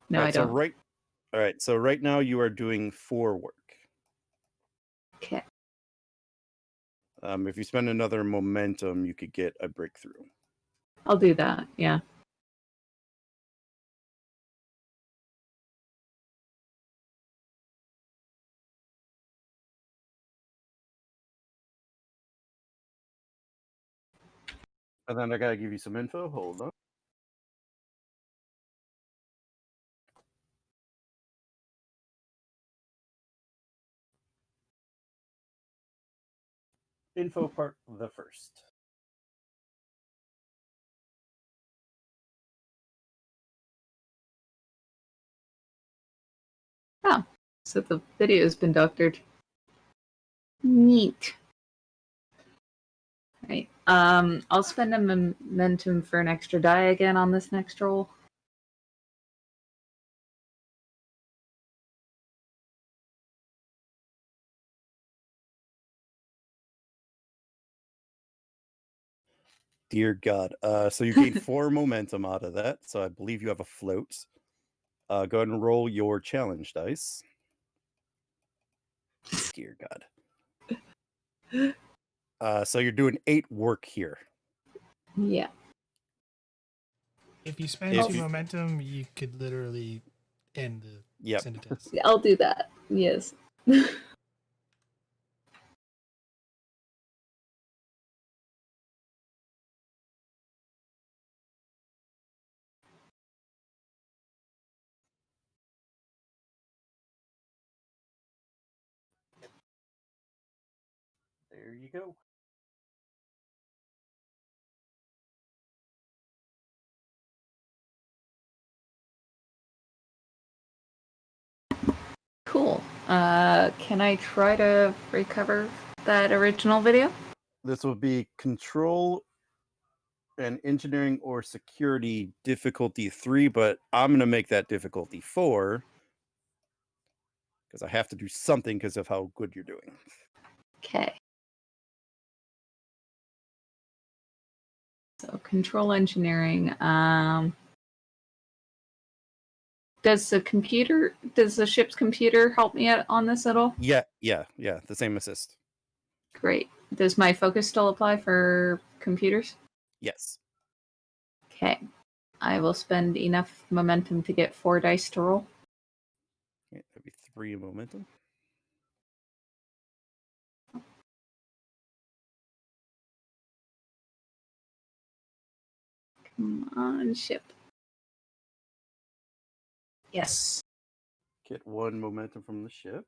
No, I don't. All right. So right now you are doing 4 work. Okay. If you spend another momentum, you could get a breakthrough. I'll do that. Yeah. And then I gotta give you some info. Hold on. Info part the first. Oh, so the video's been doctored. Neat. Right. I'll spend a momentum for an extra die again on this next roll. Dear God. So you gain 4 momentum out of that. So I believe you have a float. Go ahead and roll your challenge dice. Dear God. So you're doing 8 work here. Yeah. If you spend If 2 you- momentum, you could literally end the Yep. send a test. I'll do that. Yes. There you go. Cool. Can I try to recover that original video? This will be control and engineering or security difficulty 3, but I'm going to make that difficulty 4 because I have to do something because of how good you're doing. Okay. So control engineering. Does the ship's computer help me out on this at all? Yeah. The same assist. Great. Does my focus still apply for computers? Yes. Okay. I will spend enough momentum to get 4 dice to roll. Okay, that'd be 3 momentum. Come on, ship. Yes. Get 1 momentum from the ship.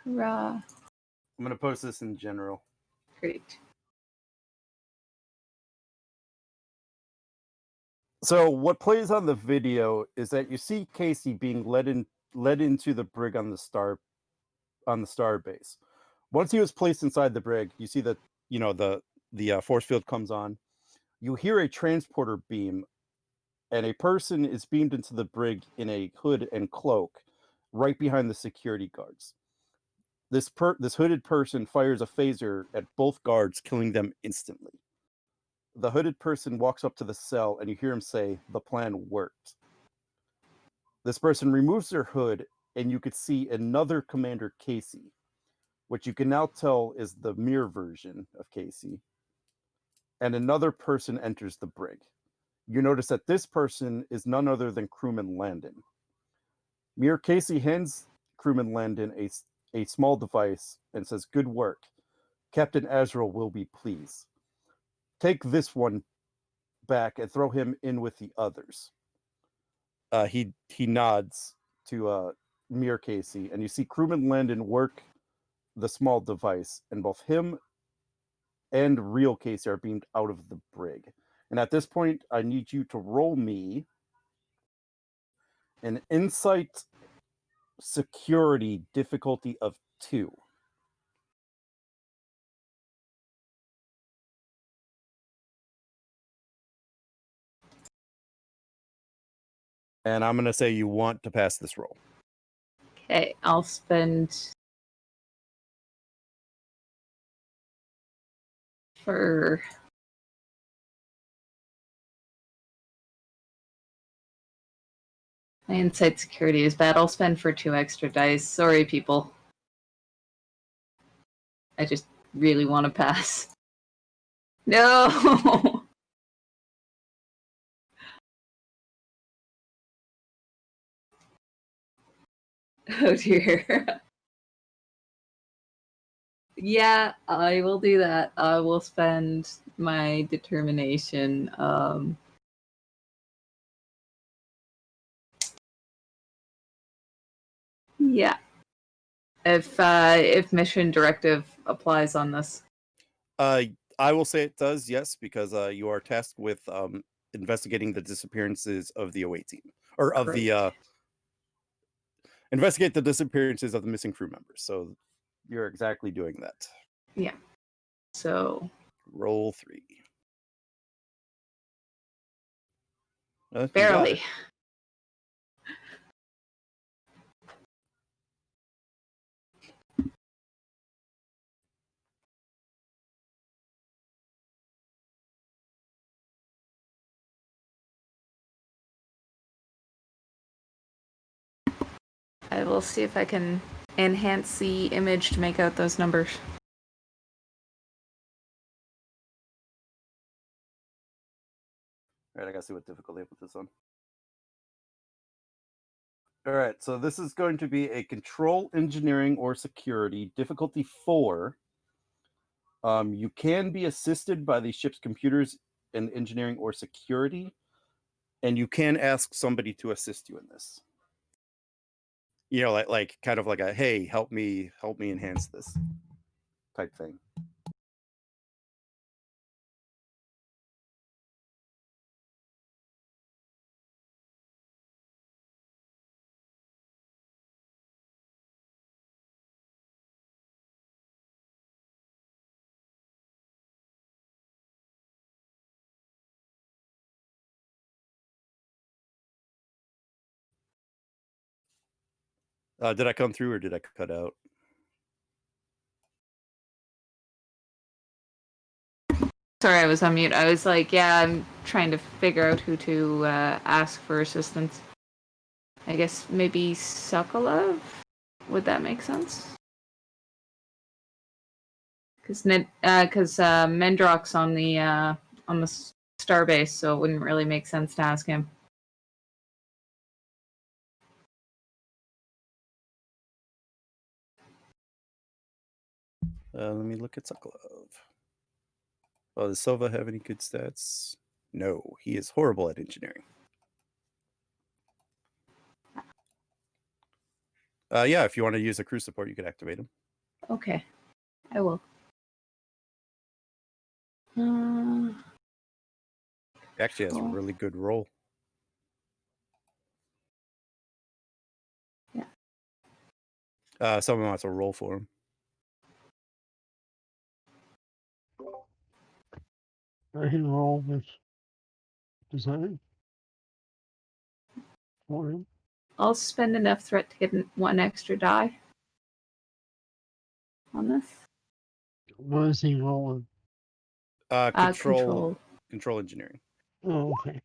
Hurrah. I'm going to post this in general. Great. So what plays on the video is that you see Casey being led into the brig on the star base. Once he was placed inside the brig, you see that the force field comes on. You hear a transporter beam, and a person is beamed into the brig in a hood and cloak, right behind the security guards. This hooded person fires a phaser at both guards, killing them instantly. The hooded person walks up to the cell, and you hear him say, "The plan worked." This person removes their hood, and you could see another Commander Casey, which you can now tell is the mirror version of Casey. And another person enters the brig. You notice that this person is none other than Crewman Landon. Mirror Casey hands Crewman Landon a small device and says, "Good work. Captain Azrael will be pleased. Take this one back and throw him in with the others." He nods to Mirror Casey, and you see Crewman Landon work the small device, and both him and real Casey are beamed out of the brig. And at this point, I need you to roll me an insight security difficulty of 2. And I'm going to say you want to pass this roll. Okay, I'll spend for my insight security is bad. I'll spend for 2 extra dice. Sorry, people. I just really want to pass. No! Oh dear. Yeah, I will do that. I will spend my determination. Yeah. If mission directive applies on this. I will say it does, yes, because you are tasked with investigating the disappearances of the OA team, or of Great. investigate the disappearances of the missing crew members. So You're exactly doing that. Yeah. So Roll 3. You got barely. it. I will see if I can enhance the image to make out those numbers. All right, I gotta see what difficulty I put this on. All right, so this is going to be a control, engineering, or security, difficulty 4. You can be assisted by the ship's computers in engineering or security, and you can ask somebody to assist you in this. You know, like kind of like a, hey, help me enhance this type thing. Did I come through or did I cut out? Sorry, I was on mute. I was like, yeah, I'm trying to figure out who to ask for assistance. I guess maybe Sokolov? Would that make sense? Because Mendrock's on the starbase, so it wouldn't really make sense to ask him. Let me look at Sokolov. Oh, does Silva have any good stats? No, he is horrible at engineering. Yeah, if you want to use a crew support, you could activate him. Okay, I will. Actually has a really good roll. Yeah. Someone wants to roll for him. I can roll with design for him. I'll spend enough threat to get one extra die on this. What is he rolling? Control engineering. Oh, okay.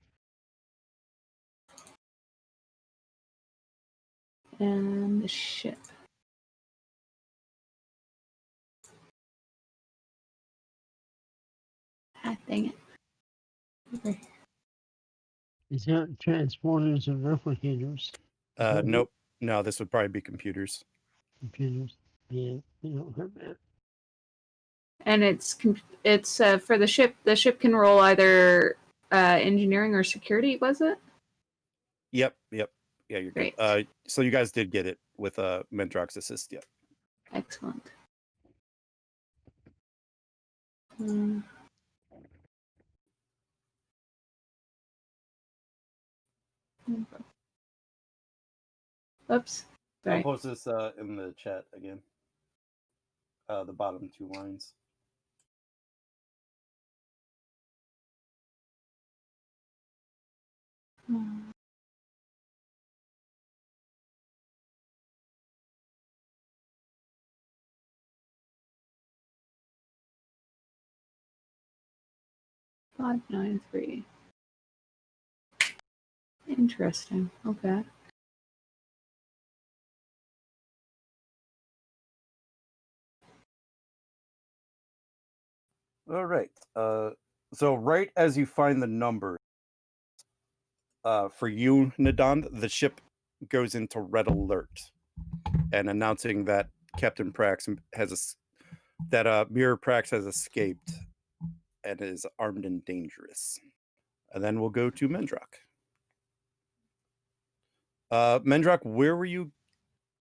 And the ship. Ah, dang it. Okay. He's got transporters and replicators. Nope. No, this would probably be computers. Computers. Yeah, they don't have that. And it's for the ship. The ship can roll either engineering or security. Was it? Yep. Yeah, you're Great. good. So you guys did get it with Mendrock's assist. Yep. Excellent. Oops. I'll Sorry. post this in the chat again. The bottom 2 lines. $593. Interesting. Okay. All right. So right as you find the number, for you, Nadand, the ship goes into red alert, and announcing that Captain Prax Mirror Prax has escaped and is armed and dangerous. And then we'll go to Mendrock. Mendrock, where were you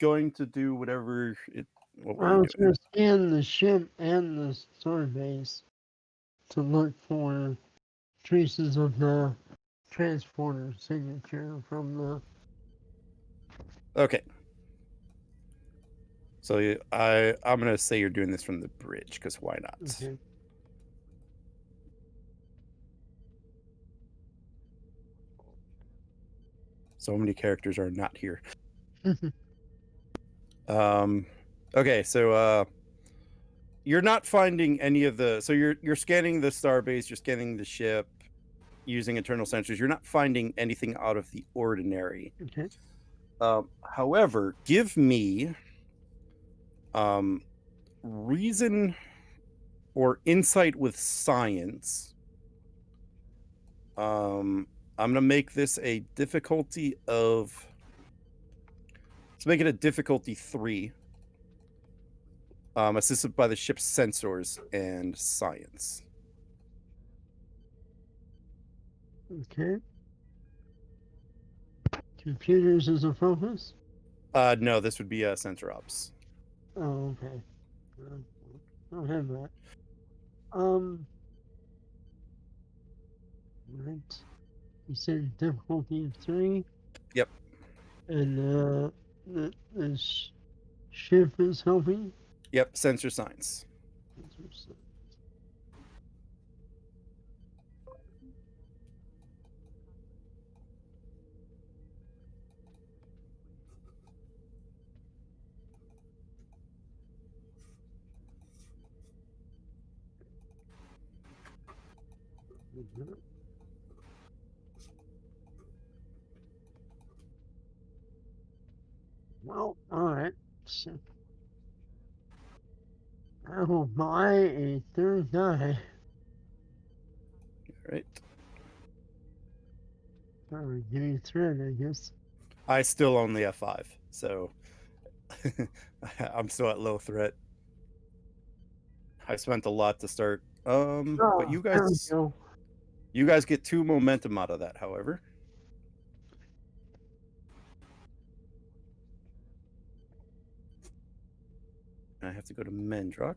going to do what were I you was doing? going to scan the ship and the starbase to look for traces of the transporter signature from the. Okay. So I'm gonna say you're doing this from the bridge because why not? Okay. So many characters are not here. Okay, so you're not finding any of the. So you're scanning the starbase, you're scanning the ship using internal sensors. You're not finding anything out of the ordinary. Okay. However, give me reason or insight with science. I'm gonna make this a difficulty of. Let's make it a difficulty 3. Assisted by the ship's sensors and science. Okay. Computers as a focus? No, this would be sensor ops. Oh, okay. I don't have that. Right. You said difficulty of 3. Yep. And the ship is helping? Yep, sensor science. Well, alright. So I will buy a third die. All right. Or give me a thread, I guess. I still only have 5, so I'm still at low threat. I spent a lot to start. But you there we guys, go. you guys get 2 momentum out of that. However, I have to go to Mendrock.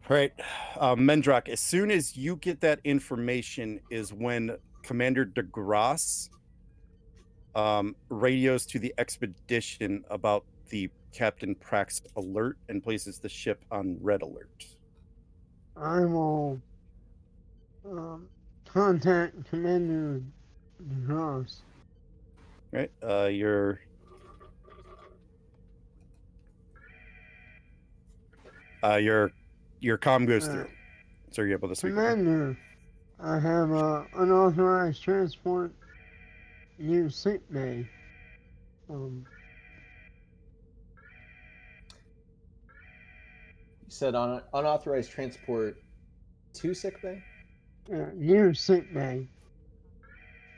All right, Mendrock, as soon as you get that information is when Commander Degras radios to the expedition about the Captain Prax alert and places the ship on red alert. I will contact Commander Degras. Right, your comm goes through, so you're able to speak. Commander, I have unauthorized transport near sickbay. You said on unauthorized transport to sickbay? Near sickbay.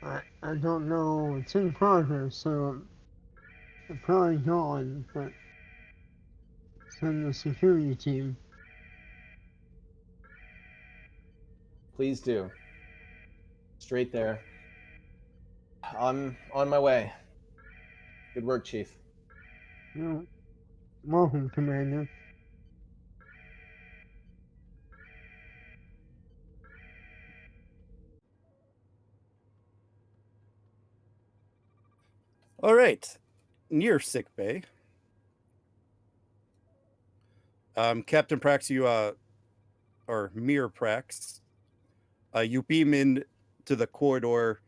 I don't know. It's in progress, so I'm probably gone, but send the security team. Please do. Straight there. I'm on my way. Good work, Chief. Welcome, Commander. All right, near sickbay. Captain Prax, you or Mir Prax, you beam in to the corridor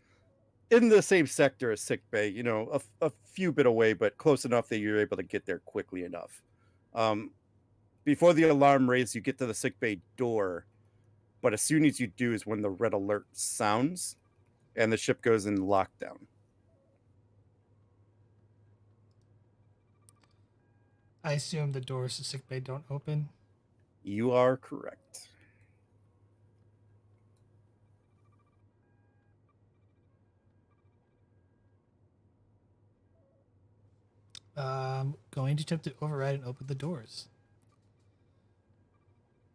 in the same sector as sickbay. You know, a few bit away, but close enough that you're able to get there quickly enough. Before the alarm raises, you get to the sickbay door, but as soon as you do is when the red alert sounds, and the ship goes in lockdown. I assume the doors to sickbay don't open. You are correct. Going to attempt to override and open the doors.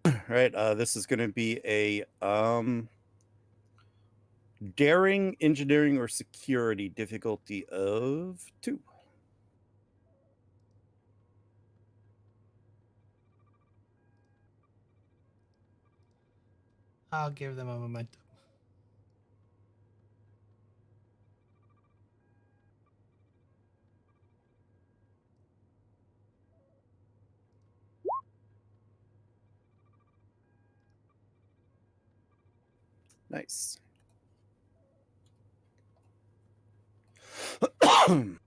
All right, this is going to be a daring, engineering, or security, difficulty of 2. I'll give them a momentum. Nice. Oop,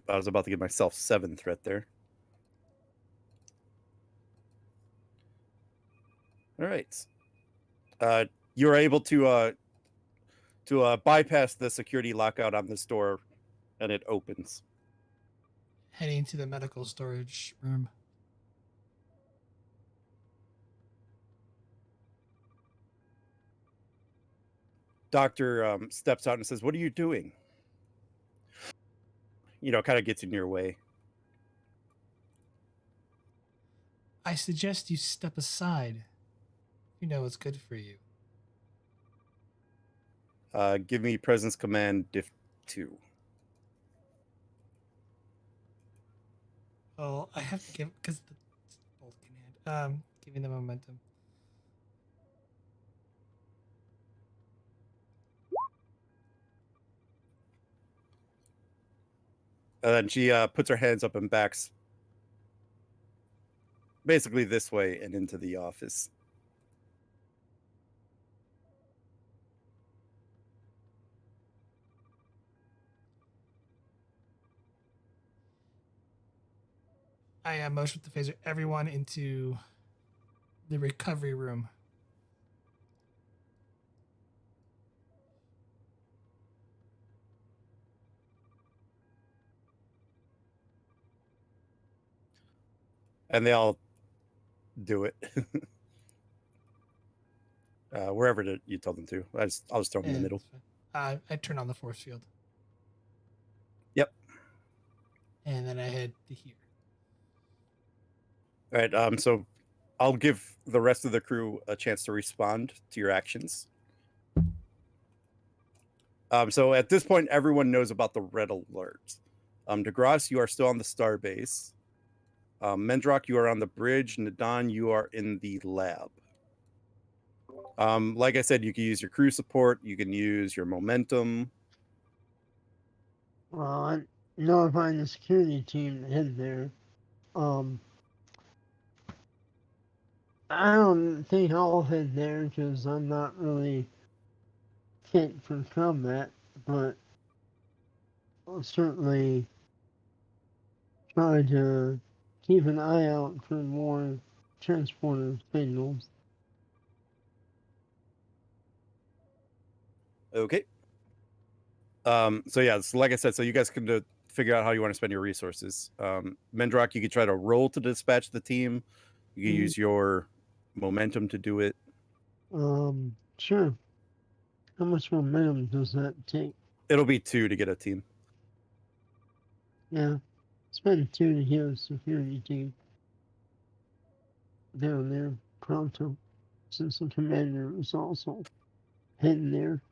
I was about to give myself 7 threat there. All right. You're able to bypass the security lockout on this door, and it opens. Heading to the medical storage room. Doctor steps out and says, "What are you doing?" Kind of gets in your way. I suggest you step aside. You know what's good for you. Give me presence command diff 2. Well, I have to give because the bolt can hand. Giving them momentum. And then she puts her hands up and backs basically this way and into the office. I motion with the phaser everyone into the recovery room. And they all do it. Wherever you told them to. I'll just throw them in the middle. I turn on the force field. Yep. And then I head to here. All right. So I'll give the rest of the crew a chance to respond to your actions. So at this point, everyone knows about the red alert. Degras, you are still on the starbase. Mendrock, you are on the bridge. Nadan, you are in the lab. Like I said, you can use your crew support. You can use your momentum. Well, I'm notifying the security team to head there. I don't think I'll head there because I'm not really fit for combat, but I'll certainly try to keep an eye out for more transporter signals. Okay. So yeah, so like I said, so you guys can figure out how you want to spend your resources. Mendrock, you could try to roll to dispatch the team. You can use your momentum to do it. Sure. How much momentum does that take? It'll be 2 to get a team. Yeah. Spend 2 to get a security team down there pronto, since the commander is also heading there.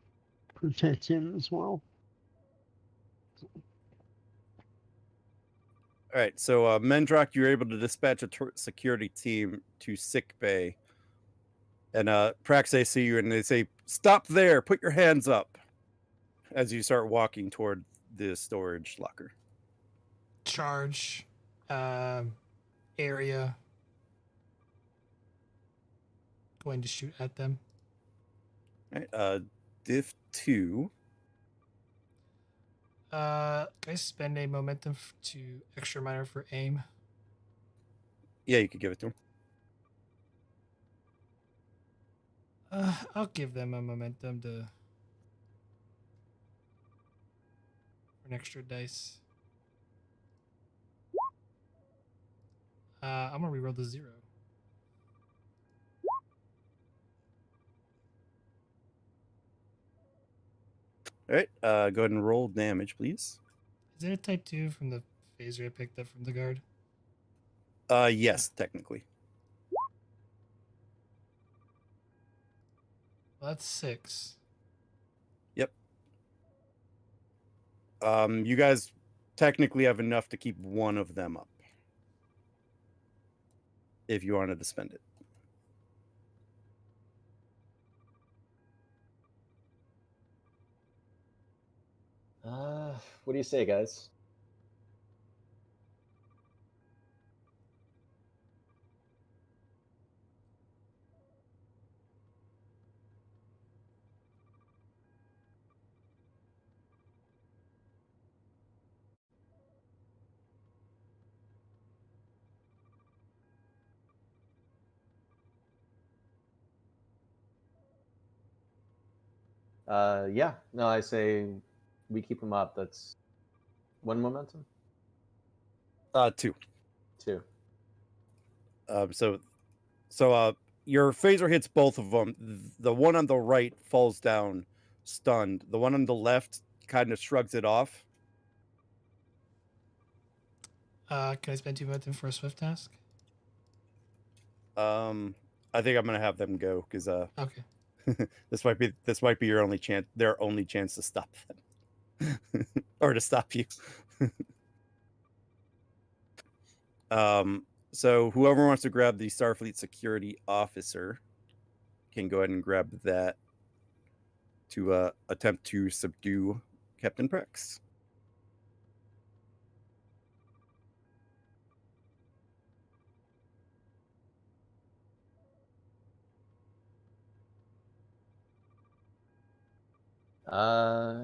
Protect him as well. All right, so Mendrock, you're able to dispatch a security team to sick bay. And Prax, they see you and they say, "Stop there, put your hands up," as you start walking toward the storage locker. Charge area. Going to shoot at them. All right, diff 2. Can I spend a momentum to extra minor for aim? Yeah, you could give it to him. I'll give them a momentum to for an extra dice. I'm gonna reroll the 0. All right, go ahead and roll damage, please. Is it a type 2 from the phaser I picked up from the guard? Yes, technically. Well, that's 6. Yep. You guys technically have enough to keep one of them up. If you wanted to spend it. What do you say, guys? Yeah. No, I say we keep them up. That's 1 momentum? 2. 2. So your phaser hits both of them. The one on the right falls down, stunned. The one on the left kind of shrugs it off. Can I spend 2 momentum for a swift task? I think I'm gonna have them go because Okay. this might be your only chance. Their only chance to stop them, or to stop you. So whoever wants to grab the Starfleet security officer can go ahead and grab that to attempt to subdue Captain Prax.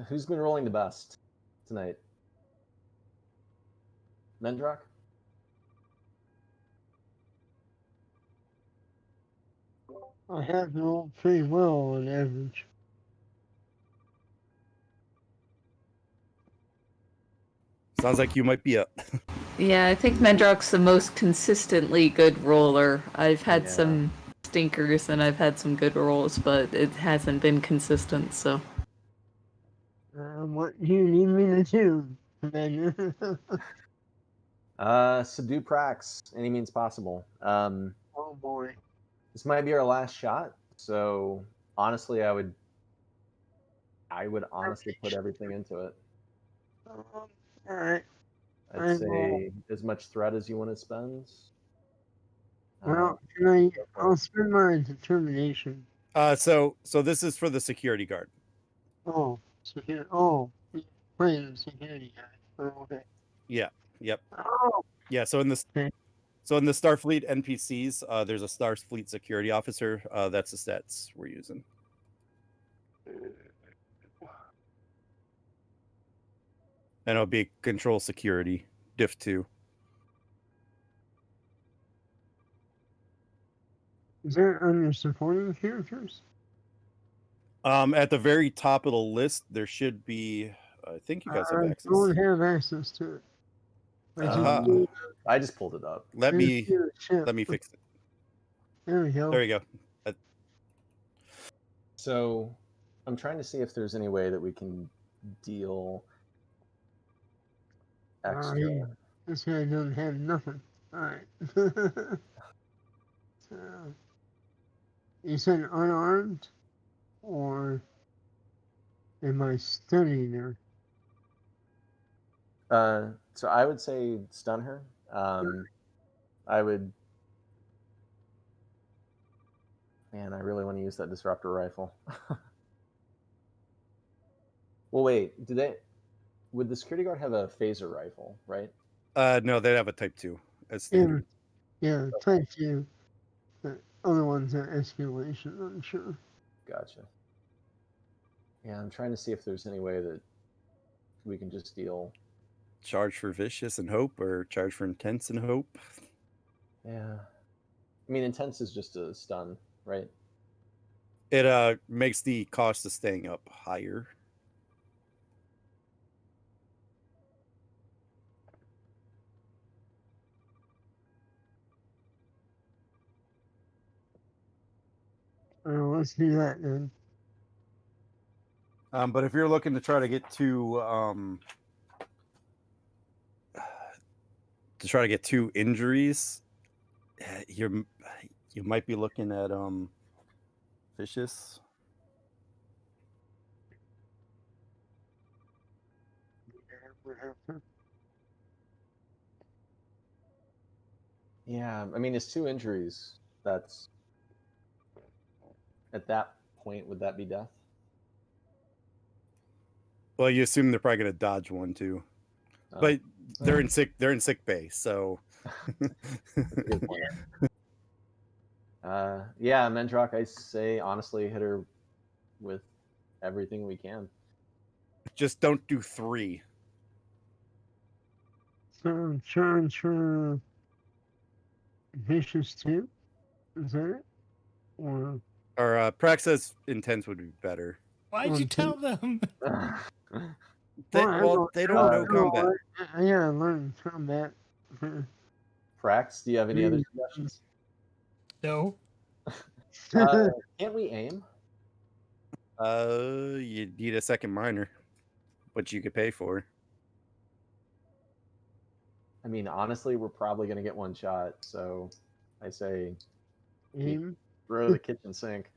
Who's been rolling the best tonight? Mendrock? I have rolled pretty well on average. Sounds like you might be up. Yeah, I think Mendrock's the most consistently good roller. I've had Yeah. some stinkers and I've had some good rolls, but it hasn't been consistent, so. What do you need me to do, Commander? Subdue Prax, any means possible. Oh boy. This might be our last shot, so honestly, I would honestly put everything into it. Alright. I'd say as much threat as you want to spend. Well, I'll spend my determination. So this is for the security guard. Oh, security guy. Oh, okay. Yeah. Yep. Oh, Yeah. So in this. okay. So in the Starfleet NPCs, there's a Starfleet security officer. That's the stats we're using. And it'll be control security, diff 2. Is that under supporting characters? At the very top of the list, there should be. I think you guys have I access. don't have access to it. I just pulled it up. Let me fix it. There we go. There you go. So I'm trying to see if there's any way that we can deal extra. This guy doesn't have nothing. Alright. So, you said unarmed? Or am I studying her? So I would say stun her. I would. Man, I really want to use that disruptor rifle. Well, wait. Would the security guard have a phaser rifle, right? No, they have a Type 2 as standard. Yeah, Type 2. The other ones are escalation, I'm sure. Gotcha. Yeah, I'm trying to see if there's any way that we can just deal. Charge for vicious and hope, or charge for intense and hope. Yeah. I mean, intense is just a stun, right? It makes the cost of staying up higher. Let's do that then. But if you're looking to try to get two injuries, you might be looking at vicious. Yeah, I mean, it's 2 injuries. That's at that point, would that be death? Well, you assume they're probably going to dodge one too, Oh, but they're in sick bay, so. that's a good point. Yeah, Mendrock, I say honestly, hit her with everything we can. Just don't do 3. So charge for vicious too? Is that it? Or Or Prax says intense would be better. Why'd you tell them? They don't know combat. Yeah, I learned combat. Prax, do you have any other suggestions? No. Can't we aim? You need a second miner, which you could pay for. I mean, honestly, we're probably going to get 1 shot, so I say Aim. throw the kitchen sink.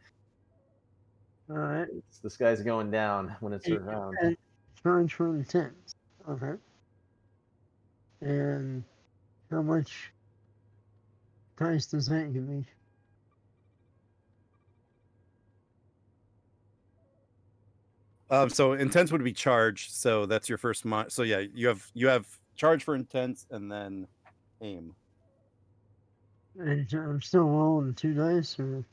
Alright. This guy's going down when it's around. Charge for intense. Okay. And how much dice does that give me? So intense would be charge, so that's your first so yeah, you have charge for intense and then aim. And I'm still rolling 2 dice, or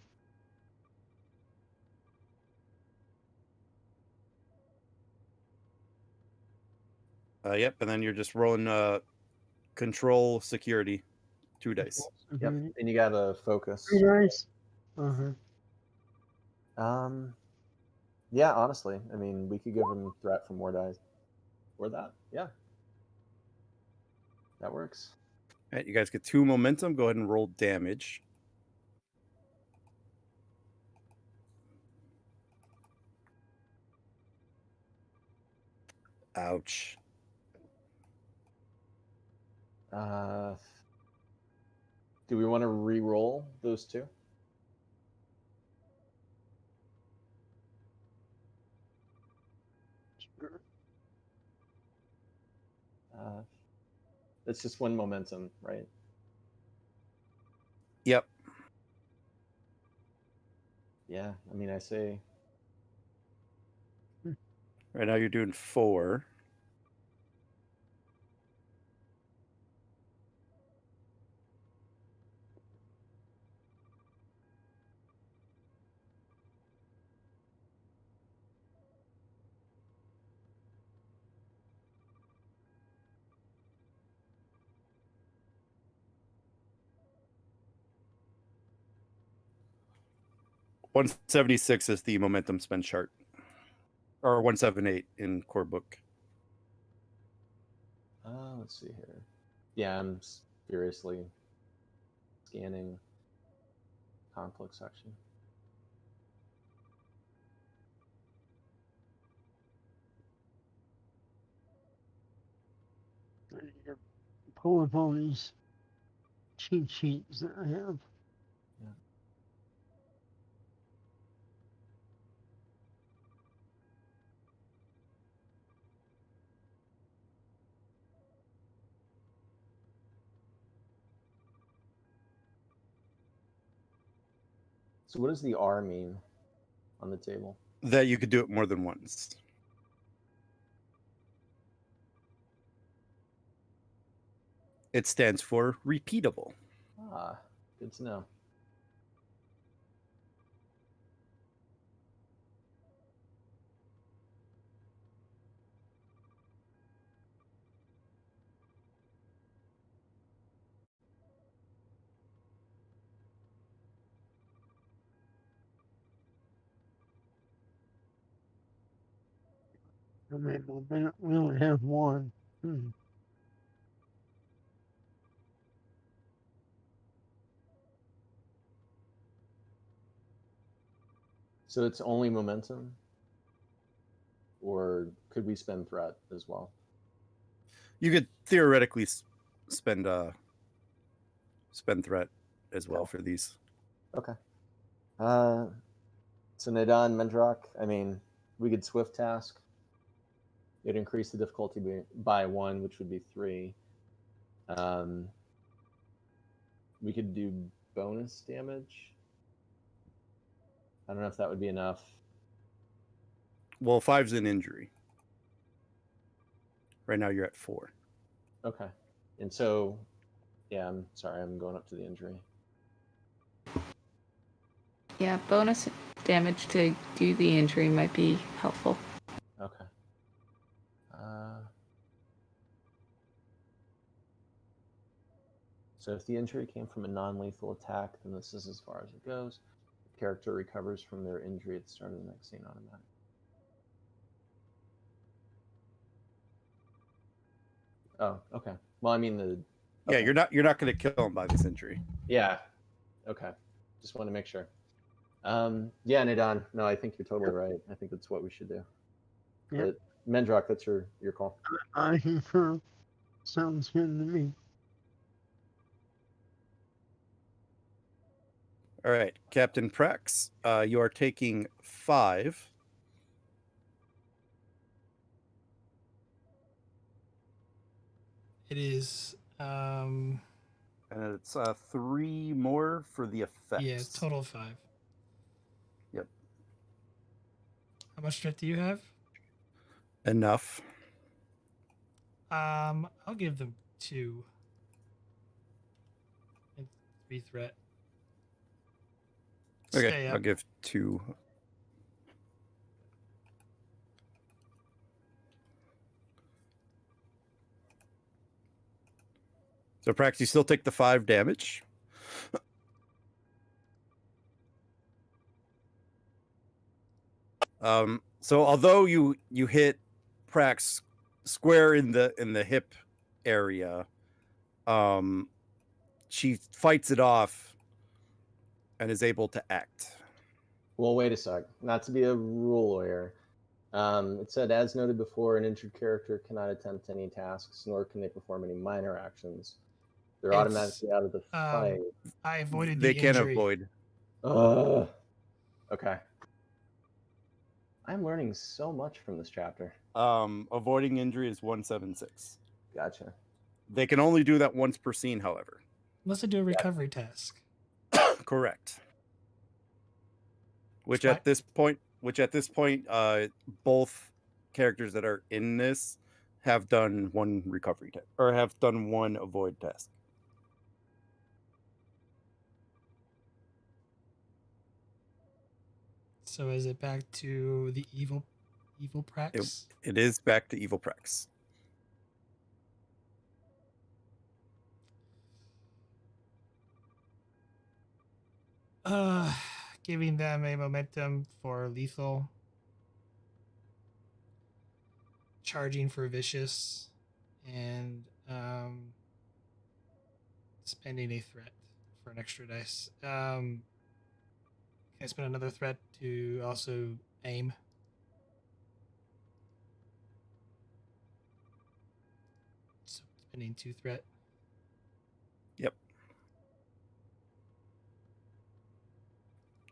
Yep, and then you're just rolling control security 2 dice. Yep, and you got to focus. 3 dice. Yeah, honestly, I mean, we could give him threat for more dice. Or that, yeah. That works. All right, you guys get 2 momentum. Go ahead and roll damage. Ouch. Do we want to re-roll those 2? That's just 1 momentum, right? Yep. Yeah, I mean, I say... Right now you're doing 4. $176 is the momentum spend chart. Or 178 in core book. Let's see here. Yeah, I'm furiously scanning conflict section. I need to pull up all these cheat sheets that I have. Yeah. So what does the R mean on the table? That you could do it more than once. It stands for repeatable. Ah, good to know. I mean, we only have 1. So it's only momentum? Or could we spend threat as well? You could theoretically spend threat as well for these. Okay. So Nadan, Mendrock, I mean, we could swift task. It'd increase the difficulty by 1, which would be 3. We could do bonus damage. I don't know if that would be enough. Well, 5's an injury. Right now you're at 4. Okay. And so, yeah, I'm sorry, I'm going up to the injury. Yeah, bonus damage to do the injury might be helpful. Okay. So if the injury came from a non-lethal attack, then this is as far as it goes. The character recovers from their injury at the start of the next scene automatically. Oh, okay. Well, I mean the. Yeah, Okay. you're not going to kill him by this injury. Yeah. Okay. Just want to make sure. Yeah, Nadon. No, I think you're totally right. I think that's what we should do. Yep. But Mendrock, that's your call. I concur. Sounds good to me. All right, Captain Prax, you are taking 5. It is And it's 3 more for the effects. yeah, total 5. Yep. How much strength do you have? Enough. I'll give them 2. And 3 threat. Okay, Stay I'll up. give 2. So Prax, you still take the 5 damage. So although you hit Prax square in the hip area, she fights it off and is able to act. Well, wait a sec. Not to be a rule lawyer. It said, as noted before, an injured character cannot attempt any tasks, nor can they perform any minor actions. They're It's, automatically out of the fight. I avoided They the can injury. avoid. Okay. I'm learning so much from this chapter. Avoiding injury is 176. Gotcha. They can only do that once per scene, however. Unless I do a recovery task. Correct. Which Right. at this point, both characters that are in this have done one recovery test or have done one avoid task. So is it back to the evil Prax? It is back to evil Prax. Giving them a momentum for lethal. Charging for vicious. And spending a threat for an extra dice. Can I spend another threat to also aim? So spending 2 threat. Yep.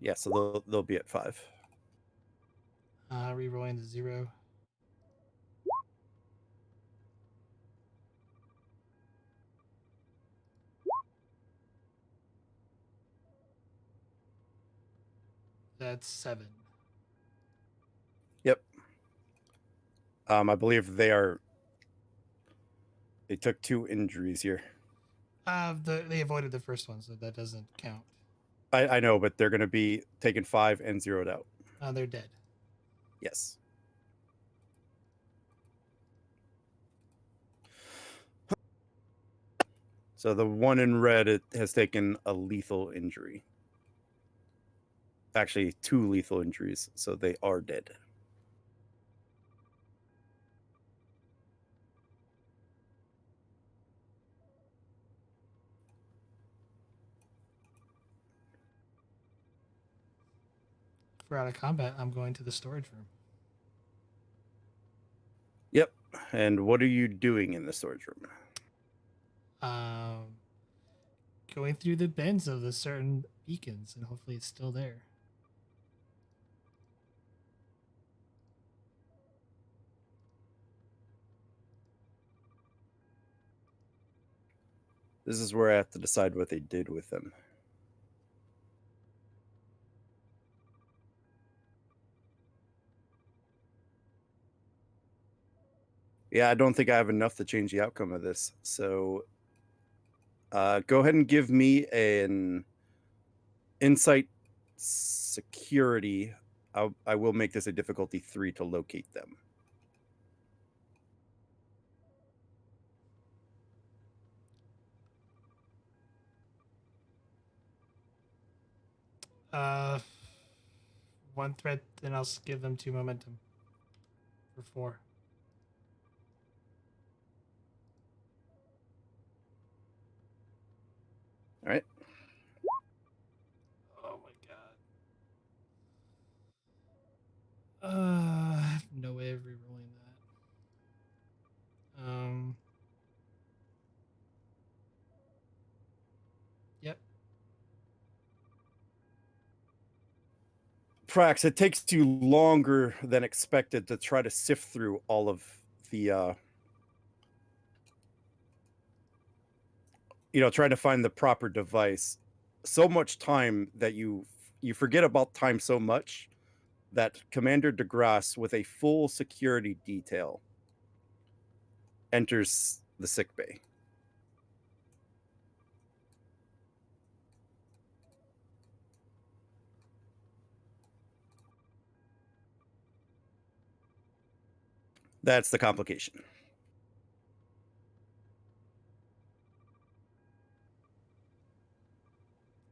Yeah, so they'll be at 5. Rerolling the 0. That's 7. Yep. I believe they took 2 injuries here. They avoided the first one, so that doesn't count. I know, but they're going to be taken 5 and zeroed out. They're dead. Yes. So the one in red has taken a lethal injury. Actually, 2 lethal injuries, so they are dead. If we're out of combat, I'm going to the storage room. Yep. And what are you doing in the storage room? Going through the bends of the certain beacons, and hopefully it's still there. This is where I have to decide what they did with them. Yeah, I don't think I have enough to change the outcome of this. So go ahead and give me an insight security. I will make this a difficulty 3 to locate them. One threat, then I'll give them 2 momentum for 4. All right. Oh my god. I have no way of rerolling that. Yep. Prax, it takes you longer than expected to try to sift through all of the trying to find the proper device. So much time that you forget about time so much that Commander Degras, with a full security detail, enters the sickbay. That's the complication.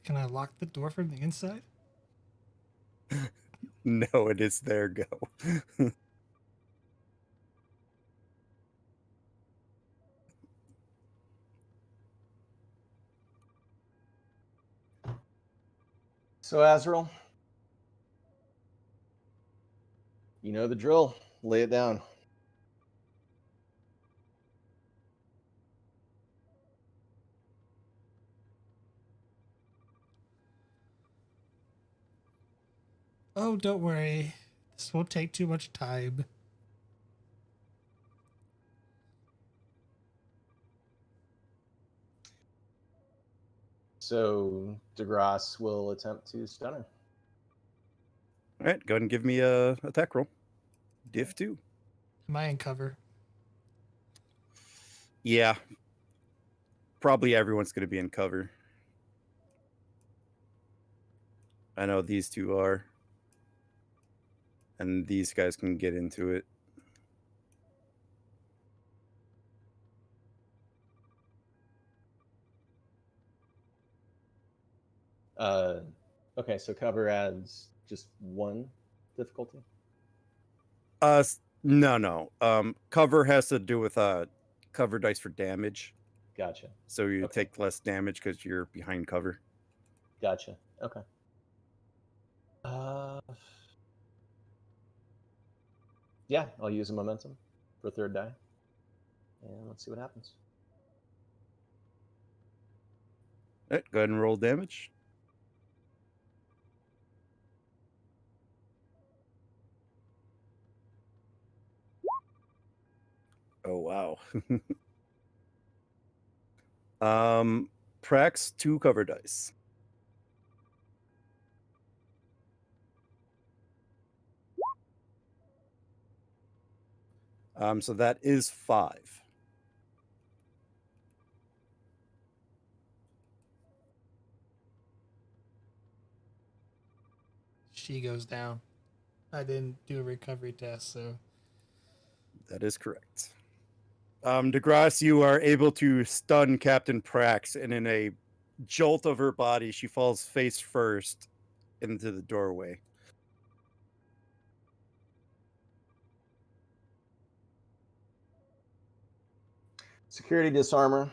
Can I lock the door from the inside? No, it is their go. So, Azrael, you know the drill. Lay it down. Oh, don't worry. This won't take too much time. So, Degras will attempt to stun her. All right, go ahead and give me a attack roll. Diff 2. Am I in cover? Yeah. Probably everyone's going to be in cover. I know these two are. And these guys can get into it. Okay, so cover adds just 1 difficulty. No. Cover has to do with cover dice for damage. Gotcha. So you Okay. take less damage because you're behind cover. Gotcha. Okay. Yeah, I'll use a momentum for a 3rd die. And let's see what happens. All right, go ahead and roll damage. Oh, wow. Prax, 2 cover dice. So that is 5. She goes down. I didn't do a recovery test, so. That is correct. Degras, you are able to stun Captain Prax, and in a jolt of her body, she falls face first into the doorway. Security disarmor.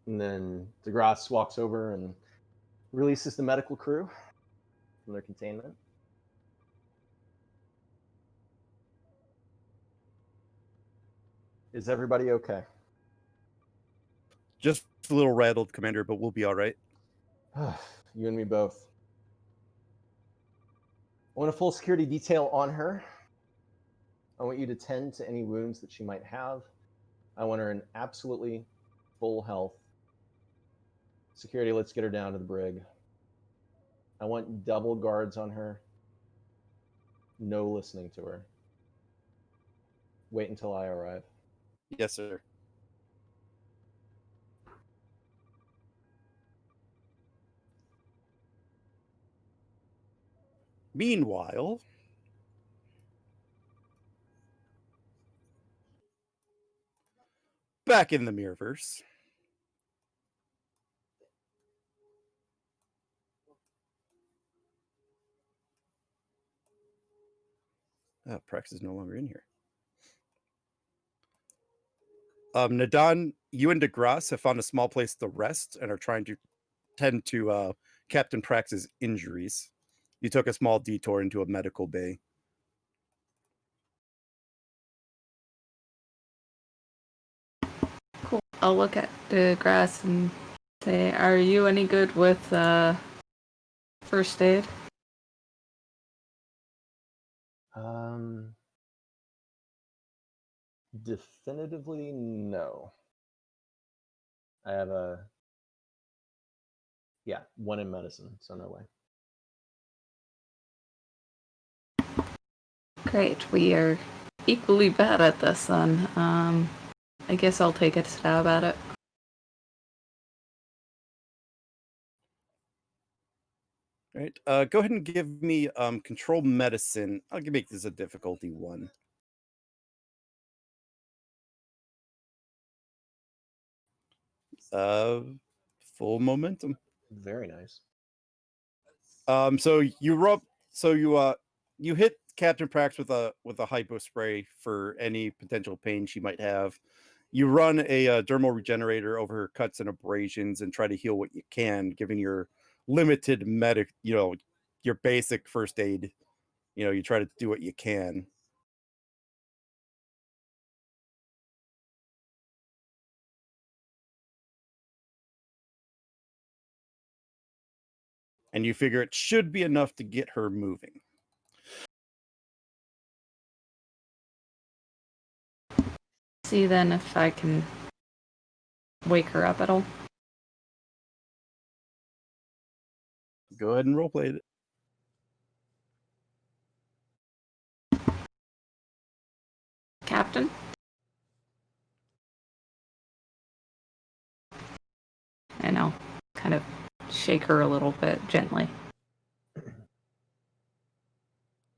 And then Degras walks over and releases the medical crew from their containment. Is everybody okay? Just a little rattled, Commander, but we'll be all right. You and me both. I want a full security detail on her. I want you to tend to any wounds that she might have. I want her in absolutely full health. Security, let's get her down to the brig. I want double guards on her. No listening to her. Wait until I arrive. Yes, sir. Meanwhile, back in the Mirrorverse. Prax is no longer in here. Nadan, you and Degras have found a small place to rest and are trying to tend to Captain Prax's injuries. You took a small detour into a medical bay. Cool. I'll look at the grass and say, "Are you any good with first aid?" Definitively no. I have one in medicine, so no way. Great. We are equally bad at this then. I guess I'll take a stab at it. All right. Go ahead and give me control medicine. I'll make this a difficulty 1. Full momentum. Very nice. So you hit Captain Prax with a hypo spray for any potential pain she might have. You run a dermal regenerator over her cuts and abrasions and try to heal what you can, given your limited your basic first aid. You try to do what you can. And you figure it should be enough to get her moving. See then if I can wake her up at all. Go ahead and roleplay it. Captain? And I'll kind of shake her a little bit gently.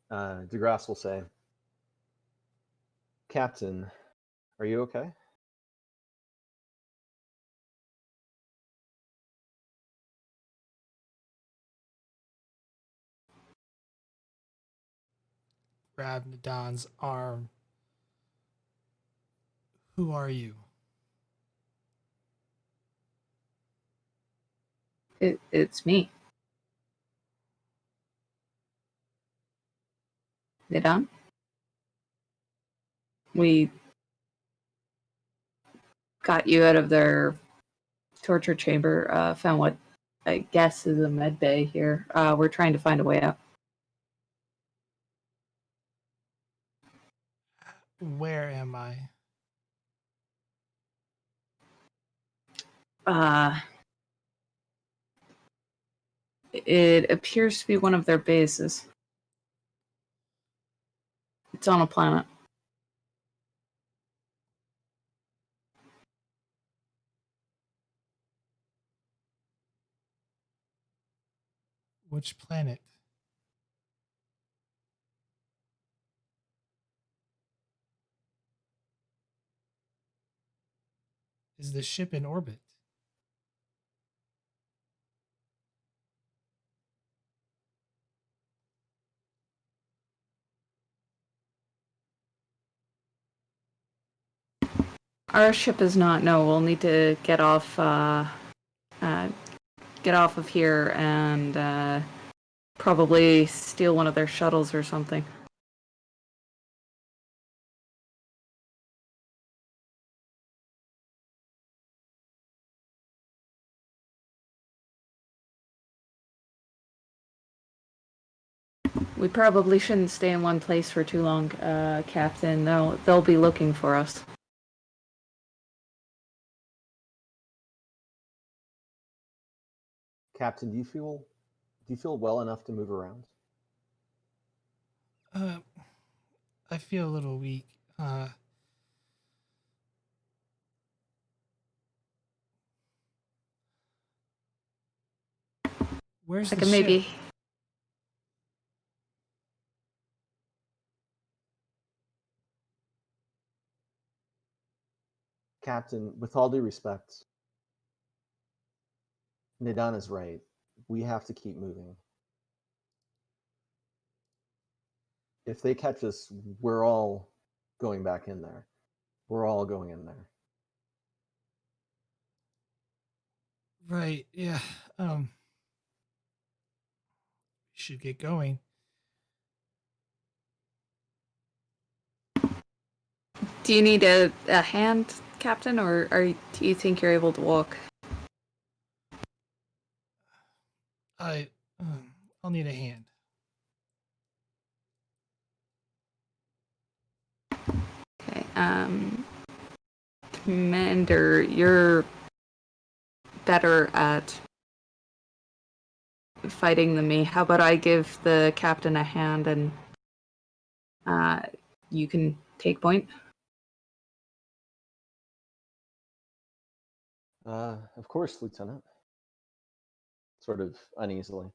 Degras will say, "Captain, are you okay?" Grab Nadan's arm. Who are you? It's me. Nadan? We got you out of their torture chamber, found what I guess is a med bay here. We're trying to find a way out. Where am I? It appears to be one of their bases. It's on a planet. Which planet? Is the ship in orbit? Our ship is not. No, we'll need to get off of here and probably steal one of their shuttles or something. We probably shouldn't stay in one place for too long, Captain. They'll be looking for us. Captain, do you feel well enough to move around? I feel a little weak. Where's I the can ship? maybe. Captain, with all due respect, Nidan is right. We have to keep moving. If they catch us, we're all going back in there. We're all going in there. Right, yeah. We should get going. Do you need a hand, Captain, or do you think you're able to walk? I'll need a hand. Okay. Commander, you're better at fighting than me. How about I give the captain a hand and you can take point? Of course, Lieutenant. Sort of uneasily.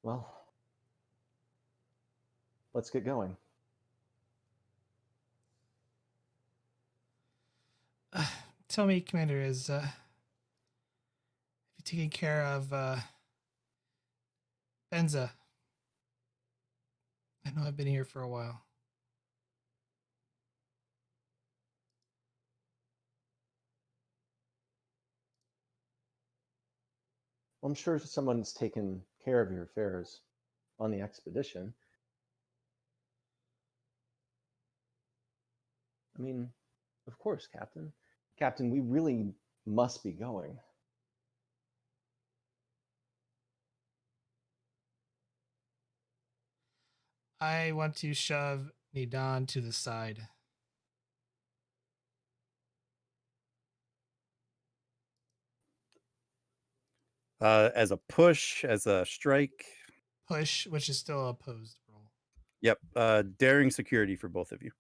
Well, let's get going. Tell me, Commander, have you taken care of Benza? I know I've been here for a while. I'm sure someone's taken care of your affairs on the expedition. I mean, of course, Captain. Captain, we really must be going. I want to shove Nidan to the side. As a push, as a strike. Push, which is still a opposed roll. Yep. Daring security for both of you.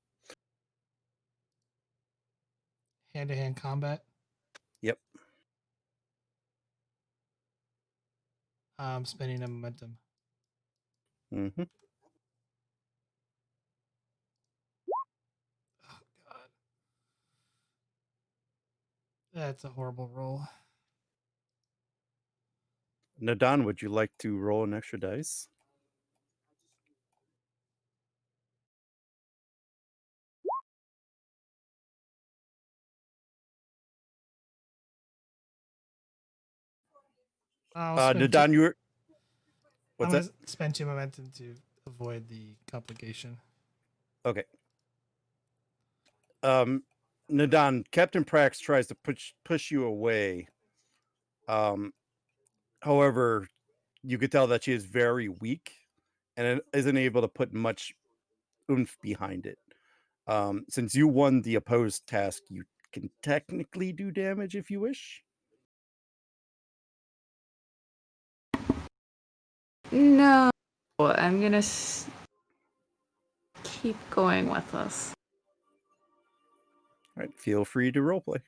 Hand-to-hand combat. Yep. Spending a momentum. Mm-hmm. Oh God, that's a horrible roll. Nadan, would you like to roll an extra dice? Nadan, you were. What's I'm that? gonna spend 2 momentum to avoid the complication. Okay. Nadan, Captain Prax tries to push you away. However, you could tell that she is very weak and isn't able to put much oomph behind it. Since you won the opposed task, you can technically do damage if you wish. No, I'm gonna keep going with us. All right, feel free to roleplay.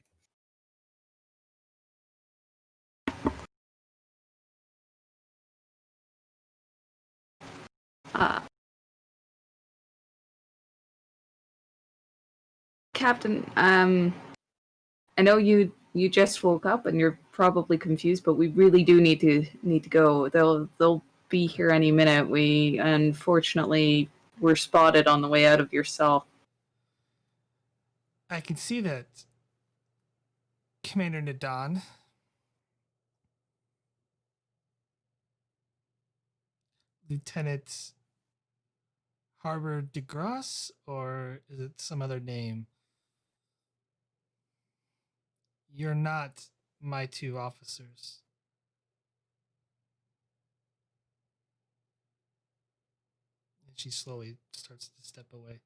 Captain, I know you just woke up and you're probably confused, but we really do need to go. They'll be here any minute. We unfortunately were spotted on the way out of your cell. I can see that, Commander Nadan. Lieutenant Harbor Degras, or is it some other name? You're not my 2 officers. She slowly starts to step away.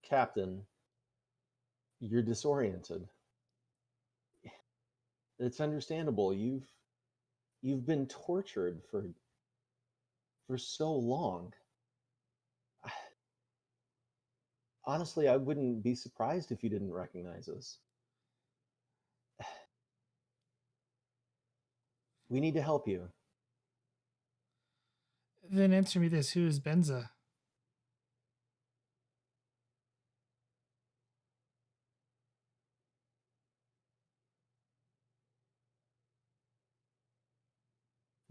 Captain, you're disoriented. It's understandable. You've been tortured for so long. Honestly, I wouldn't be surprised if you didn't recognize us. We need to help you. Then answer me this: who is Benza?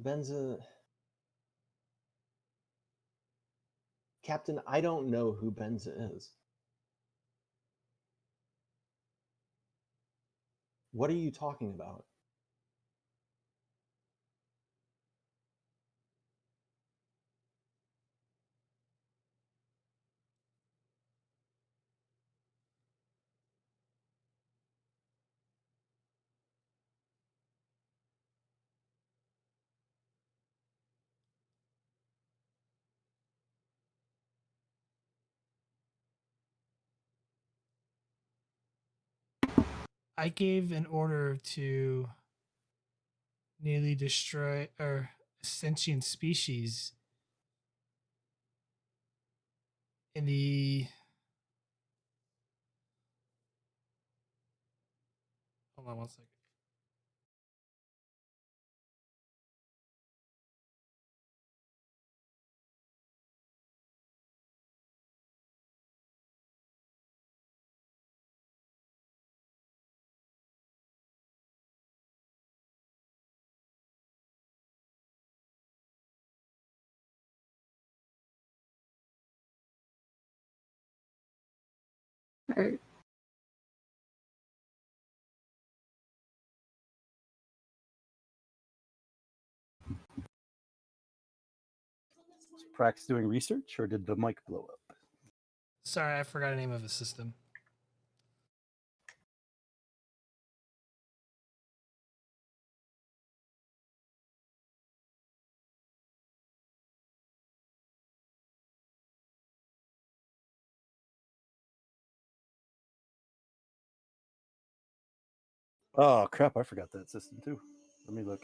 Benza. Captain, I don't know who Benza is. What are you talking about? I gave an order to nearly destroy a sentient species in the. Hold on 1 second. Or, Is Prax doing research, or did the mic blow up? Sorry, I forgot the name of the system. Oh crap! I forgot that system too. Let me look.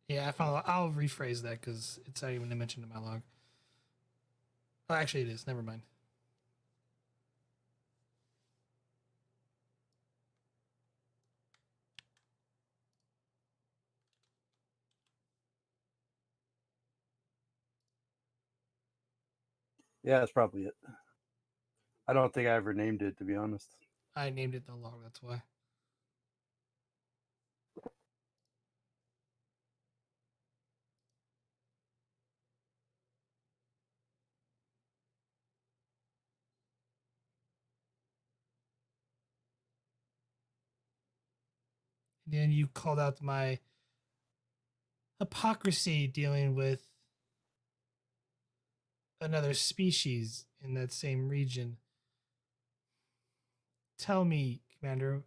Yeah, I found. I'll rephrase that because it's not even mentioned in my log. Oh, actually, it is. Never mind. Yeah, that's probably it. I don't think I ever named it, to be honest. I named it the log. That's why. And then you called out my hypocrisy dealing with another species in that same region. Tell me, Commander,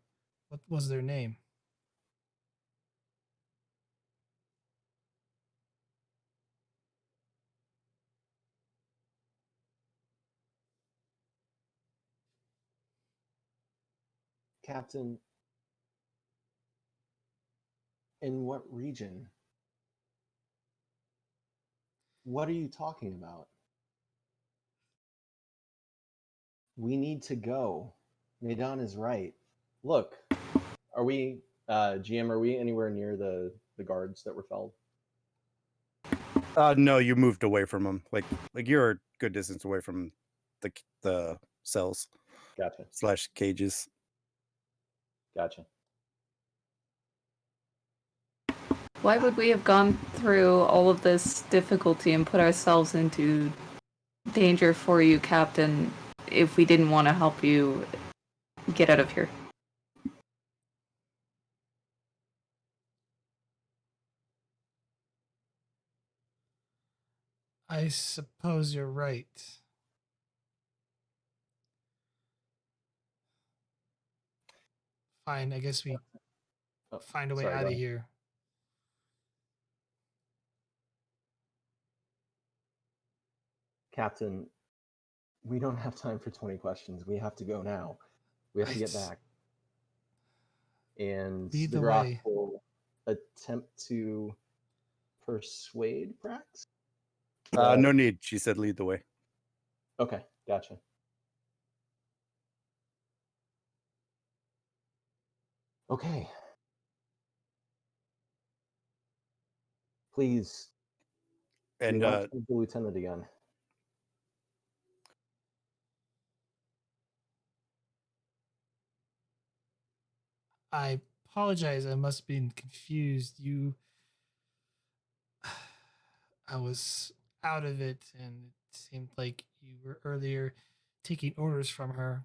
what was their name? Captain, in what region? What are you talking about? We need to go. Maidan is right. Look, are we, GM, are we anywhere near the guards that were felled? No, you moved away from them. Like you're a good distance away from the cells Gotcha. / cages. Gotcha. Why would we have gone through all of this difficulty and put ourselves into danger for you, Captain, if we didn't want to help you get out of here? I suppose you're right. Fine, I guess we Oh, find a way sorry, out go of ahead. here. Captain, we don't have time for 20 questions. We have to go now. We have to get Right. back. And Lead the Degras way. will attempt to persuade Prax? No need. She said lead the way. Okay, gotcha. Okay. Please, And we want to the lieutenant again. I apologize. I must have been confused. I was out of it, and it seemed like you were earlier taking orders from her.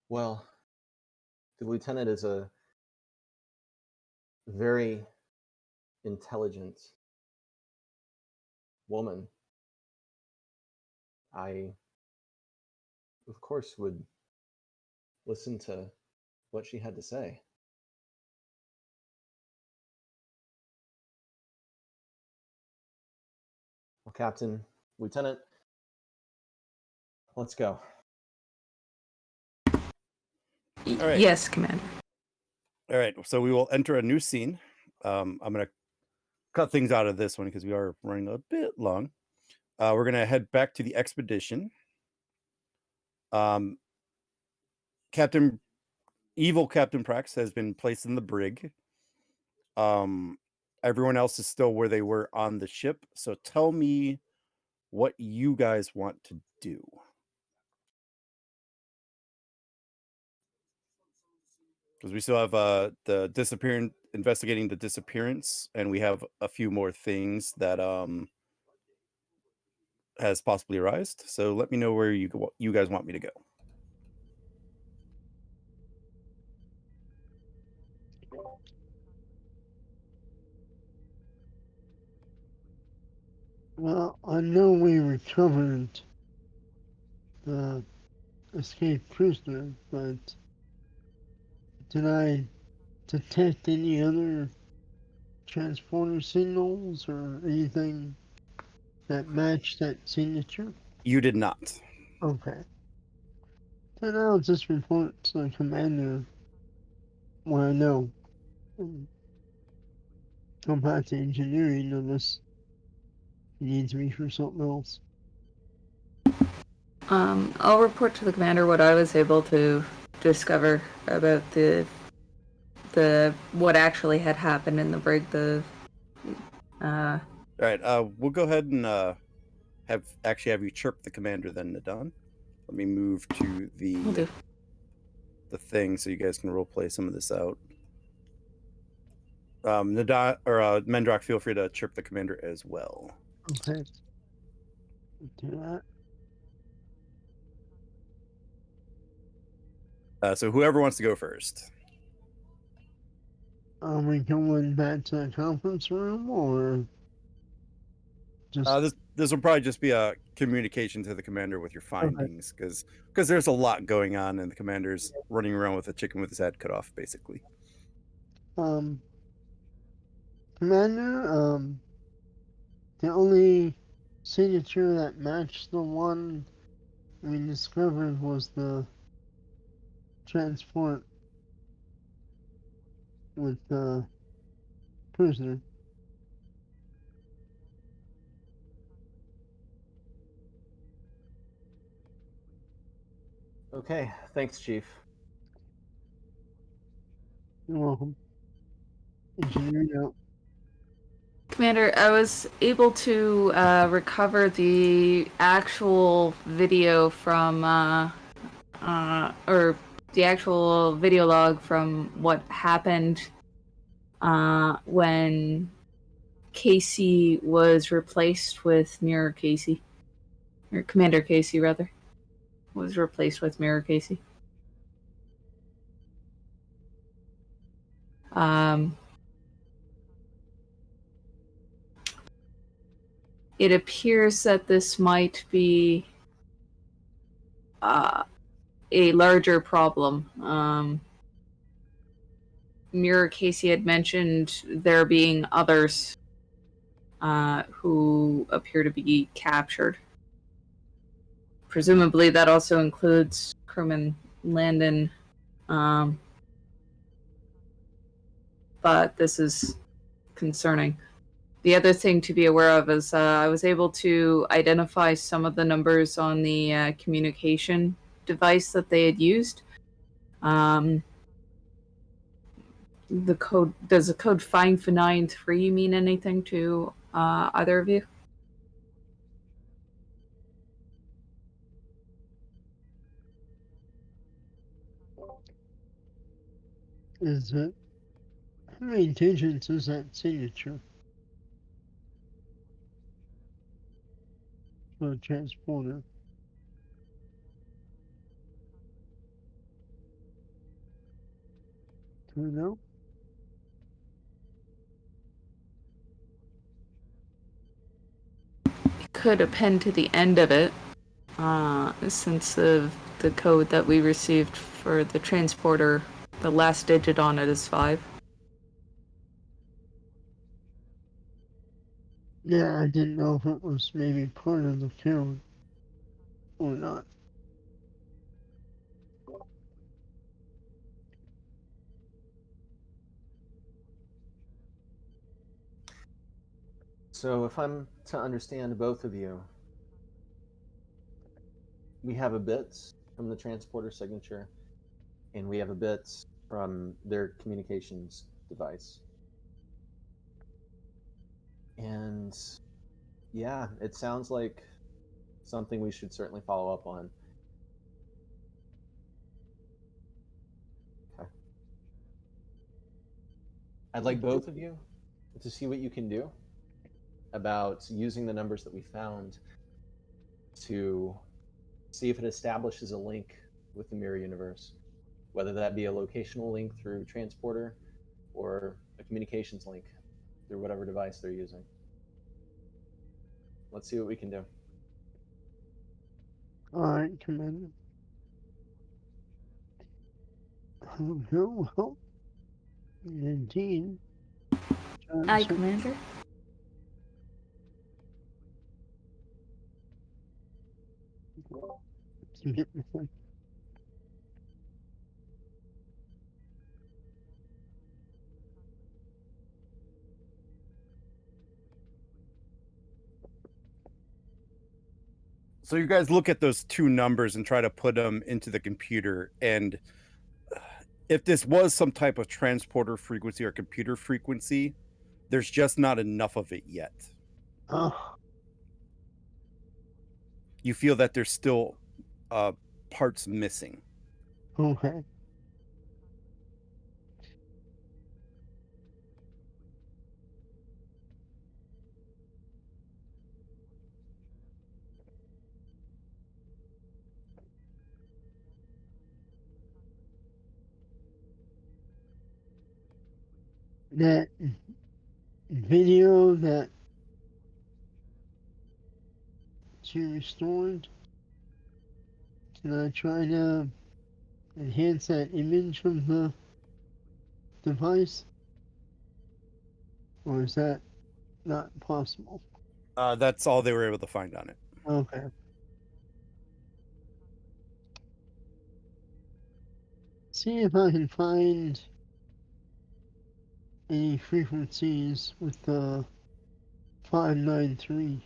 Well, the lieutenant is a very intelligent woman. I, of course, would listen to what she had to say. Well, Captain, Lieutenant, let's go. All right. Yes, Commander. All right, so we will enter a new scene. I'm going to cut things out of this one because we are running a bit long. We're going to head back to the expedition. Evil Captain Prax has been placed in the brig. Everyone else is still where they were on the ship. So tell me what you guys want to do. Because we still have investigating the disappearance, and we have a few more things that has possibly arisen. So let me know where you guys want me to go. Well, I know we recovered the escaped prisoner, but did I detect any other transporter signals or anything that matched that signature? You did not. Okay. Then I'll just report to the commander what I know. And go back to engineering unless he needs me for something else. I'll report to the commander what I was able to discover about the what actually had happened in the brig. All right. We'll go ahead and have you chirp the commander then, Nadon. Let me move to the thing so you guys can role play some of this out. Nadon or Mendrock, feel free to chirp the commander as well. Okay. Do that. So whoever wants to go first. Are we going back to the conference room or just This will probably just be a communication to the commander with your findings, because there's a lot going on and the commander's running around with a chicken with his head cut off, basically. Commander, the only signature that matched the one we discovered was the transport with the prisoner. Okay, thanks, Chief. You're welcome. Engineering out. Commander, I was able to recover the actual video from, or the actual video log from what happened when Casey was replaced with Mirror Casey. Or Commander Casey, rather. Was replaced with Mirror Casey. It appears that this might be a larger problem. Mirror Casey had mentioned there being others who appear to be captured. Presumably that also includes crewman Landon. But this is concerning. The other thing to be aware of is I was able to identify some of the numbers on the communication device that they had used. The code, does the code 593 mean anything to either of you? Is it? How many digits is that signature for a transporter? Do you know? Could append to the end of it, since of the code that we received for the transporter, the last digit on it is 5. Yeah, I didn't know if it was maybe part of the code or not. So, if I'm to understand both of you, we have a bit from the transporter signature, and we have a bit from their communications device. And yeah, it sounds like something we should certainly follow up on. Okay. I'd like both of you to see what you can do about using the numbers that we found to see if it establishes a link with the mirror universe, whether that be a locational link through transporter or a communications link through whatever device they're using. Let's see what we can do. Alright, Commander. Well, indeed. Aye, Commander. So you guys look at those two numbers and try to put them into the computer, and if this was some type of transporter frequency or computer frequency, there's just not enough of it yet. Oh, You feel that there's still parts missing. okay. That video that she restored, can I try to enhance that image of the device? Or is that not possible? That's all they were able to find on it. Okay. See if I can find any frequencies with the 593.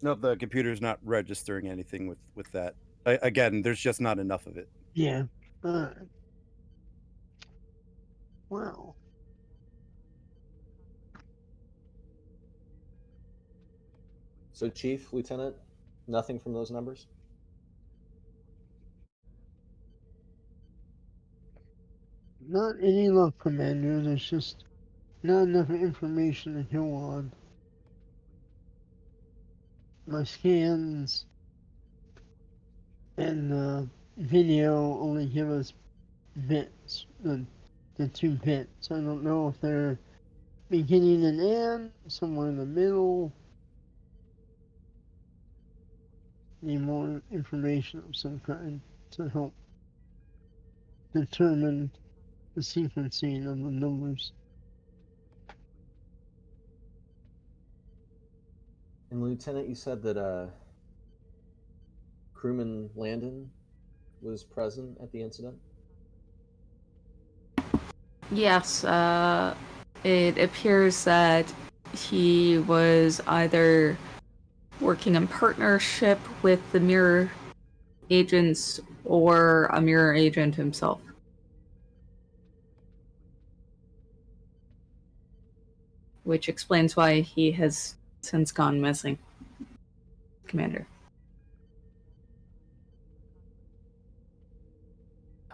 No, the computer's not registering anything with that. Again, there's just not enough of it. Yeah. Alright. Wow. So, Chief, Lieutenant, nothing from those numbers? Not any luck, Commander. There's just not enough information to go on. My scans and the video only give us bits, the 2 bits. I don't know if they're beginning and end, somewhere in the middle. Need more information of some kind to help determine the sequencing of the numbers. And Lieutenant, you said that crewman Landon was present at the incident? Yes, it appears that he was either working in partnership with the mirror agents or a mirror agent himself. Which explains why he has since gone missing, Commander.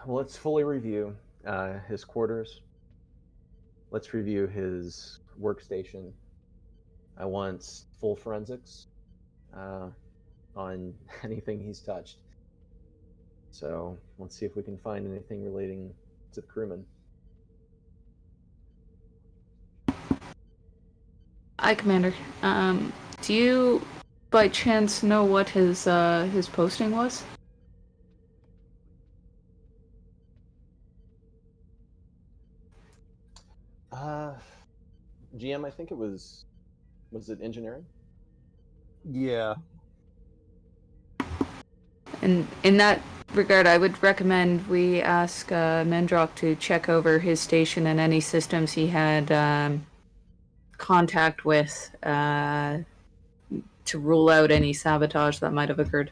Well, let's fully review his quarters. Let's review his workstation. I want full forensics on anything he's touched. So let's see if we can find anything relating to the crewman. Aye, Commander. Do you, by chance, know what his posting was? GM, I think it was it engineering? Yeah. And in that regard, I would recommend we ask Mendrock to check over his station and any systems he had contact with to rule out any sabotage that might have occurred.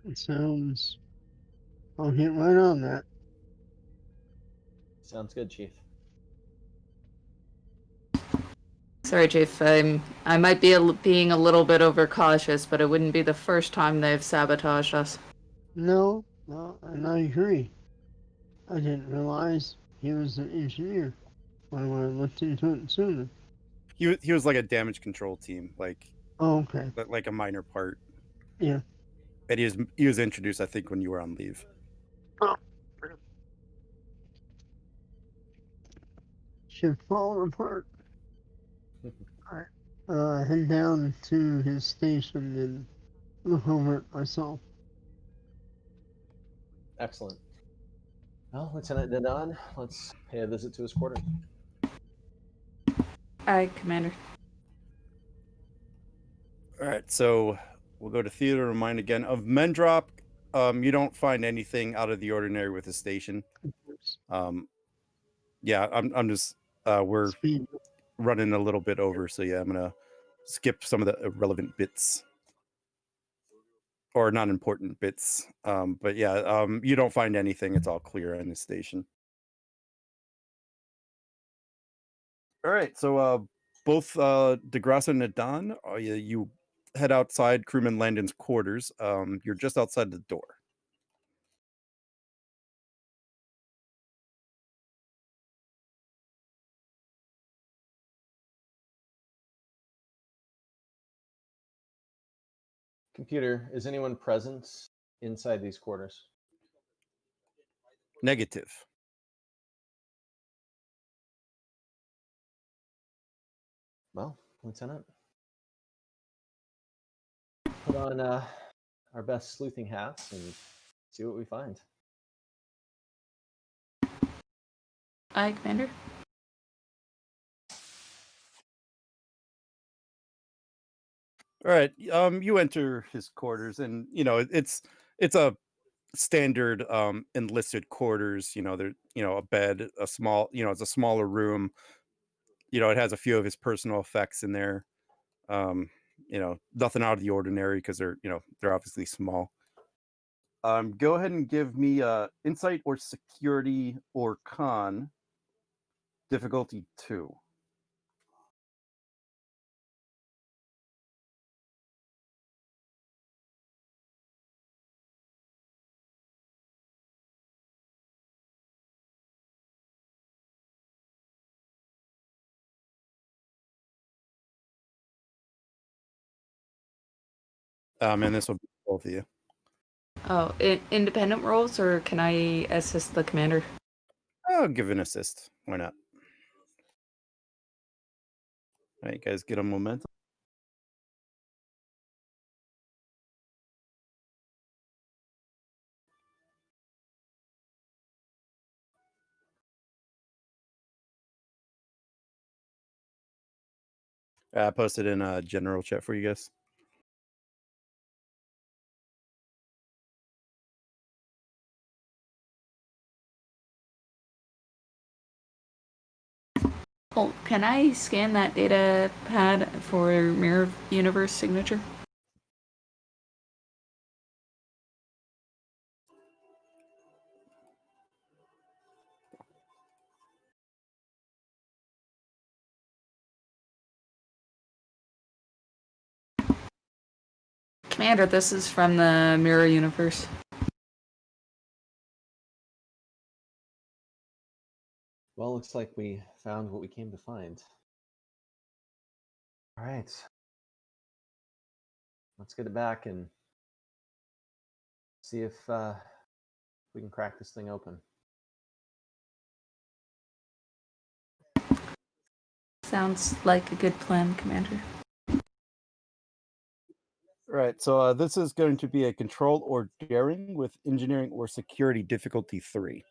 It sounds. I'll get right on that. Sounds good, Chief. Sorry, Chief. I might be being a little bit overcautious, but it wouldn't be the first time they've sabotaged us. No, and I agree. I didn't realize he was an engineer. Why would I looked into it sooner? He was like a damage control team, like Oh, okay. a minor part. Yeah. And he was introduced, I think, when you were on leave. Oh. Ship falling apart. Alright. Head down to his station and look over it myself. Excellent. Well, Lieutenant Denon, let's pay a visit to his quarters. Aye, Commander. All right, so we'll go to theater of mind again. Of Mendrop, you don't find anything out of the ordinary with his station. Yeah, I'm just we're Speed. running a little bit over, so yeah, I'm gonna skip some of the irrelevant bits or not important bits. But yeah, you don't find anything. It's all clear in his station. All right, so both Degras and Nadan, you head outside crewman Landon's quarters. You're just outside the door. Computer, is anyone present inside these quarters? Negative. Well, Lieutenant, put on our best sleuthing hats and see what we find. Aye, Commander. All right, you enter his quarters, and you know it's a standard enlisted quarters. There, a bed, a small, it's a smaller room. It has a few of his personal effects in there. Nothing out of the ordinary because they're obviously small. Go ahead and give me insight or security or con, difficulty 2. And this will be both of you. Oh, independent roles, or can I assist the commander? I'll give an assist. Why not? All right, guys, get a momentum. I posted in a general chat for you guys. Oh, can I scan that data pad for mirror universe signature? Commander, this is from the mirror universe. Well, looks like we found what we came to find. All right. Let's get it back and see if we can crack this thing open. Sounds like a good plan, Commander. Right, so this is going to be a control or daring with engineering or security difficulty 3.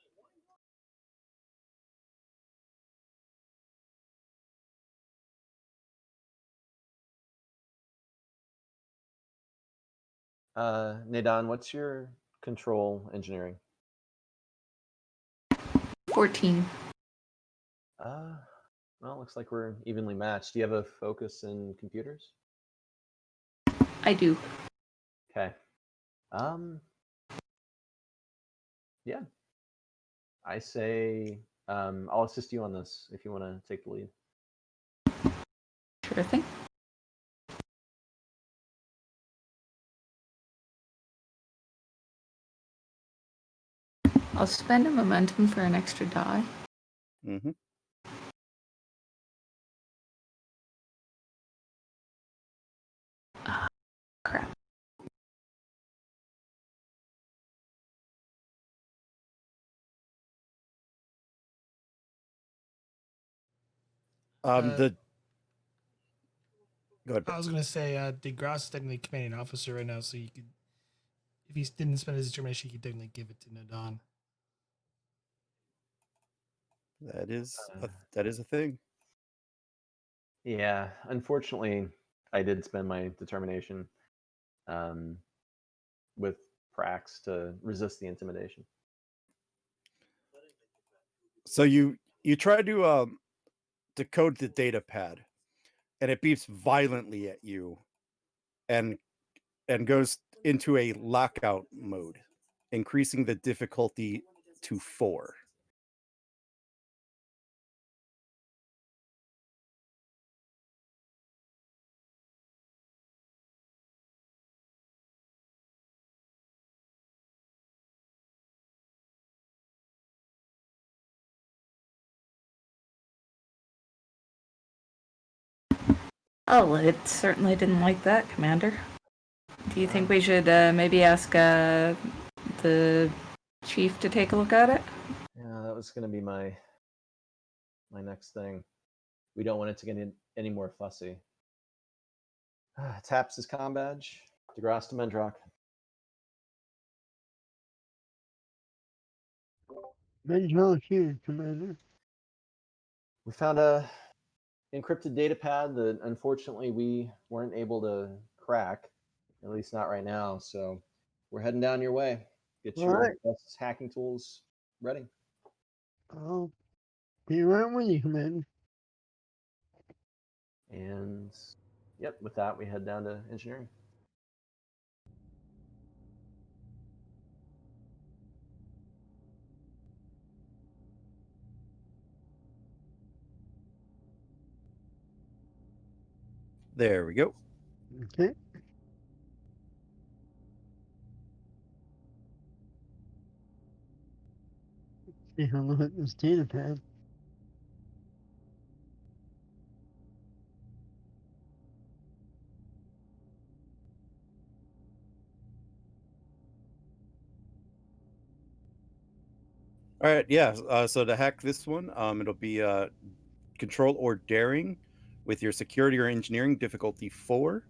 Nadan, what's your control engineering? 14. Well, looks like we're evenly matched. Do you have a focus in computers? I do. Okay. Yeah. I say I'll assist you on this if you want to take the lead. Sure thing. I'll spend a momentum for an extra die. Mm-hmm. Crap. Go ahead. I was gonna say Degras is technically commanding officer right now, so you could, if he didn't spend his determination, he could technically give it to Nadan. That is a thing. Yeah, unfortunately, I did spend my determination with Prax to resist the intimidation. So you try to decode the data pad, and it beeps violently at you, and goes into a lockout mode, increasing the difficulty to 4. Oh, well, it certainly didn't like that, Commander. Do you think we should maybe ask the chief to take a look at it? Yeah, that was going to be my next thing. We don't want it to get any more fussy. Taps his comm badge. Degras to Mendrock. Mendrock here, Commander. We found a encrypted data pad that unfortunately we weren't able to crack, at least not right now. So we're heading down your way. Get All your right. best hacking tools ready. I'll be right with you, Commander. And yep, with that, we head down to engineering. There we go. Okay. Take a look at this data pad. All right, yeah. So to hack this one, it'll be control or daring with your security or engineering difficulty 4.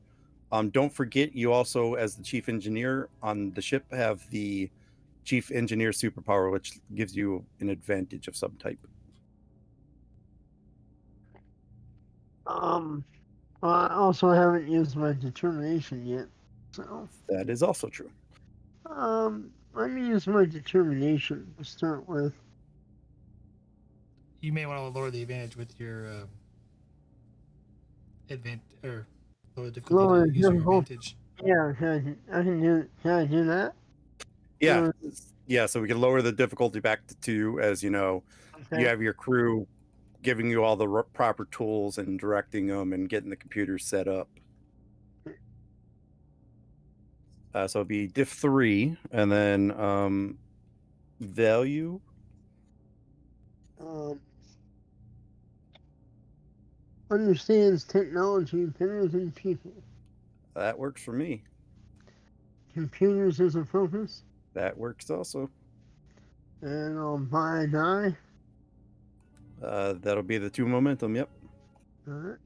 Don't forget, you also, as the chief engineer on the ship, have the chief engineer superpower, which gives you an advantage of some type. I also haven't used my determination yet, so That is also true. let me use my determination to start with. You may want to lower the advantage with your or lower the difficulty Lower to use your difficult. advantage. Yeah, I can do. Can I do that? Yeah, yeah. So we can lower the difficulty back to 2, as you know, Okay. you have your crew giving you all the proper tools and directing them and getting the computers set up. So it'd be diff 3, and then value. Understands technology better than people. That works for me. Computers is a focus. That works also. And I'll buy a die. That'll be the 2 momentum. Yep. All right.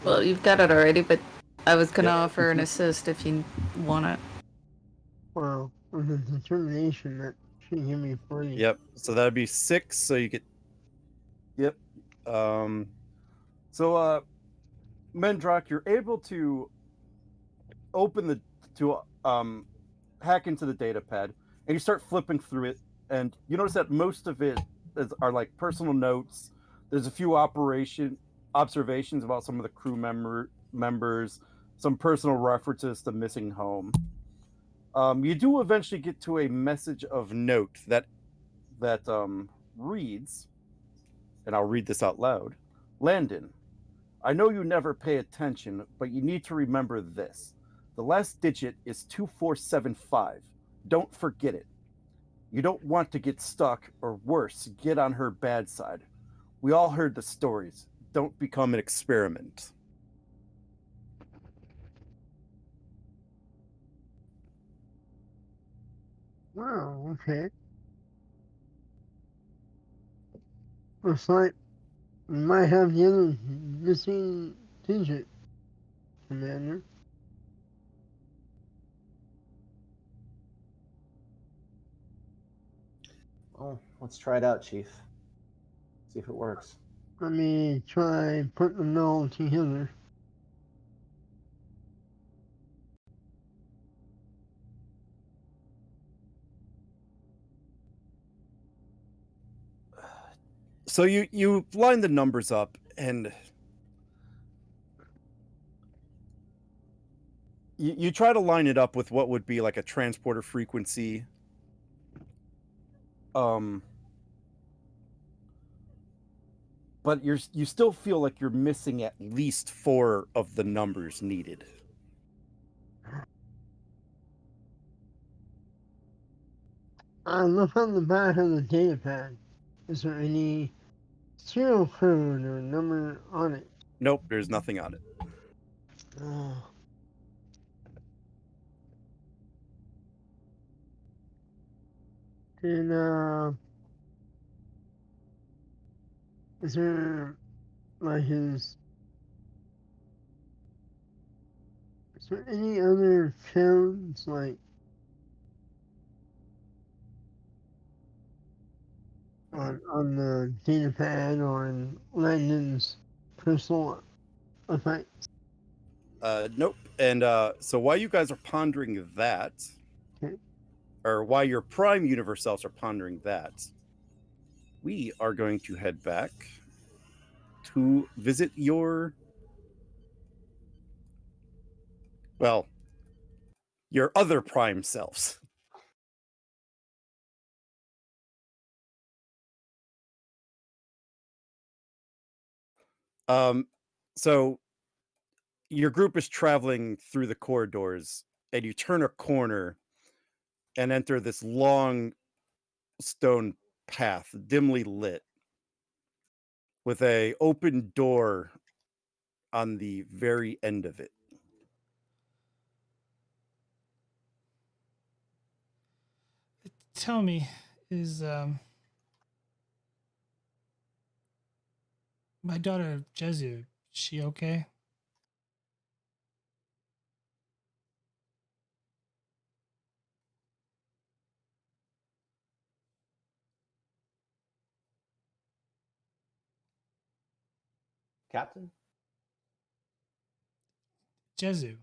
Well, you've got it already, but I was gonna Yep. offer an assist if you want it. Well, with the determination, that should give me 40. Yep. So that'd be 6. So you get. Yep. So Mendrock, you're able to hack into the data pad, and you start flipping through it, and you notice that most of it are like personal notes. There's a few observations about some of the crew members, some personal references to missing home. You do eventually get to a message of note that reads, and I'll read this out loud. Landon, I know you never pay attention, but you need to remember this. The last digit is 2475. Don't forget it. You don't want to get stuck, or worse, get on her bad side. We all heard the stories. Don't become an experiment. Wow, okay. Looks like we might have the other missing digit, Commander. Well, let's try it out, Chief. See if it works. Let me try putting them all together. So you line the numbers up, and you try to line it up with what would be like a transporter frequency. But you still feel like you're missing at least 4 of the numbers needed. I look on the back of the data pad. Is there any serial code or number on it? Nope, there's nothing on it. Oh. And is there like is there any other codes like on the data pad or in Landon's personal Okay. Nope. And so while you guys are pondering that, Okay. or while your prime universe selves are pondering that, we are going to head back to visit your, well, your other prime selves. So your group is traveling through the corridors, and you turn a corner and enter this long stone path, dimly lit, with a open door on the very end of it. Tell me, is my daughter Jezu, she okay? Captain? Jezu.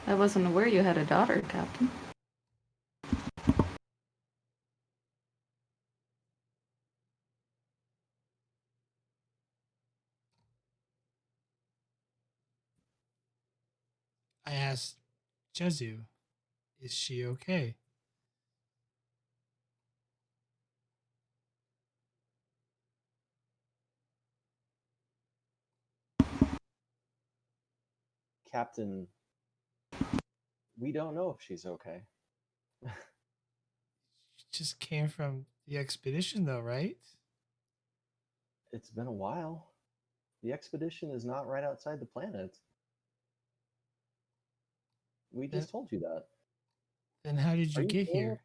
I wasn't aware you had a daughter, Captain. I asked Jezu, is she okay? Captain, we don't know if she's okay. She just came from the expedition, though, right? It's been a while. The expedition is not right outside the planet. We Then, just told you that. then how did Are you you get sure? here?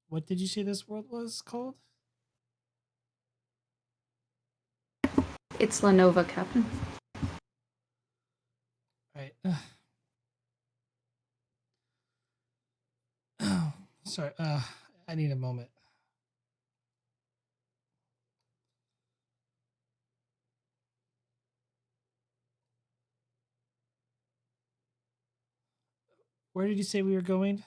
What did you say this world was called? It's Lenova, Captain. Right. Sorry. I need a moment. Where did you say we were going?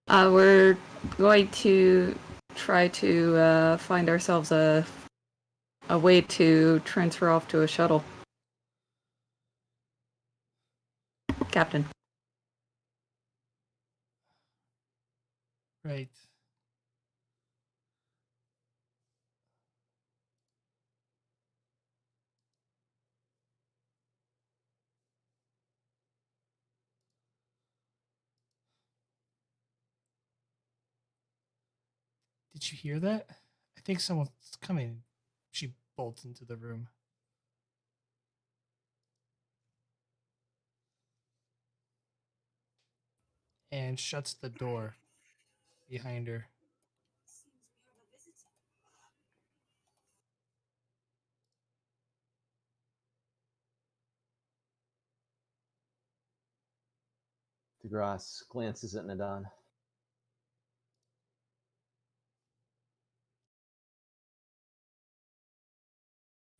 We're going to try to find ourselves a way to transfer off to a shuttle. Captain. Right. Did you hear that? I think someone's coming. She bolts into the room. And shuts the door behind her. Degras glances at Nadan.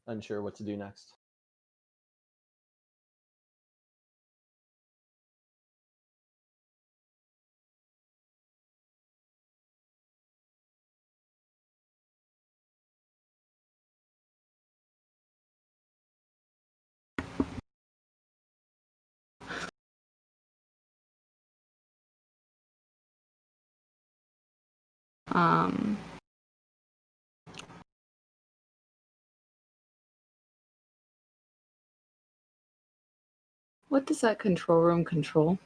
Unsure what to do next. Um, what does that control room control?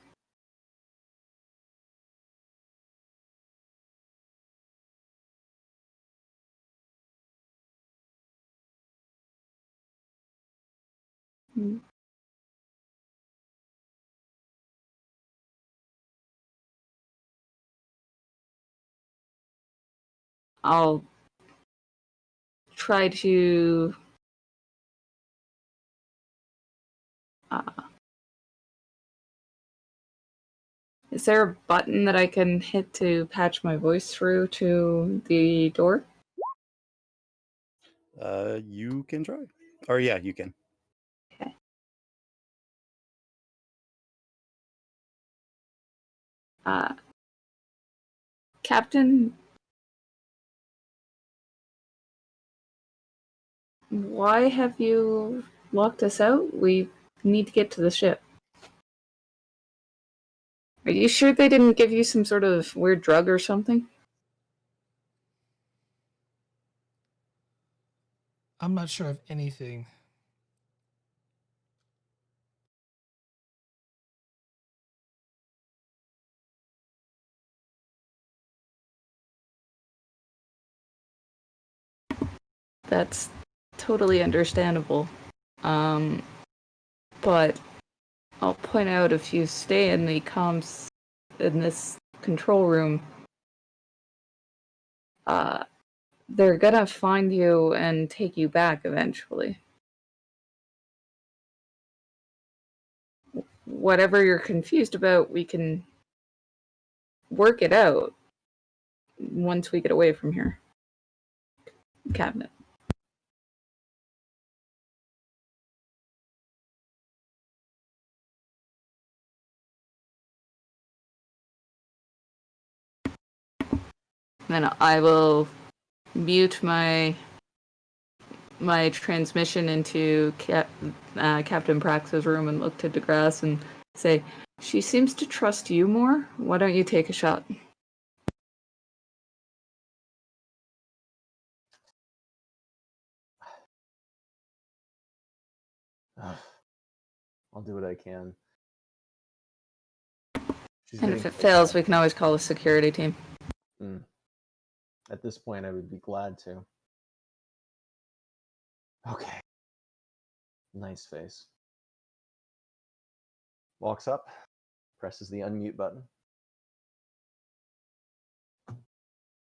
I'll try to is there a button that I can hit to patch my voice through to the door? You can try. Or yeah, you can. Okay. Captain, why have you locked us out? We need to get to the ship. Are you sure they didn't give you some sort of weird drug or something? I'm not sure of anything. That's totally understandable. But I'll point out if you stay in the comms in this control room, they're gonna find you and take you back eventually. Whatever you're confused about, we can work it out once we get away from here. Cabinet. Then I will mute my transmission into Captain Prax's room and look to Degras and say, "She seems to trust you more. Why don't you take a shot?" I'll do what I can. She's And getting if it close fails, enough. we can always call a security team. At this point, I would be glad to. Okay. Nice face. Walks up, presses the unmute button.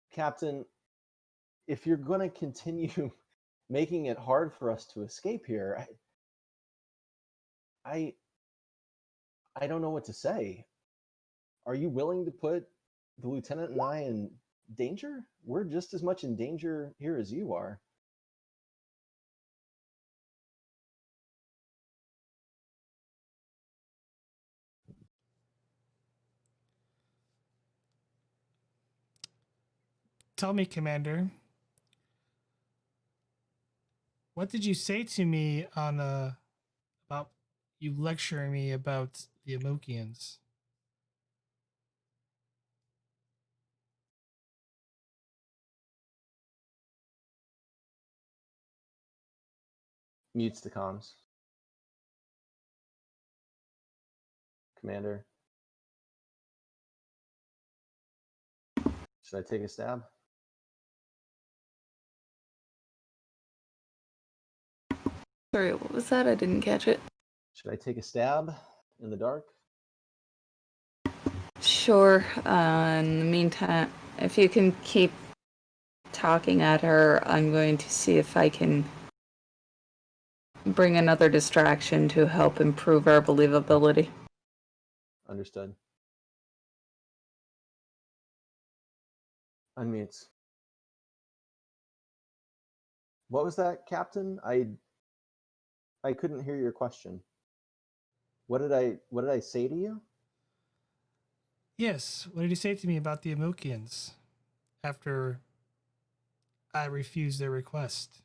Captain, if you're going to continue making it hard for us to escape here, I don't know what to say. Are you willing to put the lieutenant and I in danger? We're just as much in danger here as you are. Tell me, Commander, what did you say to me on about you lecturing me about the Amokians? Mutes the comms. Commander, should I take a stab? Sorry, what was that? I didn't catch it. Should I take a stab in the dark? Sure. In the meantime, if you can keep talking at her, I'm going to see if I can bring another distraction to help improve our believability. Understood. Unmutes. What was that, Captain? I couldn't hear your question. What did I say to you? Yes. What did you say to me about the Amokians after I refused their request?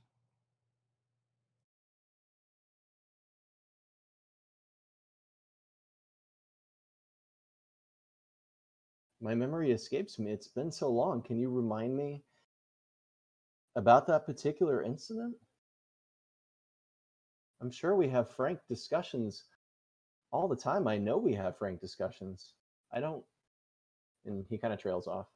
My memory escapes me. It's been so long. Can you remind me about that particular incident? I'm sure we have frank discussions all the time. I know we have frank discussions. I don't. And he kind of trails off.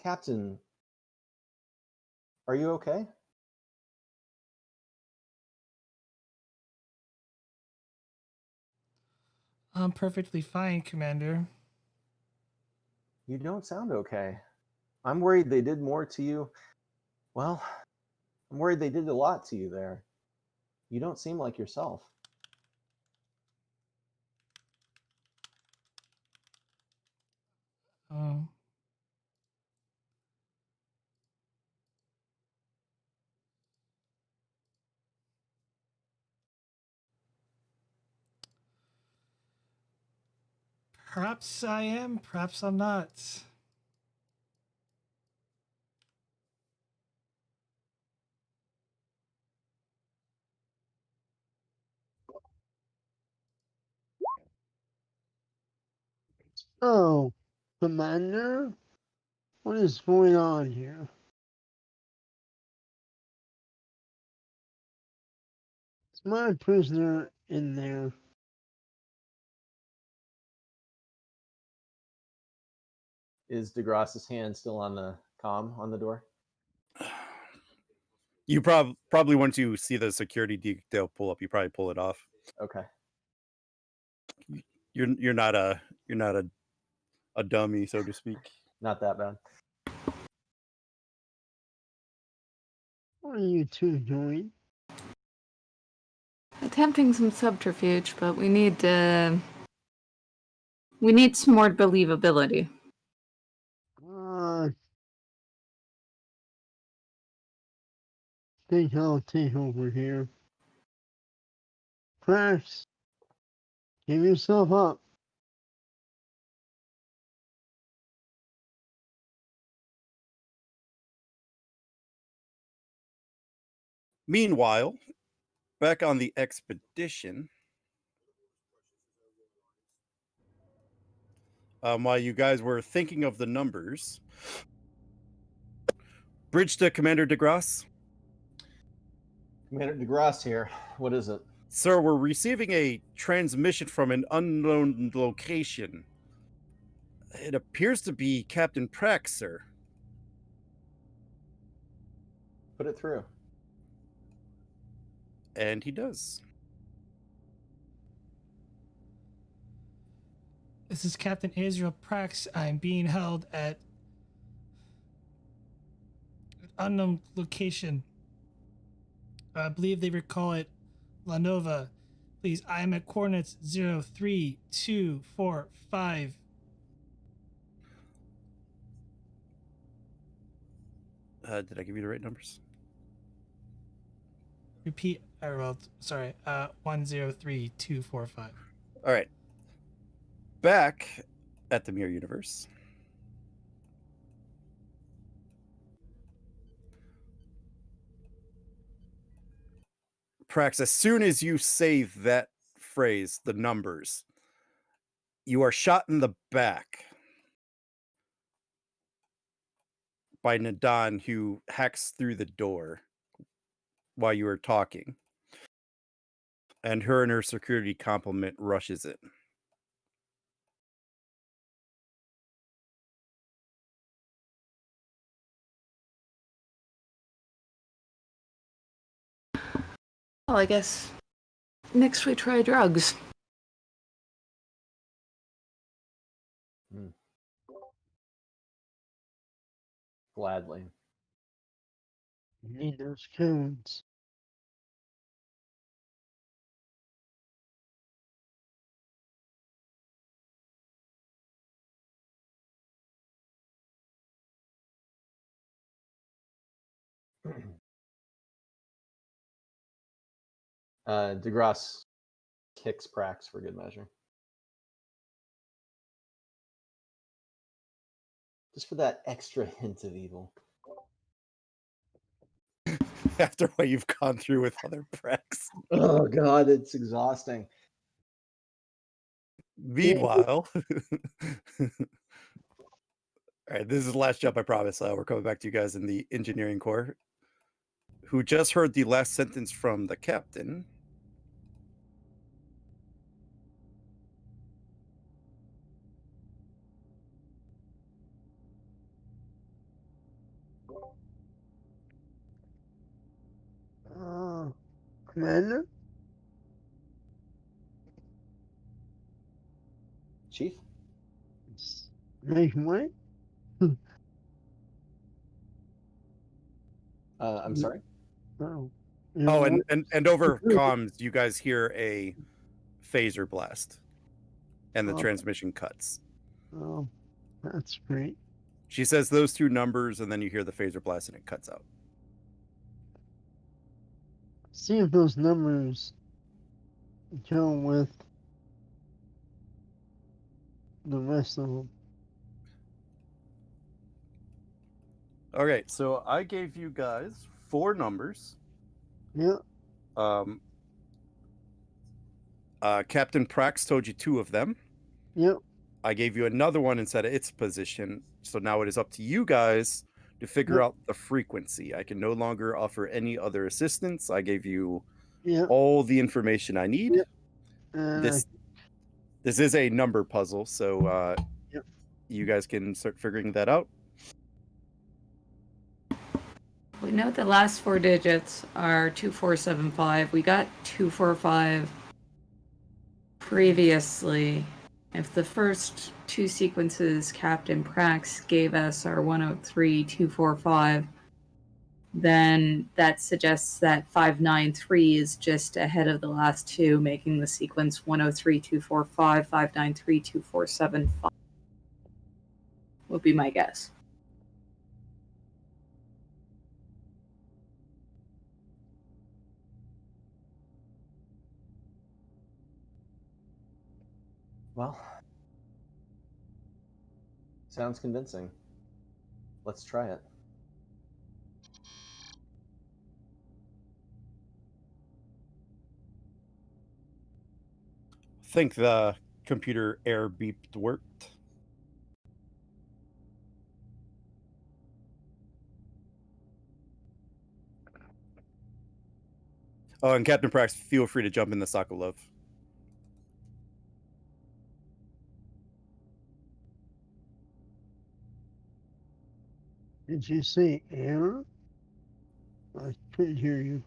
Captain, are you okay? I'm perfectly fine, Commander. You don't sound okay. I'm worried they did more to you. Well, I'm worried they did a lot to you there. You don't seem like yourself. Oh. Perhaps I am, perhaps I'm not. Oh, Commander? What is going on here? Is my prisoner in there? Is Degras's hand still on the comm on the door? You probably once you see the security detail pull up, you probably pull it off. Okay. You're not a dummy, so to speak. Not that bad. What are you two doing? Attempting some subterfuge, but we need some more believability. Think I'll take over here. Prax, give yourself up. Meanwhile, back on the expedition, while you guys were thinking of the numbers, bridge to Commander Degras. Commander Degras here. What is it? Sir, we're receiving a transmission from an unknown location. It appears to be Captain Prax, sir. Put it through. And he does. This is Captain Israel Prax. I'm being held at an unknown location. I believe they recall it La Nova. Please, I am at coordinates 03245. Did I give you the right numbers? Repeat. Well, sorry. 103245. All right. Back at the Mirror Universe. Prax, as soon as you say that phrase, the numbers, you are shot in the back by Nadan, who hacks through the door while you are talking. And her security complement rushes it. Well, I guess next we try drugs. Gladly. Need those codes. Degras kicks Prax for good measure. Just for that extra hint of evil. After what you've gone through with other Prax. Oh god, it's exhausting. Meanwhile, all right, this is the last jump, I promise. We're coming back to you guys in the engineering core, who just heard the last sentence from the captain. Commander? Chief? Make way? I'm sorry? Oh. Oh, and over comms, you guys hear a phaser blast, and the Oh. transmission cuts. Oh, that's great. She says those two numbers, and then you hear the phaser blast, and it cuts out. See if those numbers go with the rest of them. Okay, so I gave you guys 4 numbers. Yeah, Captain Prax told you 2 of them. yep, I gave you another one and set its position. So now it is up to you guys to figure Yep. out the frequency. I can no longer offer any other assistance. I gave you yep, all the information I need. Yep. and This is a number puzzle, so Yep. you guys can start figuring that out. We know the last 4 digits are 2475. We got 245 previously. If the first 2 sequences Captain Prax gave us are 103245, then that suggests that 593 is just ahead of the last 2, making the sequence 103245, 5932475. Would be my guess. Well, sounds convincing. Let's try it. I think the computer error beeped worked. Oh, and Captain Prax, feel free to jump in the Sokolov. did you say error? I couldn't hear you.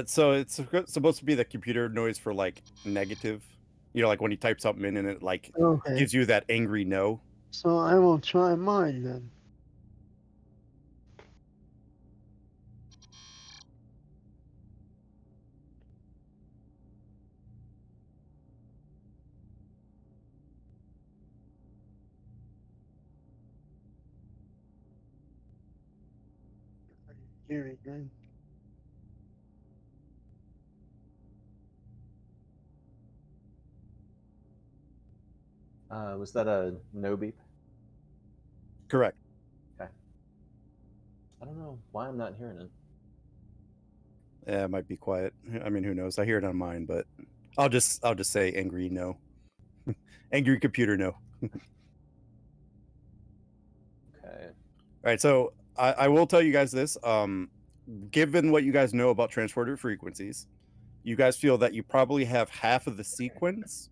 So it's supposed to be the computer noise for like negative. You know, like when you type something in and it like Okay, gives you that angry no. so I will try mine then. I didn't hear it then. Was that a no beep? Correct. Okay. I don't know why I'm not hearing it. Yeah, it might be quiet. I mean, who knows? I hear it on mine, but I'll just say angry no. Angry computer no. Okay. All right, so I will tell you guys this. Given what you guys know about transporter frequencies, you guys feel that you probably have half of the sequence,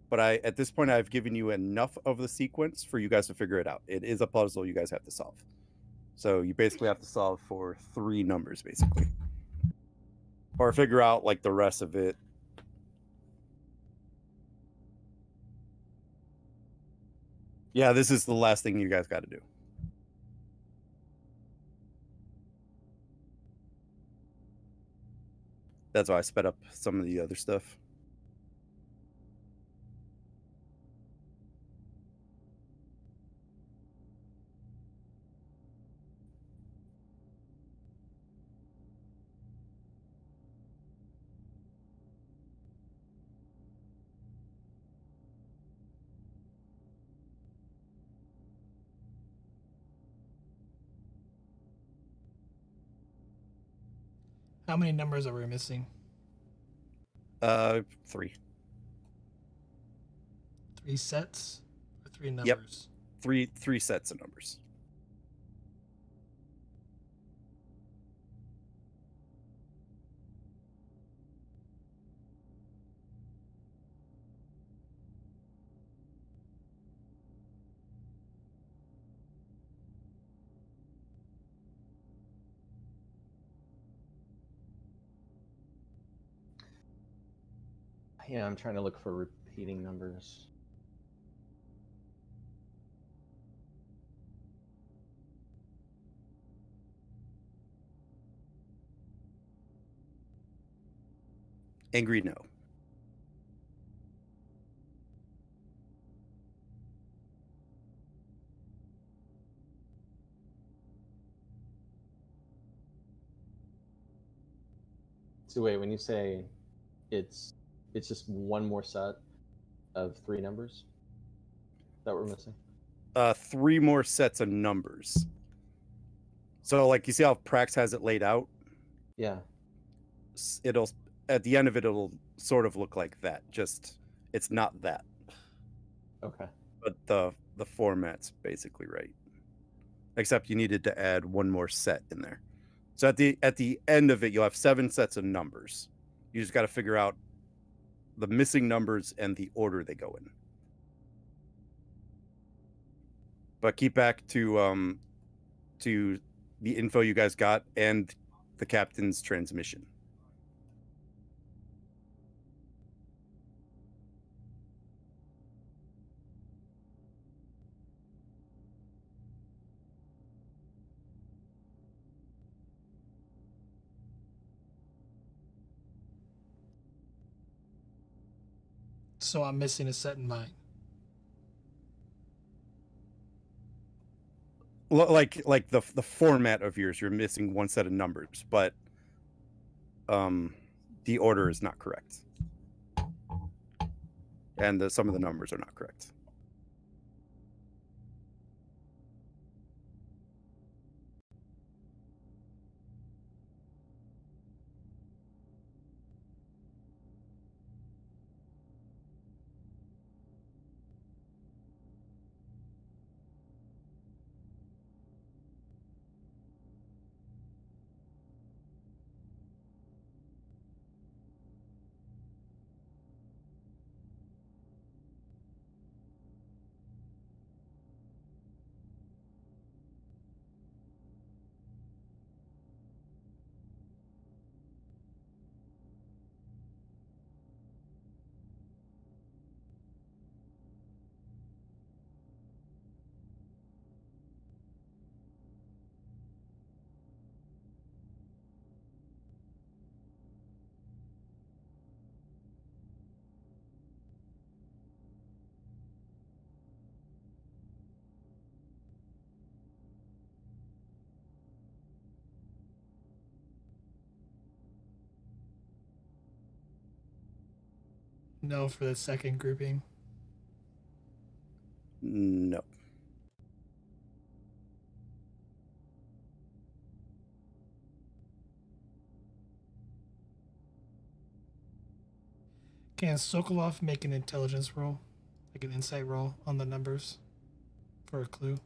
but at this point I've given you enough of the sequence for you guys to figure it out. It is a puzzle you guys have to solve. So you basically have to solve for 3 numbers, basically. Or figure out like the rest of it. Yeah, this is the last thing you guys got to do. That's why I sped up some of the other stuff. How many numbers are we missing? 3. 3 sets or 3 Yep. numbers? 3 sets of numbers. Yeah, I'm trying to look for repeating numbers. Angry no. So wait, when you say it's just one more set of 3 numbers that we're missing? 3 more sets of numbers. So, like, you see how Prax has it laid out? Yeah. It'll, at the end of it, it'll sort of look like that. Just, it's not that. Okay. But the format's basically right. Except you needed to add 1 more set in there. So at the end of it, you'll have 7 sets of numbers. You just got to figure out the missing numbers and the order they go in. But keep back to the info you guys got and the captain's transmission. So I'm missing a set in mine. Like the format of yours, you're missing 1 set of numbers, but the order is not correct. And some of the numbers are not correct. No for the second grouping. No. Can Sokolov make an intelligence roll? Like an insight roll on the numbers for a clue?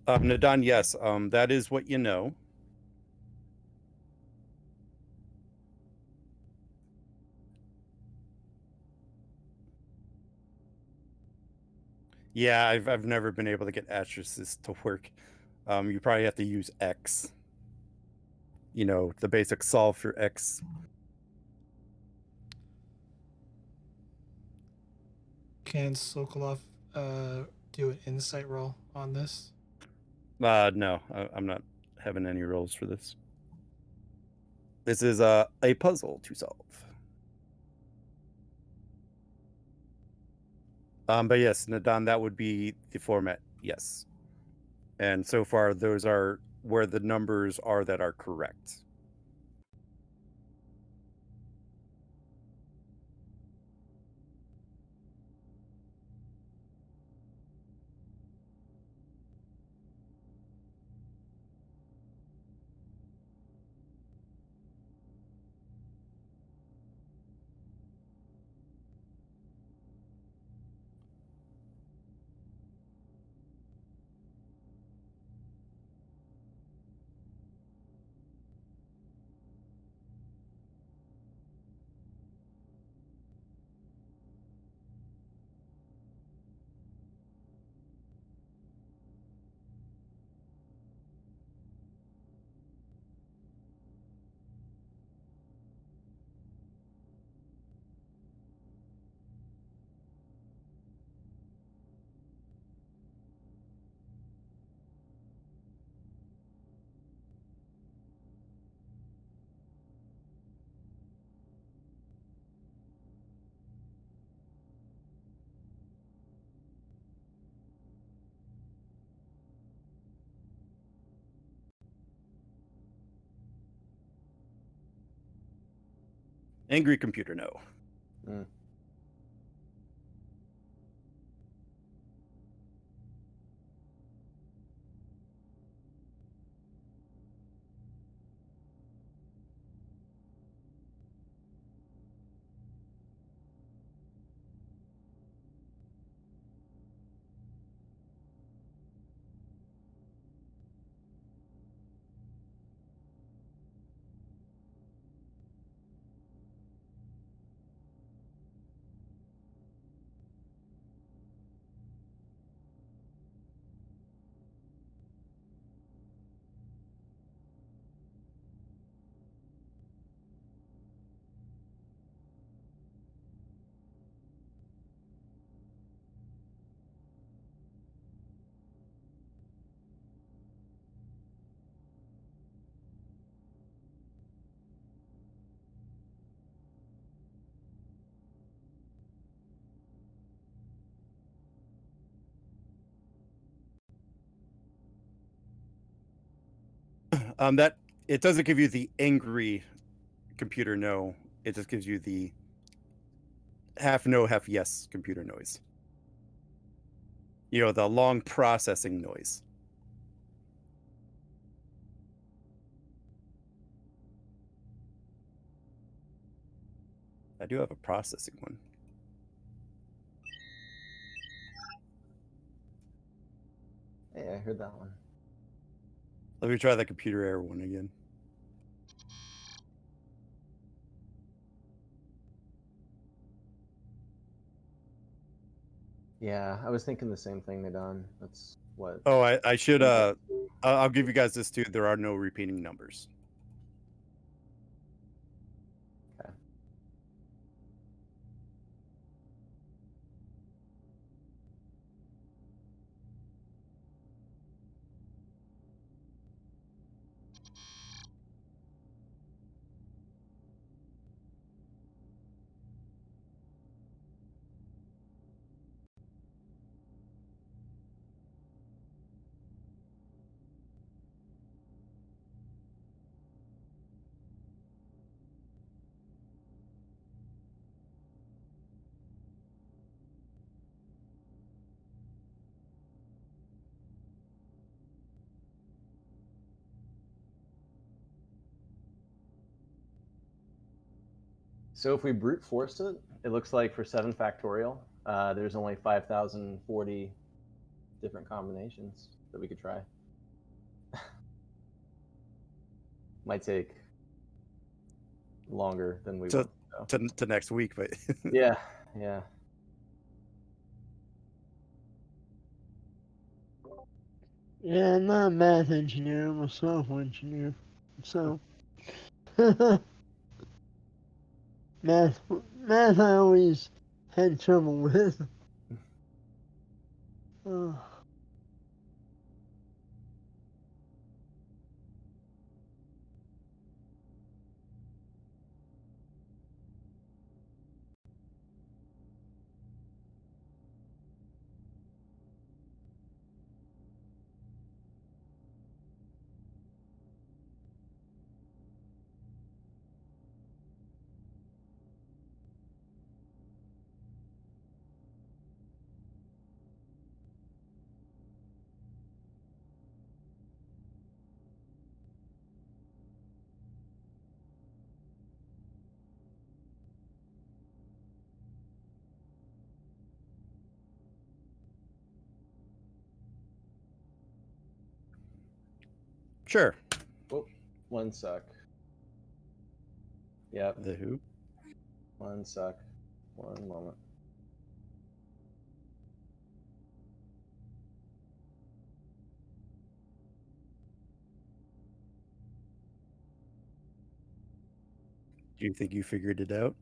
Nadan, yes. That is what you know. Yeah, I've never been able to get Astrasis to work. You probably have to use X. You know, the basic solve for X. Can Sokolov do an insight roll on this? No, I'm not having any rolls for this. This is a puzzle to solve. But yes, Nadan, that would be the format. Yes. And so far, those are where the numbers are that are correct. Angry computer, no. Mm. That it doesn't give you the angry computer no. It just gives you the half no, half yes computer noise. You know, the long processing noise. I do have a processing one. Hey, I heard that one. Let me try the computer error one again. Yeah, I was thinking the same thing, Nadon. That's what. Oh, I should I'll give you guys this too. There are no repeating numbers. Okay. So if we brute force it, it looks like for 7 factorial, there's only 5,040 different combinations that we could try. Might take longer than we To- want. So. To next week, but Yeah, yeah. Yeah, I'm not a math engineer, I'm a software engineer. So, math I always had trouble with. Oh. sure. Oh, one sec. Yep, The who? one sec. One moment. Do you think you figured it out?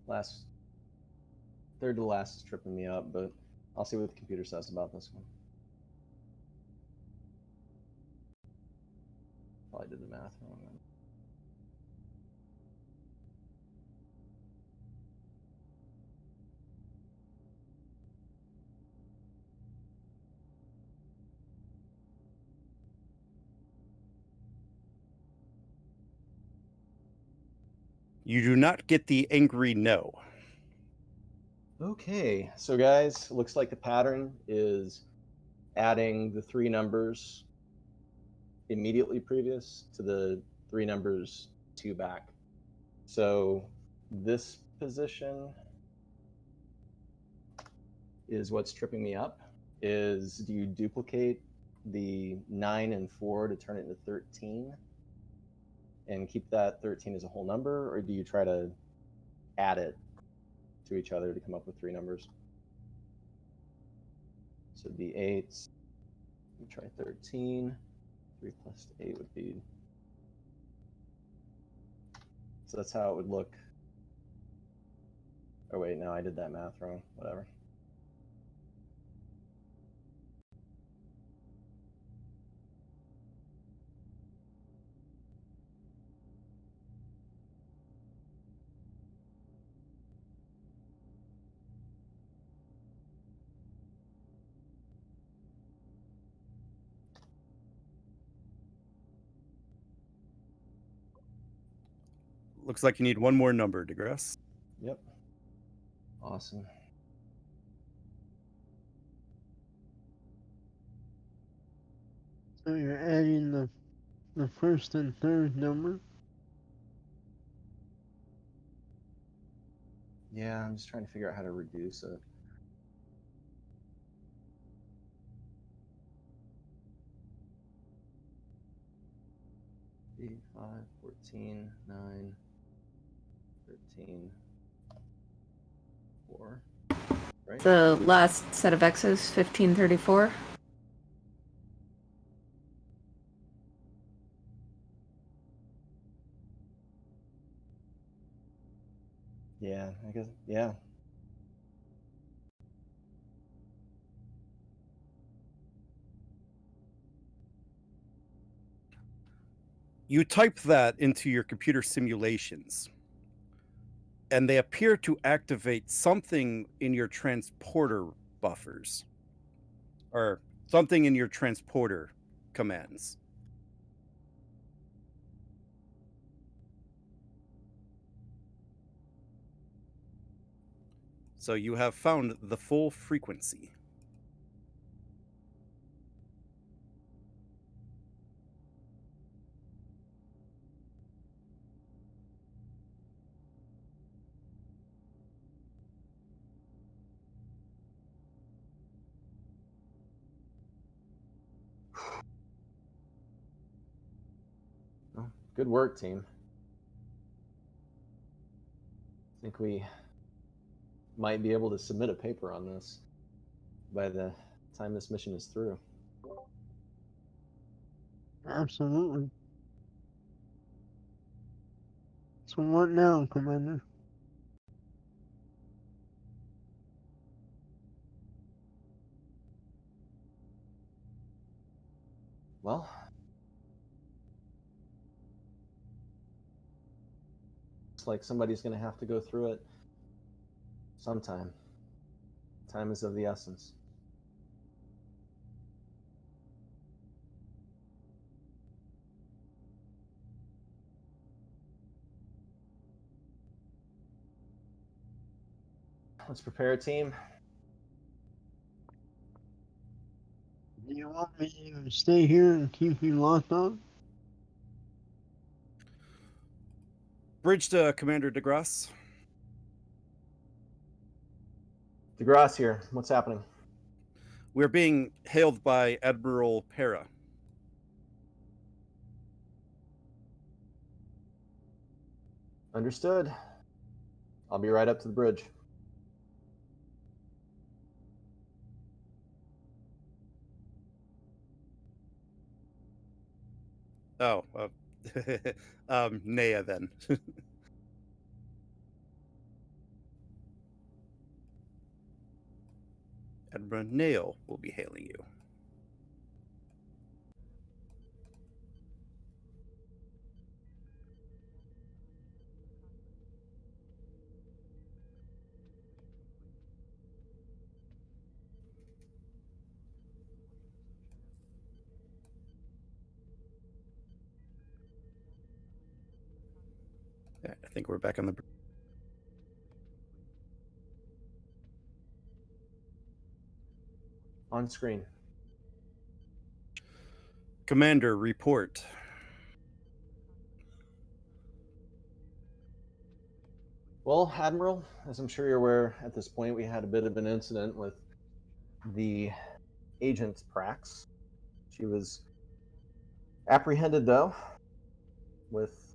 Last third to last is tripping me up, but I'll see what the computer says about this one. Probably did the math wrong. You do not get the angry no. Okay, so guys, looks like the pattern is adding the 3 numbers immediately previous to the 3 numbers 2 back. So this position is what's tripping me up. Is do you duplicate the 9 and 4 to turn it into 13 and keep that 13 as a whole number, or do you try to add it to each other to come up with 3 numbers? So it'd be 8. We try 13. 3 plus 8 would be. So that's how it would look. Oh wait, no, I did that math wrong. Whatever. Looks like you need one more number, Degras. Yep. Awesome. So you're adding the first and third number. Yeah, I'm just trying to figure out how to reduce it. Eight, 5, 14, 9, 13, 4. Right? The last set of X's, 1534. Yeah, I guess. Yeah. You type that into your computer simulations, and they appear to activate something in your transporter buffers, or something in your transporter commands. So you have found the full frequency. Well, good work, team. I think we might be able to submit a paper on this by the time this mission is through. Absolutely. So what now, Commander? Well, looks like somebody's going to have to go through it sometime. Time is of the essence. Let's prepare, team. Do you want me to stay here and keep you locked on? Bridge to Commander Degras. Degras here. What's happening? We're being hailed by Admiral Pera. Understood. I'll be right up to the bridge. Oh, Nea then. Admiral Nail will be hailing you. think we're back on the. On screen. Commander, report. Well, Admiral, as I'm sure you're aware at this point, we had a bit of an incident with the agent Prax. She was apprehended, though, with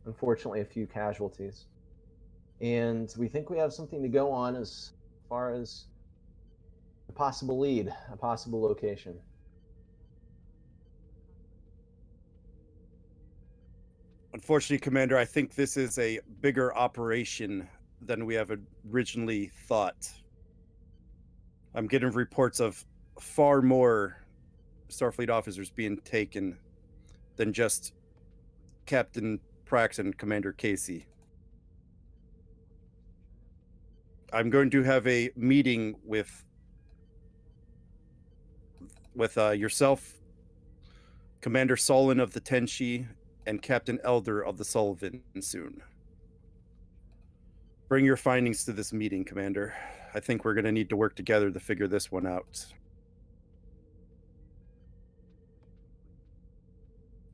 unfortunately a few casualties. And we think we have something to go on as far as a possible lead, a possible location. Unfortunately, Commander, I think this is a bigger operation than we have originally thought. I'm getting reports of far more Starfleet officers being taken than just Captain Prax and Commander Casey. I'm going to have a meeting with yourself, Commander Solon of the Tenshi, and Captain Elder of the Sullivan soon. Bring your findings to this meeting, Commander. I think we're going to need to work together to figure this one out.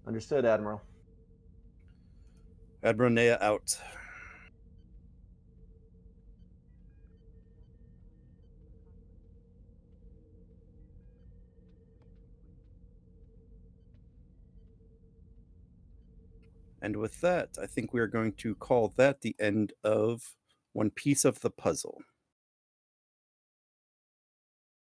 Understood, Admiral. Admiral Nea out. And with that, I think we are going to call that the end of one piece of the puzzle.